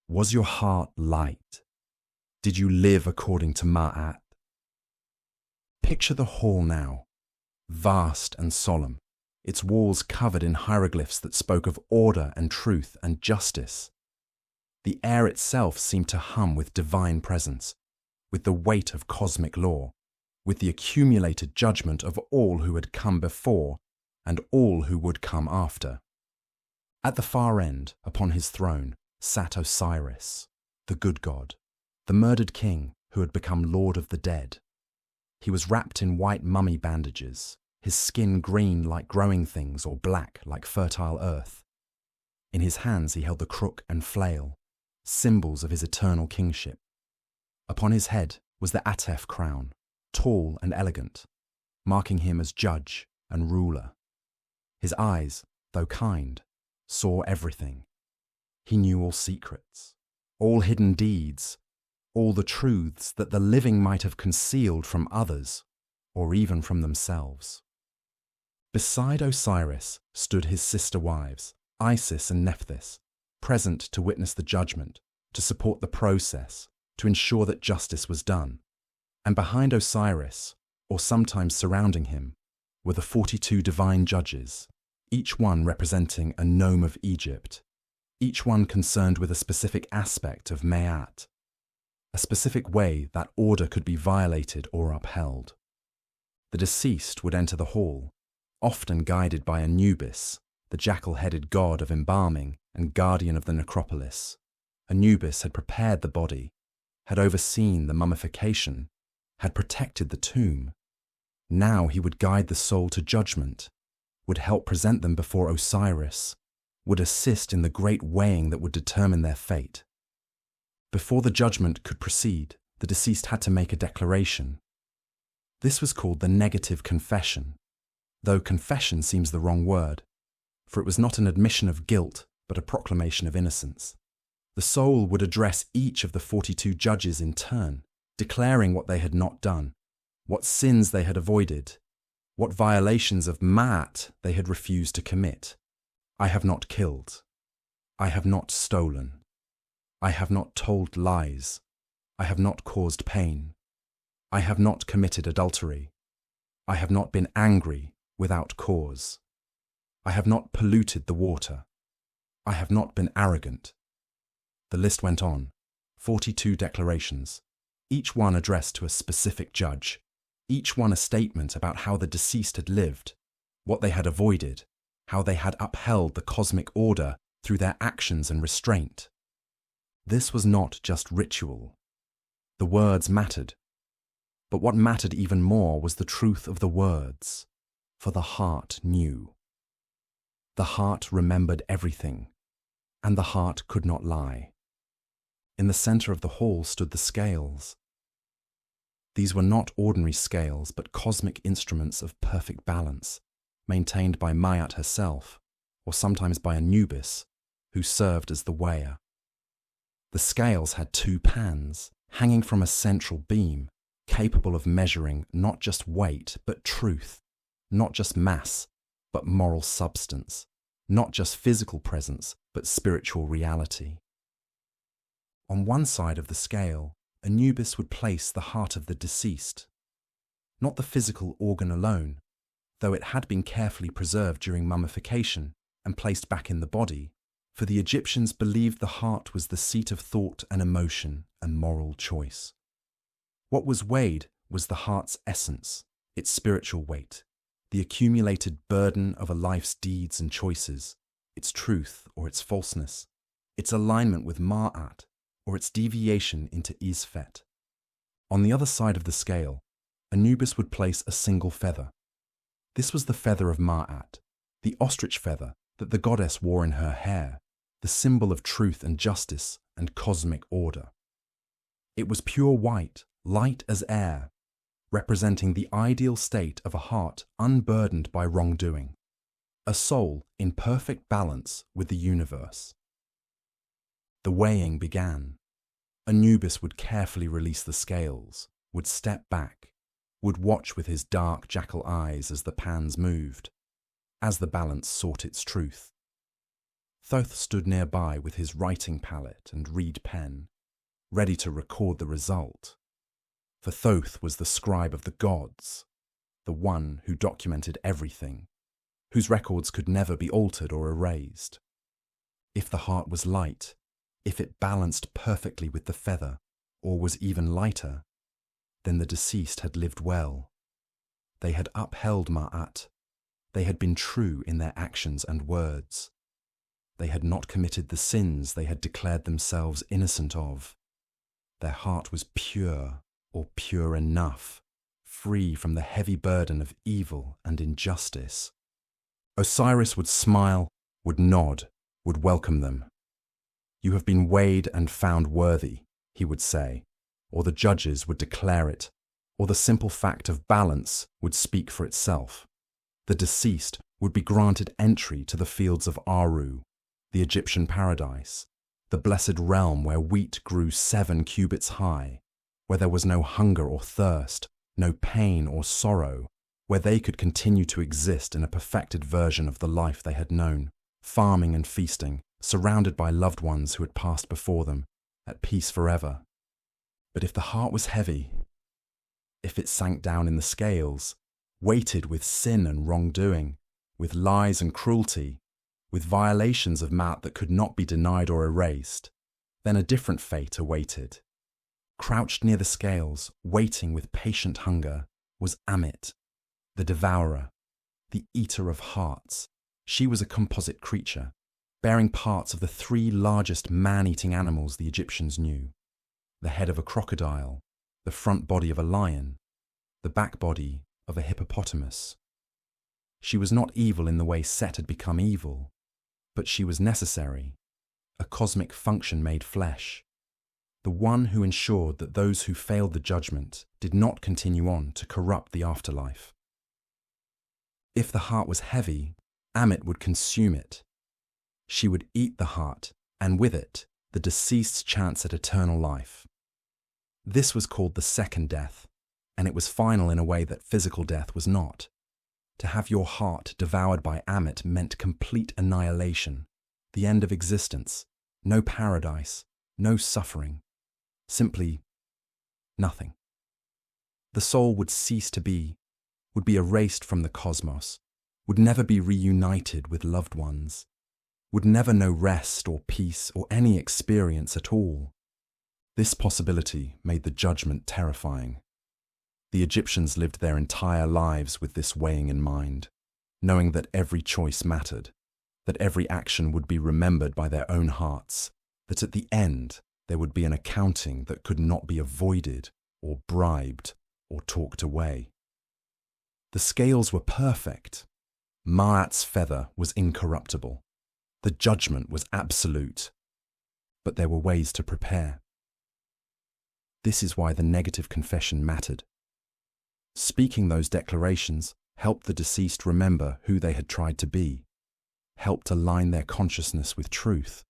Was your heart light? Did you live according to Ma'at? Picture the hall now, vast and solemn, its walls covered in hieroglyphs that spoke of order and truth and justice. The air itself seemed to hum with divine presence, with the weight of cosmic law, with the accumulated judgment of all who had come before and all who would come after. At the far end, upon his throne, sat Osiris, the good god, the murdered king who had become lord of the dead. He was wrapped in white mummy bandages, his skin green like growing things or black like fertile earth. In his hands he held the crook and flail, symbols of his eternal kingship. Upon his head was the Atef crown, tall and elegant, marking him as judge and ruler. His eyes, though kind, saw everything. He knew all secrets, all hidden deeds, all the truths that the living might have concealed from others, or even from themselves. Beside Osiris stood his sister wives, Isis and Nephthys, present to witness the judgment, to support the process, to ensure that justice was done. And behind Osiris, or sometimes surrounding him, were the 42 divine judges, each one representing a nome of Egypt, each one concerned with a specific aspect of Ma'at, a specific way that order could be violated or upheld. The deceased would enter the hall, often guided by Anubis, the jackal-headed god of embalming and guardian of the necropolis. Anubis had prepared the body, had overseen the mummification, had protected the tomb. Now he would guide the soul to judgment, would help present them before Osiris, would assist in the great weighing that would determine their fate. Before the judgment could proceed, the deceased had to make a declaration. This was called the negative confession, though confession seems the wrong word, for it was not an admission of guilt, but a proclamation of innocence. The soul would address each of the 42 judges in turn, declaring what they had not done, what sins they had avoided, what violations of Ma'at they had refused to commit. I have not killed. I have not stolen. I have not told lies. I have not caused pain. I have not committed adultery. I have not been angry without cause. I have not polluted the water. I have not been arrogant. The list went on, 42 declarations, each one addressed to a specific judge, each one a statement about how the deceased had lived, what they had avoided, how they had upheld the cosmic order through their actions and restraint. This was not just ritual. The words mattered. But what mattered even more was the truth of the words, for the heart knew. The heart remembered everything, and the heart could not lie. In the center of the hall stood the scales. These were not ordinary scales, but cosmic instruments of perfect balance, maintained by Ma'at herself, or sometimes by Anubis, who served as the weigher. The scales had two pans, hanging from a central beam, capable of measuring not just weight, but truth, not just mass, but moral substance, not just physical presence, but spiritual reality. On one side of the scale, Anubis would place the heart of the deceased. Not the physical organ alone, though it had been carefully preserved during mummification and placed back in the body, for the Egyptians believed the heart was the seat of thought and emotion and moral choice. What was weighed was the heart's essence, its spiritual weight, the accumulated burden of a life's deeds and choices, its truth or its falseness, its alignment with Ma'at or its deviation into Isfet. On the other side of the scale, Anubis would place a single feather. This was the feather of Ma'at, the ostrich feather that the goddess wore in her hair, the symbol of truth and justice and cosmic order. It was pure white, light as air, representing the ideal state of a heart unburdened by wrongdoing, a soul in perfect balance with the universe. The weighing began. Anubis would carefully release the scales, would step back, would watch with his dark jackal eyes as the pans moved, as the balance sought its truth. Thoth stood nearby with his writing palette and reed pen, ready to record the result. For Thoth was the scribe of the gods, the one who documented everything, whose records could never be altered or erased. If the heart was light, if it balanced perfectly with the feather, or was even lighter, then the deceased had lived well. They had upheld Ma'at. They had been true in their actions and words. They had not committed the sins they had declared themselves innocent of. Their heart was pure, or pure enough, free from the heavy burden of evil and injustice. Osiris would smile, would nod, would welcome them. "You have been weighed and found worthy," he would say, or the judges would declare it, or the simple fact of balance would speak for itself. The deceased would be granted entry to the fields of Aru, the Egyptian paradise, the blessed realm where wheat grew 7 cubits high, where there was no hunger or thirst, no pain or sorrow, where they could continue to exist in a perfected version of the life they had known, farming and feasting, surrounded by loved ones who had passed before them, at peace forever. But if the heart was heavy, if it sank down in the scales, weighted with sin and wrongdoing, with lies and cruelty, with violations of Ma'at that could not be denied or erased, then a different fate awaited. Crouched near the scales, waiting with patient hunger, was Amit, the devourer, the eater of hearts. She was a composite creature, bearing parts of the 3 largest man-eating animals the Egyptians knew: the head of a crocodile, the front body of a lion, the back body of a hippopotamus. She was not evil in the way Set had become evil, but she was necessary, a cosmic function made flesh, the one who ensured that those who failed the judgment did not continue on to corrupt the afterlife. If the heart was heavy, Amit would consume it. She would eat the heart, and with it, the deceased's chance at eternal life. This was called the second death, and it was final in a way that physical death was not. To have your heart devoured by Amit meant complete annihilation, the end of existence, no paradise, no suffering, simply nothing. The soul would cease to be, would be erased from the cosmos, would never be reunited with loved ones, would never know rest or peace or any experience at all. This possibility made the judgment terrifying. The Egyptians lived their entire lives with this weighing in mind, knowing that every choice mattered, that every action would be remembered by their own hearts, that at the end there would be an accounting that could not be avoided or bribed or talked away. The scales were perfect. Ma'at's feather was incorruptible. The judgment was absolute. But there were ways to prepare. This is why the negative confession mattered. Speaking those declarations helped the deceased remember who they had tried to be, helped align their consciousness with truth,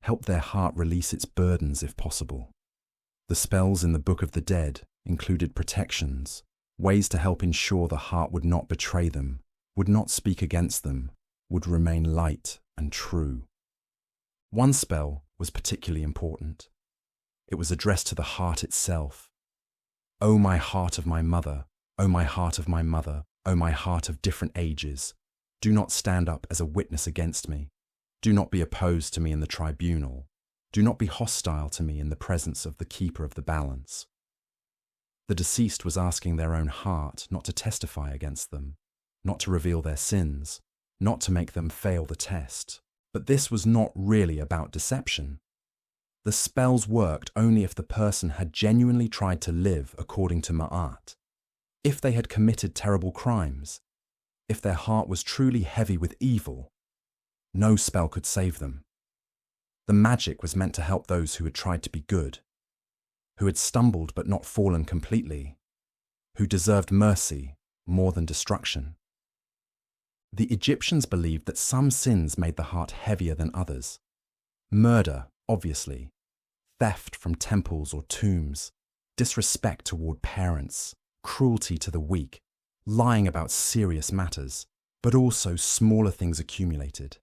helped their heart release its burdens if possible. The spells in the Book of the Dead included protections, ways to help ensure the heart would not betray them, would not speak against them, would remain light and true. One spell was particularly important. It was addressed to the heart itself. "O my heart of my mother, O my heart of my mother, O my heart of different ages, do not stand up as a witness against me. Do not be opposed to me in the tribunal. Do not be hostile to me in the presence of the keeper of the balance." The deceased was asking their own heart not to testify against them, not to reveal their sins, not to make them fail the test. But this was not really about deception. The spells worked only if the person had genuinely tried to live according to Ma'at, if they had committed terrible crimes, if their heart was truly heavy with evil. No spell could save them. The magic was meant to help those who had tried to be good, who had stumbled but not fallen completely, who deserved mercy more than destruction. The Egyptians believed that some sins made the heart heavier than others. Murder, obviously, theft from temples or tombs, disrespect toward parents, cruelty to the weak, lying about serious matters, but also smaller things accumulated.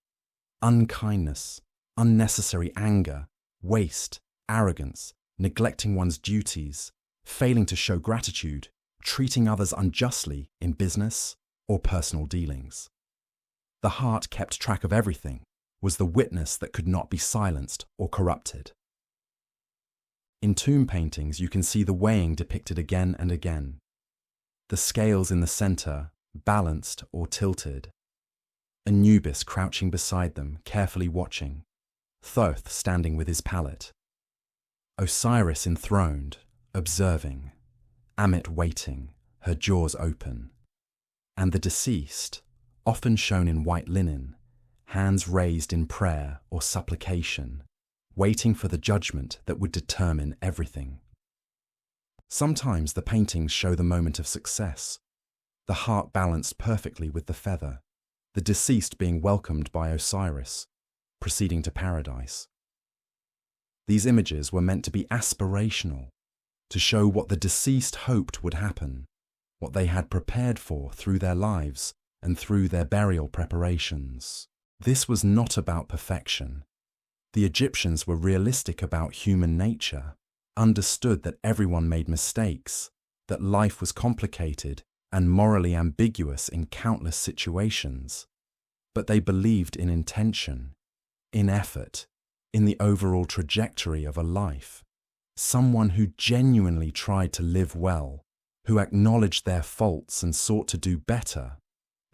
Unkindness, unnecessary anger, waste, arrogance, neglecting one's duties, failing to show gratitude, treating others unjustly in business or personal dealings. The heart kept track of everything, was the witness that could not be silenced or corrupted. In tomb paintings, you can see the weighing depicted again and again. The scales in the center, balanced or tilted. Anubis crouching beside them, carefully watching. Thoth standing with his palette. Osiris enthroned, observing. Ammit waiting, her jaws open. And the deceased, often shown in white linen, hands raised in prayer or supplication, waiting for the judgment that would determine everything. Sometimes the paintings show the moment of success, the heart balanced perfectly with the feather, the deceased being welcomed by Osiris, proceeding to paradise. These images were meant to be aspirational, to show what the deceased hoped would happen, what they had prepared for through their lives and through their burial preparations. This was not about perfection. The Egyptians were realistic about human nature, understood that everyone made mistakes, that life was complicated and morally ambiguous in countless situations. But they believed in intention, in effort, in the overall trajectory of a life. Someone who genuinely tried to live well, who acknowledged their faults and sought to do better,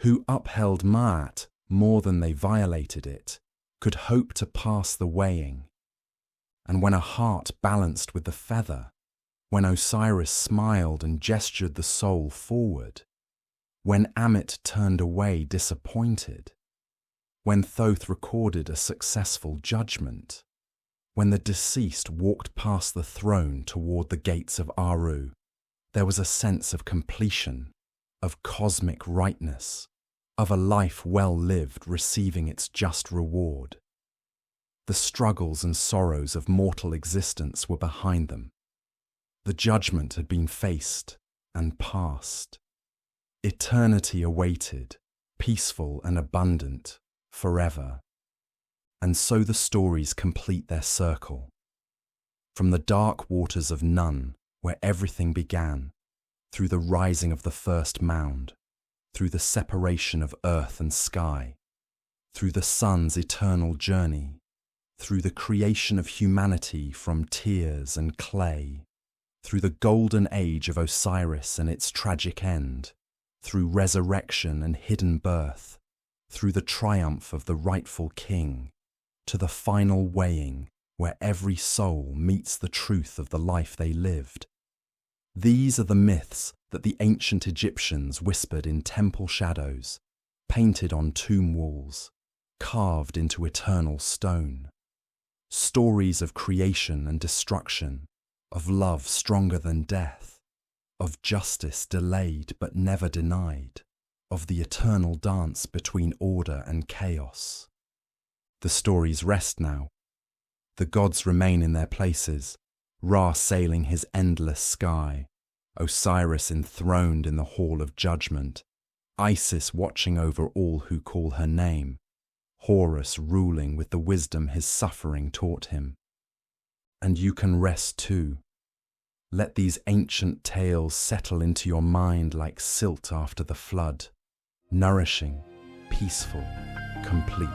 who upheld Ma'at more than they violated it, could hope to pass the weighing. And when a heart balanced with the feather, when Osiris smiled and gestured the soul forward, when Ammit turned away disappointed, when Thoth recorded a successful judgment, when the deceased walked past the throne toward the gates of Aru, there was a sense of completion, of cosmic rightness, of a life well lived receiving its just reward. The struggles and sorrows of mortal existence were behind them. The judgment had been faced and passed. Eternity awaited, peaceful and abundant, forever. And so the stories complete their circle. From the dark waters of Nun, where everything began, through the rising of the first mound, through the separation of earth and sky, through the sun's eternal journey, through the creation of humanity from tears and clay, through the golden age of Osiris and its tragic end, through resurrection and hidden birth, through the triumph of the rightful king, to the final weighing where every soul meets the truth of the life they lived. These are the myths that the ancient Egyptians whispered in temple shadows, painted on tomb walls, carved into eternal stone. Stories of creation and destruction, of love stronger than death, of justice delayed but never denied, of the eternal dance between order and chaos. The stories rest now. The gods remain in their places, Ra sailing his endless sky, Osiris enthroned in the hall of judgment, Isis watching over all who call her name, Horus ruling with the wisdom his suffering taught him. And you can rest too. Let these ancient tales settle into your mind like silt after the flood, nourishing, peaceful, complete.